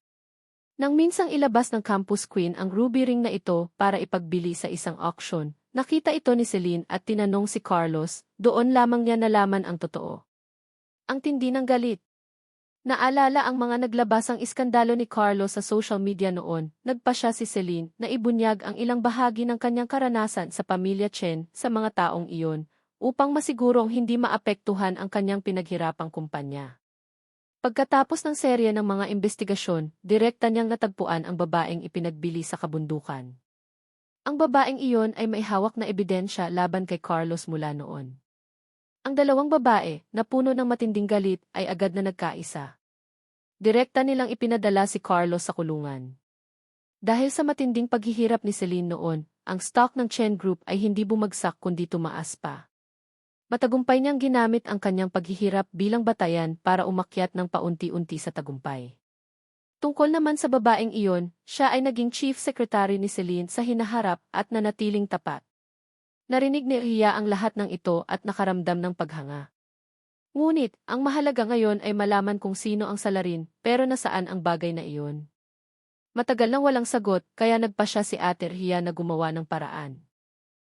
Nang minsang ilabas ng campus queen ang ruby ring na ito para ipagbili sa isang auction, nakita ito ni Celine at tinanong si Carlos, doon lamang niya nalaman ang totoo. Ang tindi ng galit. Naalala ang mga naglabasang iskandalo ni Carlos sa social media noon, nagpa siya si Celine na ibunyag ang ilang bahagi ng kanyang karanasan sa pamilya Chen sa mga taong iyon, upang masigurong hindi maapektuhan ang kanyang pinaghirapang kumpanya. Pagkatapos ng serye ng mga investigasyon, direkta niyang natagpuan ang babaeng ipinagbili sa kabundukan. Ang babaeng iyon ay may hawak na ebidensya laban kay Carlos mula noon. Ang dalawang babae, na puno ng matinding galit, ay agad na nagkaisa. Direkta nilang ipinadala si Carlos sa kulungan. Dahil sa matinding paghihirap ni Celine noon, ang stock ng Chen Group ay hindi bumagsak kundi tumaas pa. Matagumpay niyang ginamit ang kanyang paghihirap bilang batayan para umakyat ng paunti-unti sa tagumpay. Tungkol naman sa babaeng iyon, siya ay naging chief secretary ni Celine sa hinaharap at nanatiling tapat. Narinig ni Rhea ang lahat ng ito at nakaramdam ng paghanga. Ngunit, ang mahalaga ngayon ay malaman kung sino ang salarin, pero nasaan ang bagay na iyon. Matagal nang walang sagot, kaya nagpa siya si Ate Rhea na gumawa ng paraan.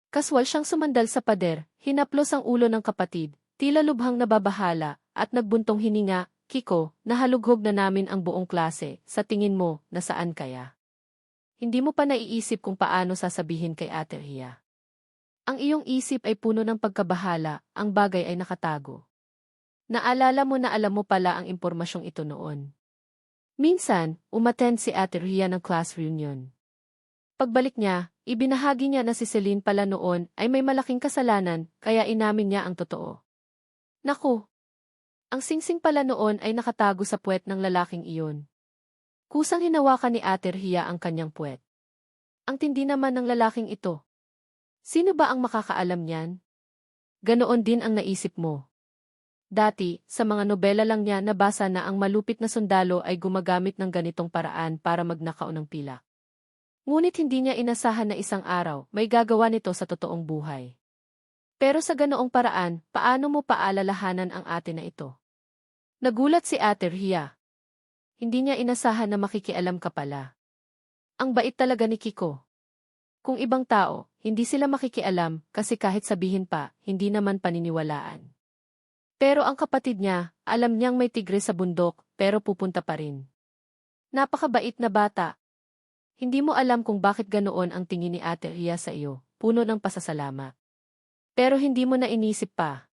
Kaswal siyang sumandal sa pader, hinaplos ang ulo ng kapatid, tila lubhang nababahala, at nagbuntong hininga, Kiko, nahalughog na namin ang buong klase, sa tingin mo, nasaan kaya? Hindi mo pa naiisip kung paano sasabihin kay Ate Rhea. Ang iyong isip ay puno ng pagkabahala, ang bagay ay nakatago. Naalala mo na alam mo pala ang impormasyong ito noon. Minsan, umattend si Ate Rhea ng class reunion. Pagbalik niya, ibinahagi niya na si Celine pala noon ay may malaking kasalanan, kaya inamin niya ang totoo. Naku! Ang singsing pala noon ay nakatago sa puwet ng lalaking iyon. Kusang hinawakan ni Ate Rhea ang kanyang puwet. Ang tindi naman ng lalaking ito. Sino ba ang makakaalam niyan? Ganoon din ang naisip mo. Dati, sa mga nobela lang niya nabasa na ang malupit na sundalo ay gumagamit ng ganitong paraan para magnakaw ng pilak. Ngunit hindi niya inasahan na isang araw may gagawa nito sa totoong buhay. Pero sa ganoong paraan, paano mo paalalahanan ang ate na ito? Nagulat si Ate Rhea. Hindi niya inasahan na makikialam ka pala. Ang bait talaga ni Kiko. Kung ibang tao, hindi sila makikialam kasi kahit sabihin pa, hindi naman paniniwalaan. Pero ang kapatid niya, alam niyang may tigre sa bundok, pero pupunta pa rin. Napakabait na bata. Hindi mo alam kung bakit ganoon ang tingin ni Ate Rhea sa iyo, puno ng pasasalamat. Pero hindi mo na inisip pa.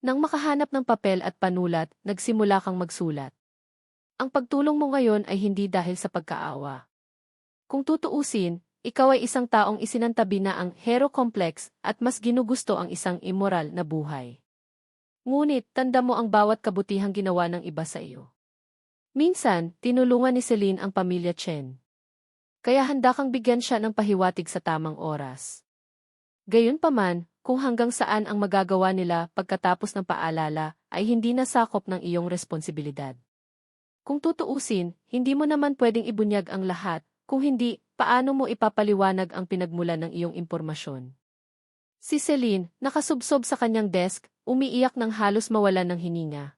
Nang makahanap ng papel at panulat, nagsimula kang magsulat. Ang pagtulong mo ngayon ay hindi dahil sa pagkaawa. Kung tutuusin, ikaw ay isang taong isinantabi na ang hero complex at mas ginugusto ang isang immoral na buhay. Ngunit, tanda mo ang bawat kabutihang ginawa ng iba sa iyo. Minsan, tinulungan ni Celine ang pamilya Chen. Kaya handa kang bigyan siya ng pahiwatig sa tamang oras. Gayunpaman, kung hanggang saan ang magagawa nila pagkatapos ng paalala ay hindi nasakop ng iyong responsibilidad. Kung tutuusin, hindi mo naman pwedeng ibunyag ang lahat, kung hindi, paano mo ipapaliwanag ang pinagmulan ng iyong impormasyon? Si Celine, nakasubsob sa kanyang desk, umiiyak ng halos mawalan ng hininga.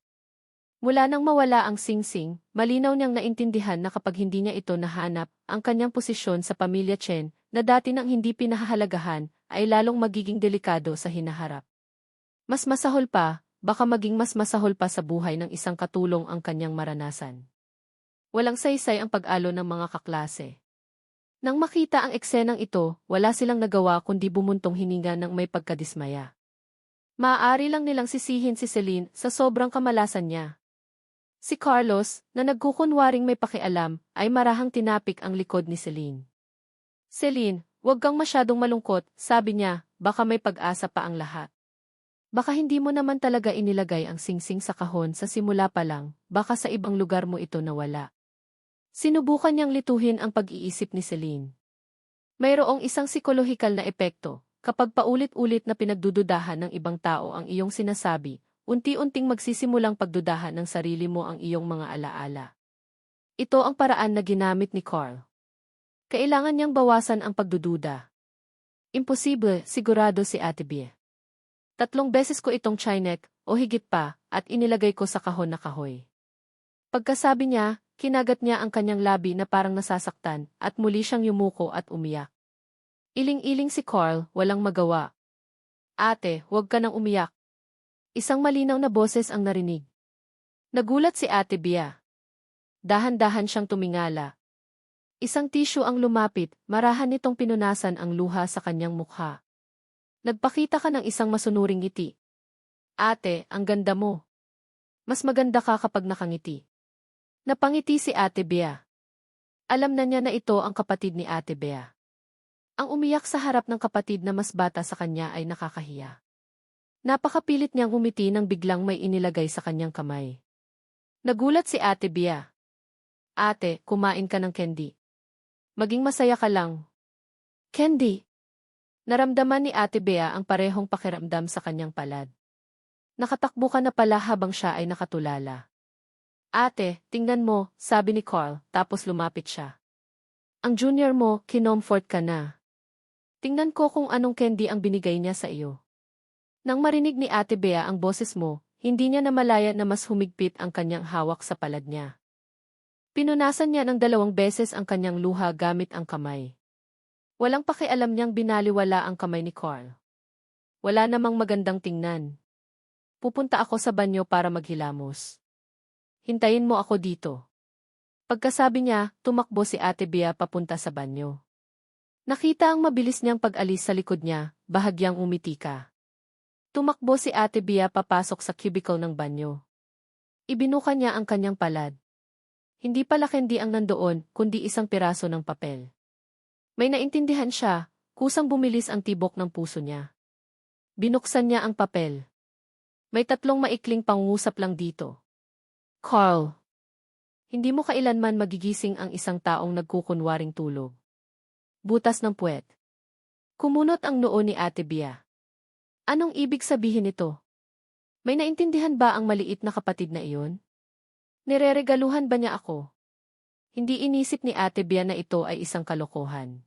Mula nang mawala ang singsing, malinaw niyang naintindihan na kapag hindi niya ito nahanap, ang kanyang posisyon sa pamilya Chen, na dati nang hindi pinahahalagahan, ay lalong magiging delikado sa hinaharap. Mas masahol pa, baka maging mas masahol pa sa buhay ng isang katulong ang kanyang maranasan. Walang saysay ang pag-alo ng mga kaklase. Nang makita ang eksenang ito, wala silang nagawa kundi bumuntong hininga ng may pagkadismaya. Maaari lang nilang sisihin si Celine sa sobrang kamalasan niya. Si Carlos, na nagkukunwaring may pakialam, ay marahang tinapik ang likod ni Celine. Celine, huwag kang masyadong malungkot, sabi niya, baka may pag-asa pa ang lahat. Baka hindi mo naman talaga inilagay ang singsing sa kahon sa simula pa lang, baka sa ibang lugar mo ito nawala. Sinubukan niyang lituhin ang pag-iisip ni Celine. Mayroong isang psikolohikal na epekto, kapag paulit-ulit na pinagdududahan ng ibang tao ang iyong sinasabi, unti-unting magsisimulang pagdudahan ng sarili mo ang iyong mga alaala. Ito ang paraan na ginamit ni Carl. Kailangan niyang bawasan ang pagdududa. Imposible, sigurado si Ate Bea. 3 beses ko itong chinek, o higit pa, at inilagay ko sa kahon na kahoy. Pagkasabi niya, kinagat niya ang kanyang labi na parang nasasaktan, at muli siyang yumuko at umiyak. Iling-iling si Carl, walang magawa. Ate, huwag ka nang umiyak. Isang malinaw na boses ang narinig. Nagulat si Ate Bea. Dahan-dahan siyang tumingala. Isang tissue ang lumapit, marahan nitong pinunasan ang luha sa kanyang mukha. Nagpakita ka ng isang masunuring ngiti. Ate, ang ganda mo. Mas maganda ka kapag nakangiti. Napangiti si Ate Bea. Alam na niya na ito ang kapatid ni Ate Bea. Ang umiyak sa harap ng kapatid na mas bata sa kanya ay nakakahiya. Napakapilit niyang umiti nang biglang may inilagay sa kanyang kamay. Nagulat si Ate Bea. Ate, kumain ka ng candy. Maging masaya ka lang. Candy. Naramdaman ni Ate Bea ang parehong pakiramdam sa kanyang palad. Nakatakbo ka na pala habang siya ay nakatulala. Ate, tingnan mo, sabi ni Carl, tapos lumapit siya. Ang junior mo, kinomfort ka na. Tingnan ko kung anong candy ang binigay niya sa iyo. Nang marinig ni Ate Bea ang boses mo, hindi niya namalaya na mas humigpit ang kanyang hawak sa palad niya. Pinunasan niya ng 2 beses ang kanyang luha gamit ang kamay. Walang pakialam niyang binaliwala ang kamay ni Carl. Wala namang magandang tingnan. Pupunta ako sa banyo para maghilamos. Hintayin mo ako dito. Pagkasabi niya, tumakbo si Ate Bea papunta sa banyo. Nakita ang mabilis niyang pag-alis sa likod niya, bahagyang umiti ka. Tumakbo si Ate Bea papasok sa cubicle ng banyo. Ibinuka niya ang kanyang palad. Hindi pala candy ang nandoon, kundi isang piraso ng papel. May naintindihan siya, kusang bumilis ang tibok ng puso niya. Binuksan niya ang papel. May 3 maikling pangungusap lang dito. Carl, hindi mo kailanman magigising ang isang taong nagkukunwaring tulog. Butas ng puwet. Kumunot ang noo ni Ate Bea. Anong ibig sabihin nito? May naintindihan ba ang maliit na kapatid na iyon? Nireregaluhan ba niya ako? Hindi inisip ni Ate Bea na ito ay isang kalokohan.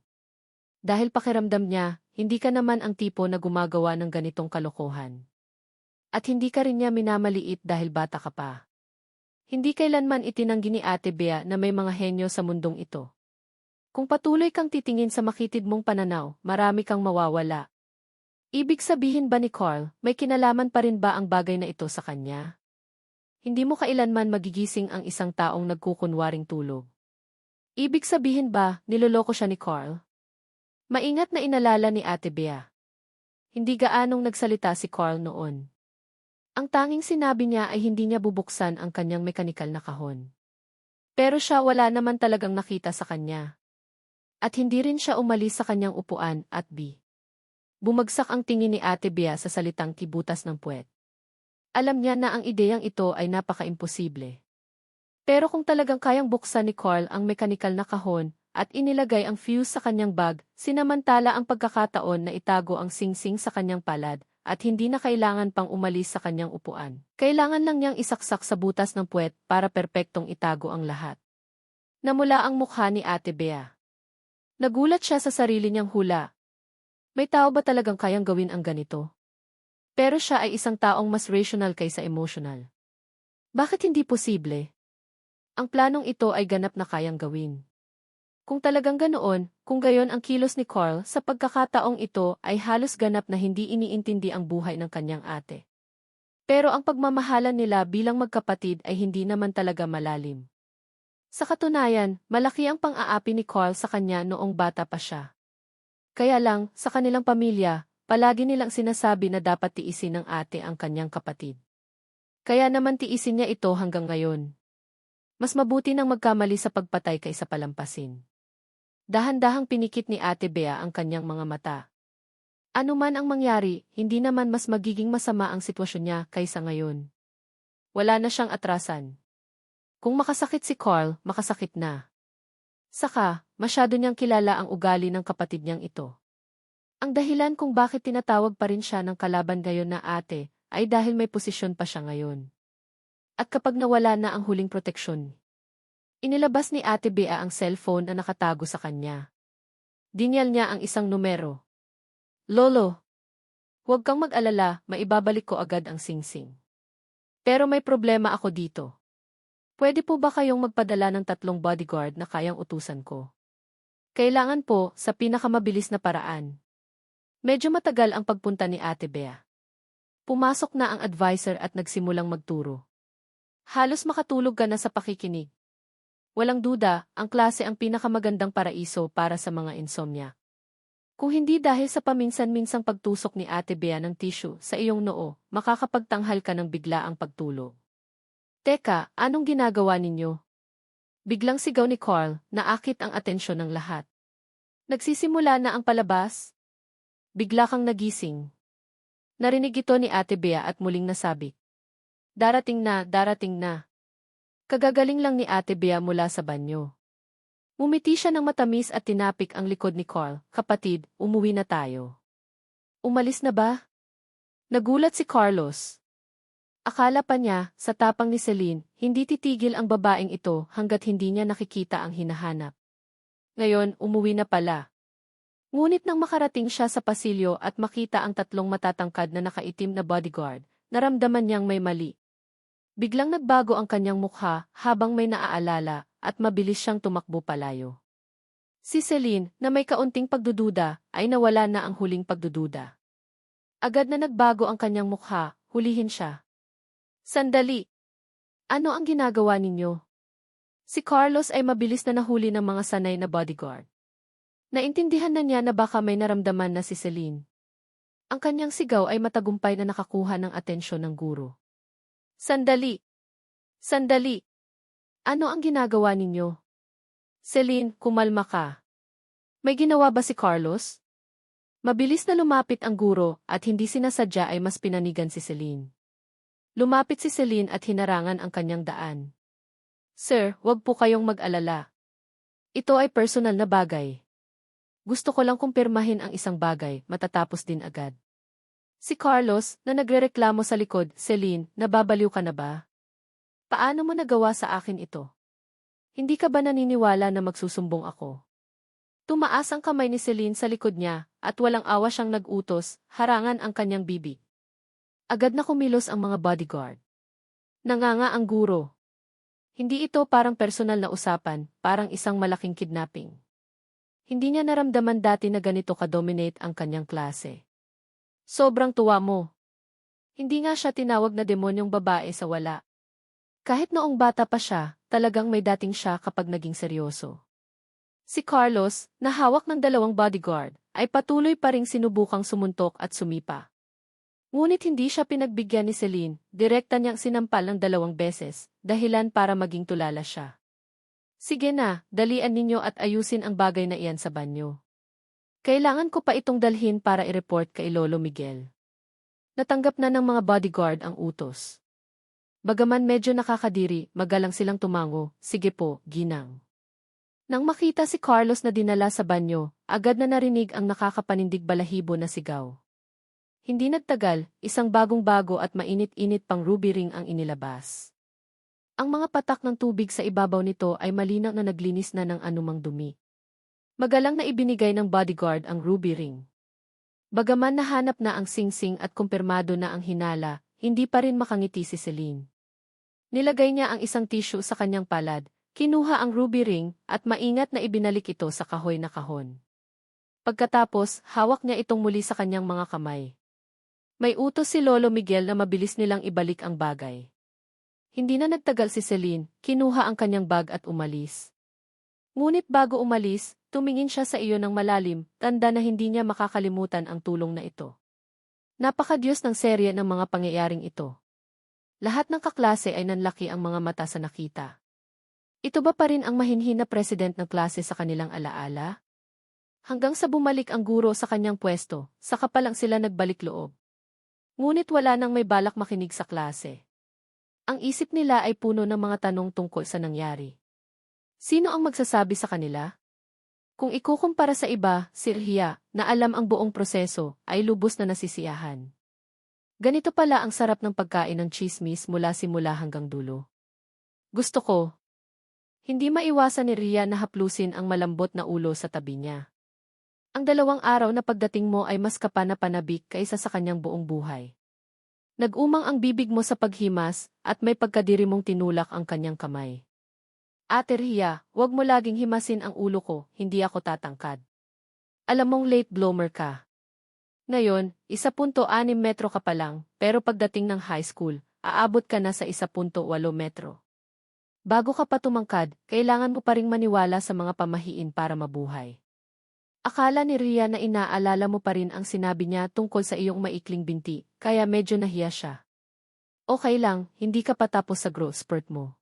Dahil pakiramdam niya, hindi ka naman ang tipo na gumagawa ng ganitong kalokohan. At hindi ka rin niya minamaliit dahil bata ka pa. Hindi kailanman itinanggi ni Ate Bea na may mga henyo sa mundong ito. Kung patuloy kang titingin sa makitid mong pananaw, marami kang mawawala. Ibig sabihin ba ni Carl, may kinalaman pa rin ba ang bagay na ito sa kanya? Hindi mo kailanman magigising ang isang taong nagkukunwaring tulog. Ibig sabihin ba, niloloko siya ni Carl? Maingat na inalala ni Ate Bea. Hindi gaanong nagsalita si Carl noon. Ang tanging sinabi niya ay hindi niya bubuksan ang kanyang mekanikal na kahon. Pero siya wala naman talagang nakita sa kanya. At hindi rin siya umalis sa kanyang upuan at bumagsak ang tingin ni Ate Bea sa salitang kibutas ng puwet. Alam niya na ang ideyang ito ay napaka-imposible. Pero kung talagang kayang buksan ni Carl ang mekanikal na kahon, at inilagay ang fuse sa kanyang bag, sinamantala ang pagkakataon na itago ang singsing sa kanyang palad, at hindi na kailangan pang umalis sa kanyang upuan. Kailangan lang niyang isaksak sa butas ng puwet para perpektong itago ang lahat. Namula ang mukha ni Ate Bea. Nagulat siya sa sarili niyang hula. May tao ba talagang kayang gawin ang ganito? Pero siya ay isang taong mas rational kaysa emotional. Bakit hindi posible? Ang planong ito ay ganap na kayang gawin. Kung talagang ganoon, kung gayon ang kilos ni Carl sa pagkakataong ito ay halos ganap na hindi iniintindi ang buhay ng kanyang ate. Pero ang pagmamahalan nila bilang magkapatid ay hindi naman talaga malalim. Sa katunayan, malaki ang pang-aapi ni Carl sa kanya noong bata pa siya. Kaya lang, sa kanilang pamilya, palagi nilang sinasabi na dapat tiisin ng ate ang kanyang kapatid. Kaya naman tiisin niya ito hanggang ngayon. Mas mabuti nang magkamali sa pagpatay kaysa palampasin. Dahan-dahang pinikit ni Ate Bea ang kanyang mga mata. Ano man ang mangyari, hindi naman mas magiging masama ang sitwasyon niya kaysa ngayon. Wala na siyang atrasan. Kung makasakit si Carl, makasakit na. Saka, masyado niyang kilala ang ugali ng kapatid niyang ito. Ang dahilan kung bakit tinatawag pa rin siya ng kalaban ngayon na ate, ay dahil may posisyon pa siya ngayon. At kapag nawala na ang huling proteksyon, inilabas ni Ate Bea ang cellphone na nakatago sa kanya. Dinyal niya ang isang numero. Lolo, huwag kang mag-alala, maibabalik ko agad ang singsing. Pero may problema ako dito. Pwede po ba kayong magpadala ng 3 bodyguard na kayang utusan ko? Kailangan po, sa pinakamabilis na paraan. Medyo matagal ang pagpunta ni Ate Bea. Pumasok na ang advisor at nagsimulang magturo. Halos makatulog ka na sa pakikinig. Walang duda, ang klase ang pinakamagandang paraiso para sa mga insomnia. Kung hindi dahil sa paminsan-minsang pagtusok ni Ate Bea ng tissue sa iyong noo, makakapagtanghal ka ng biglaang pagtulog. Teka, anong ginagawa ninyo? Biglang sigaw ni Carl, naakit ang atensyon ng lahat. Nagsisimula na ang palabas? Bigla kang nagising. Narinig ito ni Ate Bea at muling nasabi. Darating na, darating na. Kagagaling lang ni Ate Bea mula sa banyo. Umiti siya ng matamis at tinapik ang likod ni Carl. Kapatid, umuwi na tayo. Umalis na ba? Nagulat si Carlos. Akala pa niya, sa tapang ni Celine, hindi titigil ang babaeng ito hanggat hindi niya nakikita ang hinahanap. Ngayon, umuwi na pala. Ngunit nang makarating siya sa pasilyo at makita ang 3 matatangkad na nakaitim na bodyguard, naramdaman niyang may mali. Biglang nagbago ang kanyang mukha habang may naaalala at mabilis siyang tumakbo palayo. Si Celine, na may kaunting pagdududa, ay nawala na ang huling pagdududa. Agad na nagbago ang kanyang mukha, hulihin siya. Sandali! Ano ang ginagawa ninyo? Si Carlos ay mabilis na nahuli ng mga sanay na bodyguard. Naintindihan na niya na baka may naramdaman na si Celine. Ang kanyang sigaw ay matagumpay na nakakuha ng atensyon ng guro. Sandali! Sandali! Ano ang ginagawa ninyo? Celine, kumalma ka. May ginawa ba si Carlos? Mabilis na lumapit ang guro at hindi sinasadya ay mas pinanigan si Celine. Lumapit si Celine at hinarangan ang kanyang daan. Sir, wag po kayong mag-alala. Ito ay personal na bagay. Gusto ko lang kumpirmahin ang isang bagay, matatapos din agad. Si Carlos, na nagrereklamo sa likod, Celine, nababaliw ka na ba? Paano mo nagawa sa akin ito? Hindi ka ba naniniwala na magsusumbong ako? Tumaas ang kamay ni Celine sa likod niya, at walang awa siyang nag-utos, harangan ang kanyang bibig. Agad na kumilos ang mga bodyguard. Nanganga ang guro. Hindi ito parang personal na usapan, parang isang malaking kidnapping. Hindi niya naramdaman dati na ganito ka-dominate ang kanyang klase. Sobrang tuwa mo. Hindi nga siya tinawag na demonyong babae sa wala. Kahit noong bata pa siya, talagang may dating siya kapag naging seryoso. Si Carlos, na hawak ng 2 bodyguard, ay patuloy pa ring sinubukang sumuntok at sumipa. Ngunit hindi siya pinagbigyan ni Celine, direkta niyang sinampal ng 2 beses, dahilan para maging tulala siya. Sige na, dalian ninyo at ayusin ang bagay na iyan sa banyo. Kailangan ko pa itong dalhin para i-report kay Lolo Miguel. Natanggap na ng mga bodyguard ang utos. Bagaman medyo nakakadiri, magalang silang tumango, sige po, ginang. Nang makita si Carlos na dinala sa banyo, agad na narinig ang nakakapanindig balahibo na sigaw. Hindi nagtagal, isang bagong-bago at mainit-init pang ruby ring ang inilabas. Ang mga patak ng tubig sa ibabaw nito ay malinaw na naglinis na ng anumang dumi. Magalang na ibinigay ng bodyguard ang ruby ring. Bagaman nahanap na ang singsing at kumpirmado na ang hinala, hindi pa rin makangiti si Celine. Nilagay niya ang isang tissue sa kanyang palad, kinuha ang ruby ring, at maingat na ibinalik ito sa kahoy na kahon. Pagkatapos, hawak niya itong muli sa kanyang mga kamay. May utos si Lolo Miguel na mabilis nilang ibalik ang bagay. Hindi na nagtagal si Celine, kinuha ang kanyang bag at umalis. Ngunit bago umalis, tumingin siya sa iyo ng malalim, tanda na hindi niya makakalimutan ang tulong na ito. Napakadiyos ng serye ng mga pangyayaring ito. Lahat ng kaklase ay nanlaki ang mga mata sa nakita. Ito ba pa rin ang mahinhin na president ng klase sa kanilang alaala? Hanggang sa bumalik ang guro sa kanyang pwesto, saka pa lang sila nagbalik loob. Ngunit wala nang may balak makinig sa klase. Ang isip nila ay puno ng mga tanong tungkol sa nangyari. Sino ang magsasabi sa kanila? Kung ikukumpara sa iba, si Rhea, na alam ang buong proseso, ay lubos na nasisiyahan. Ganito pala ang sarap ng pagkain ng chismis mula simula hanggang dulo. Gusto ko. Hindi maiwasan ni Rhea na haplusin ang malambot na ulo sa tabi niya. Ang 2 araw na pagdating mo ay mas kapana-panabik kaysa sa kanyang buong buhay. Nag-umang ang bibig mo sa paghimas, at may pagkadiri mong tinulak ang kanyang kamay. Ate Rhea, huwag mo laging himasin ang ulo ko, hindi ako tatangkad. Alam mong late bloomer ka. Ngayon, 1.6 metro ka pa lang, pero pagdating ng high school, aabot ka na sa 1.8 metro. Bago ka pa tumangkad, kailangan mo pa ring maniwala sa mga pamahiin para mabuhay. Akala ni Rhea na inaalala mo pa rin ang sinabi niya tungkol sa iyong maikling binti, kaya medyo nahiya siya. Okay lang, hindi ka pa tapos sa growth spurt mo.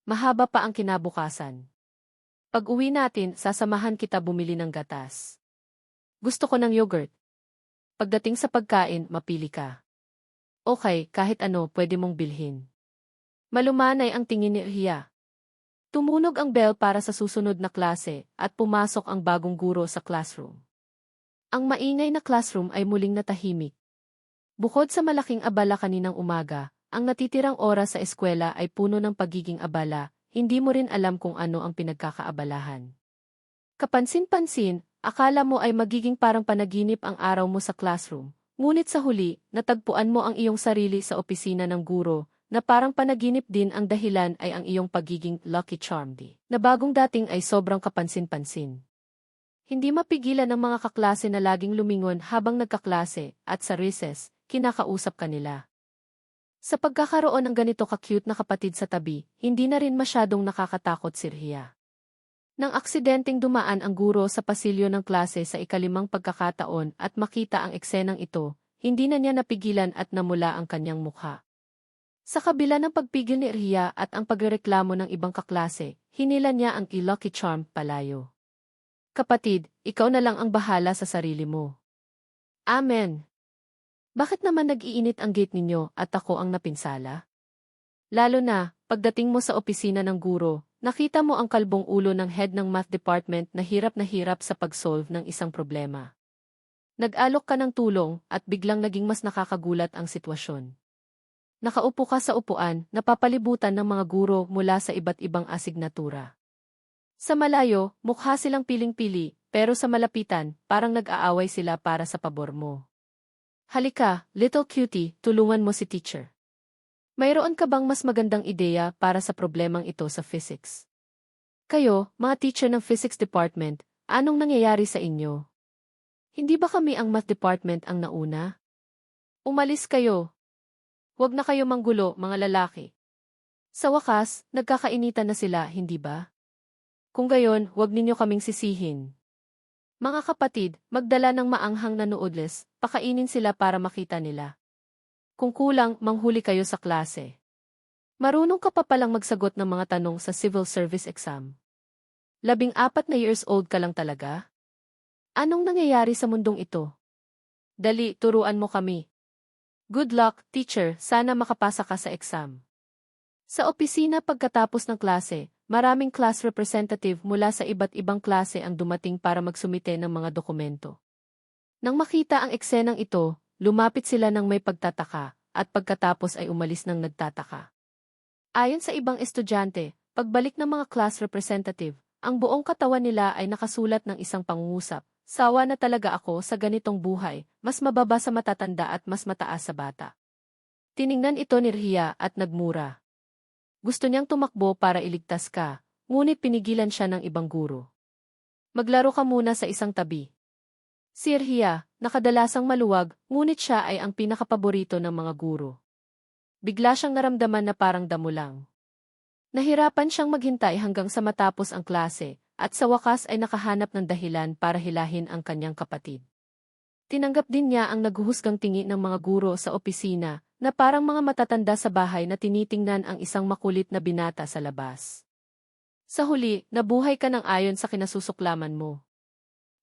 Mahaba pa ang kinabukasan. Pag-uwi natin, sasamahan kita bumili ng gatas. Gusto ko ng yogurt. Pagdating sa pagkain, mapili ka. Okay, kahit ano pwede mong bilhin. Malumanay ang tingin ni Rhea. Tumunog ang bell para sa susunod na klase at pumasok ang bagong guro sa classroom. Ang maingay na classroom ay muling natahimik. Bukod sa malaking abala kaninang umaga, ang natitirang oras sa eskwela ay puno ng pagiging abala, hindi mo rin alam kung ano ang pinagkakaabalahan. Kapansin-pansin, akala mo ay magiging parang panaginip ang araw mo sa classroom, ngunit sa huli, natagpuan mo ang iyong sarili sa opisina ng guro, na parang panaginip din ang dahilan ay ang iyong pagiging lucky charm na bagong dating ay sobrang kapansin-pansin. Hindi mapigilan ng mga kaklase na laging lumingon habang nagkaklase at sa recess, kinakausap kanila. Sa pagkakaroon ng ganito ka-cute na kapatid sa tabi, hindi na rin masyadong nakakatakot si Rhea. Nang aksidenteng dumaan ang guro sa pasilyo ng klase sa ika-5 pagkakataon at makita ang eksenang ito, hindi na niya napigilan at namula ang kanyang mukha. Sa kabila ng pagpigil ni Rhea at ang pagrereklamo ng ibang kaklase, hinila niya ang lucky charm palayo. Kapatid, ikaw na lang ang bahala sa sarili mo. Amen. Bakit naman nag-iinit ang gate ninyo at ako ang napinsala? Lalo na, pagdating mo sa opisina ng guro, nakita mo ang kalbong ulo ng head ng math department na hirap sa pag-solve ng isang problema. Nag-alok ka ng tulong at biglang naging mas nakakagulat ang sitwasyon. Nakaupo ka sa upuan, napapalibutan ng mga guro mula sa iba't ibang asignatura. Sa malayo, mukha silang piling-pili, pero sa malapitan, parang nag-aaway sila para sa pabor mo. Halika, little cutie, tulungan mo si teacher. Mayroon ka bang mas magandang ideya para sa problemang ito sa physics? Kayo, mga teacher ng physics department, anong nangyayari sa inyo? Hindi ba kami ang math department ang nauna? Umalis kayo. Huwag na kayo manggulo, mga lalaki. Sa wakas, nagkakainitan na sila, hindi ba? Kung gayon, huwag ninyo kaming sisihin. Mga kapatid, magdala ng maanghang na noodles, pakainin sila para makita nila. Kung kulang, manghuli kayo sa klase. Marunong ka pa palang magsagot ng mga tanong sa civil service exam. 14 na years old ka lang talaga? Anong nangyayari sa mundong ito? Dali, turuan mo kami. Good luck, teacher, sana makapasa ka sa exam. Sa opisina pagkatapos ng klase, maraming class representative mula sa iba't ibang klase ang dumating para magsumite ng mga dokumento. Nang makita ang eksenang ito, lumapit sila ng may pagtataka, at pagkatapos ay umalis ng nagtataka. Ayon sa ibang estudyante, pagbalik ng mga class representative, ang buong katawan nila ay nakasulat ng isang pangungusap. Sawa na talaga ako sa ganitong buhay, mas mababa sa matatanda at mas mataas sa bata. Tiningnan ito ni Rhea at nagmura. Gusto niyang tumakbo para iligtas ka, ngunit pinigilan siya ng ibang guro. Maglaro ka muna sa isang tabi. Si Rhea, nakadalasang maluwag, ngunit siya ay ang pinakapaborito ng mga guro. Bigla siyang naramdaman na parang damo lang. Nahirapan siyang maghintay hanggang sa matapos ang klase, at sa wakas ay nakahanap ng dahilan para hilahin ang kanyang kapatid. Tinanggap din niya ang naghuhusgang tingin ng mga guro sa opisina, na parang mga matatanda sa bahay na tinitingnan ang isang makulit na binata sa labas. Sa huli, nabuhay ka ng ayon sa kinasusuklaman mo.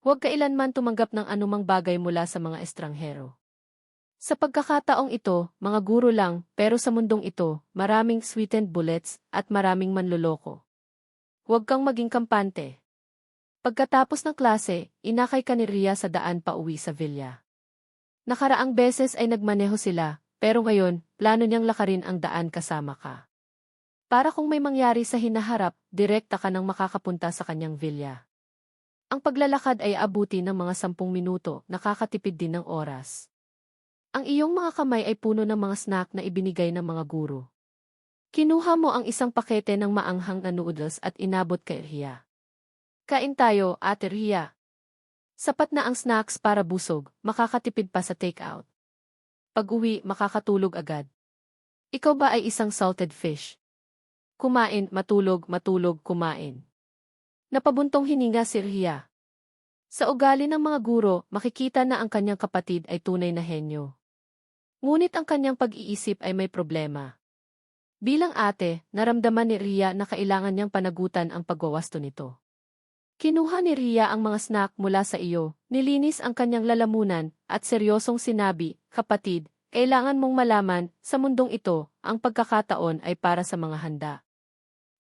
Huwag kailanman tumanggap ng anumang bagay mula sa mga estranghero. Sa pagkakataong ito, mga guro lang, pero sa mundong ito, maraming sweetened bullets at maraming manloloko. Huwag kang maging kampante. Pagkatapos ng klase, inakay ka ni Rhea sa daan pa uwi sa villa. Nakaraang beses ay nagmaneho sila, pero ngayon, plano niyang lakarin ang daan kasama ka. Para kung may mangyari sa hinaharap, direkta ka nang makakapunta sa kanyang villa. Ang paglalakad ay abuti ng mga 10 minuto, nakakatipid din ng oras. Ang iyong mga kamay ay puno ng mga snack na ibinigay ng mga guro. Kinuha mo ang isang pakete ng maanghang na noodles at inabot kay Rhea. Kain tayo, Ate Rhea. Sapat na ang snacks para busog, makakatipid pa sa take-out. Pag-uwi, makakatulog agad. Ikaw ba ay isang salted fish? Kumain, matulog, kumain. Napabuntong hininga si Rhea. Sa ugali ng mga guro, makikita na ang kanyang kapatid ay tunay na henyo. Ngunit ang kanyang pag-iisip ay may problema. Bilang ate, naramdaman ni Rhea na kailangan niyang panagutan ang pagwawasto nito. Kinuha ni Rhea ang mga snack mula sa iyo, nilinis ang kanyang lalamunan, at seryosong sinabi, kapatid, kailangan mong malaman, sa mundong ito, ang pagkakataon ay para sa mga handa.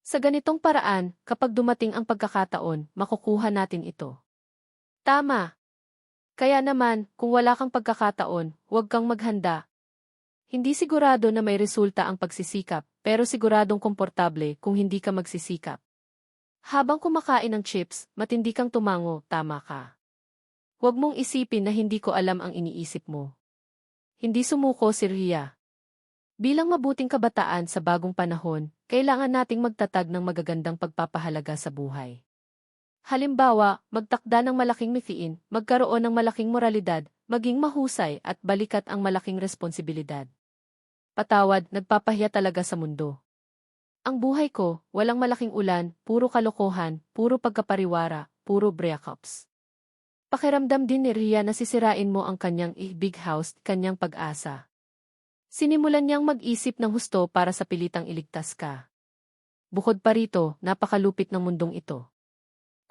Sa ganitong paraan, kapag dumating ang pagkakataon, makukuha natin ito. Tama. Kaya naman, kung wala kang pagkakataon, huwag kang maghanda. Hindi sigurado na may resulta ang pagsisikap, pero siguradong komportable kung hindi ka magsisikap. Habang kumakain ng chips, matindi kang tumango, tama ka. Huwag mong isipin na hindi ko alam ang iniisip mo. Hindi sumuko si Rhea. Bilang mabuting kabataan sa bagong panahon, kailangan nating magtatag ng magagandang pagpapahalaga sa buhay. Halimbawa, magtakda ng malaking mithiin, magkaroon ng malaking moralidad, maging mahusay at balikat ang malaking responsibilidad. Patawad, nagpapahiya talaga sa mundo. Ang buhay ko, walang malaking ulan, puro kalokohan, puro pagkapariwara, puro breakups. Pakiramdam din ni Rhea na sisirain mo ang kanyang big house, kanyang pag-asa. Sinimulan niyang mag-isip ng husto para sa pilitang iligtas ka. Bukod pa rito, napakalupit ng mundong ito.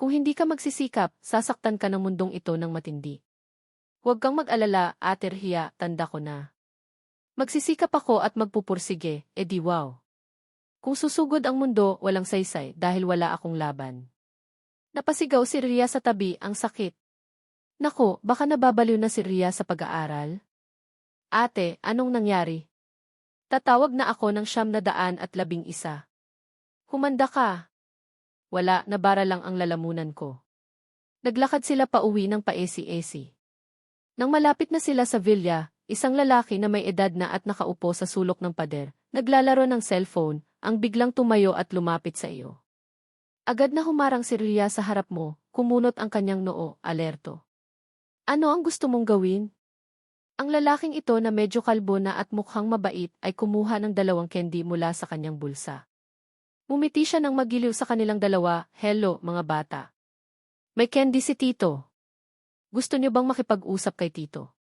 Kung hindi ka magsisikap, sasaktan ka ng mundong ito ng matindi. Huwag kang mag-alala, Ate Rhea, tanda ko na. Magsisikap ako at magpupursige, edi wow. Kung susugod ang mundo, walang saysay dahil wala akong laban. Napasigaw si Rhea sa tabi, ang sakit. Nako, baka nababaliw na si Rhea sa pag-aaral? Ate, anong nangyari? Tatawag na ako ng 911. Humanda ka. Wala, nabara lang ang lalamunan ko. Naglakad sila pauwi ng paesi-esi. Nang malapit na sila sa villa, isang lalaki na may edad na at nakaupo sa sulok ng pader, naglalaro ng cellphone, ang biglang tumayo at lumapit sa iyo. Agad na humarang si Rhea sa harap mo, kumunot ang kanyang noo, alerto. Ano ang gusto mong gawin? Ang lalaking ito na medyo kalbo na at mukhang mabait ay kumuha ng 2 candy mula sa kanyang bulsa. Ngumiti siya ng magiliw sa kanilang dalawa, hello mga bata. May candy si Tito. Gusto niyo bang makipag-usap kay Tito?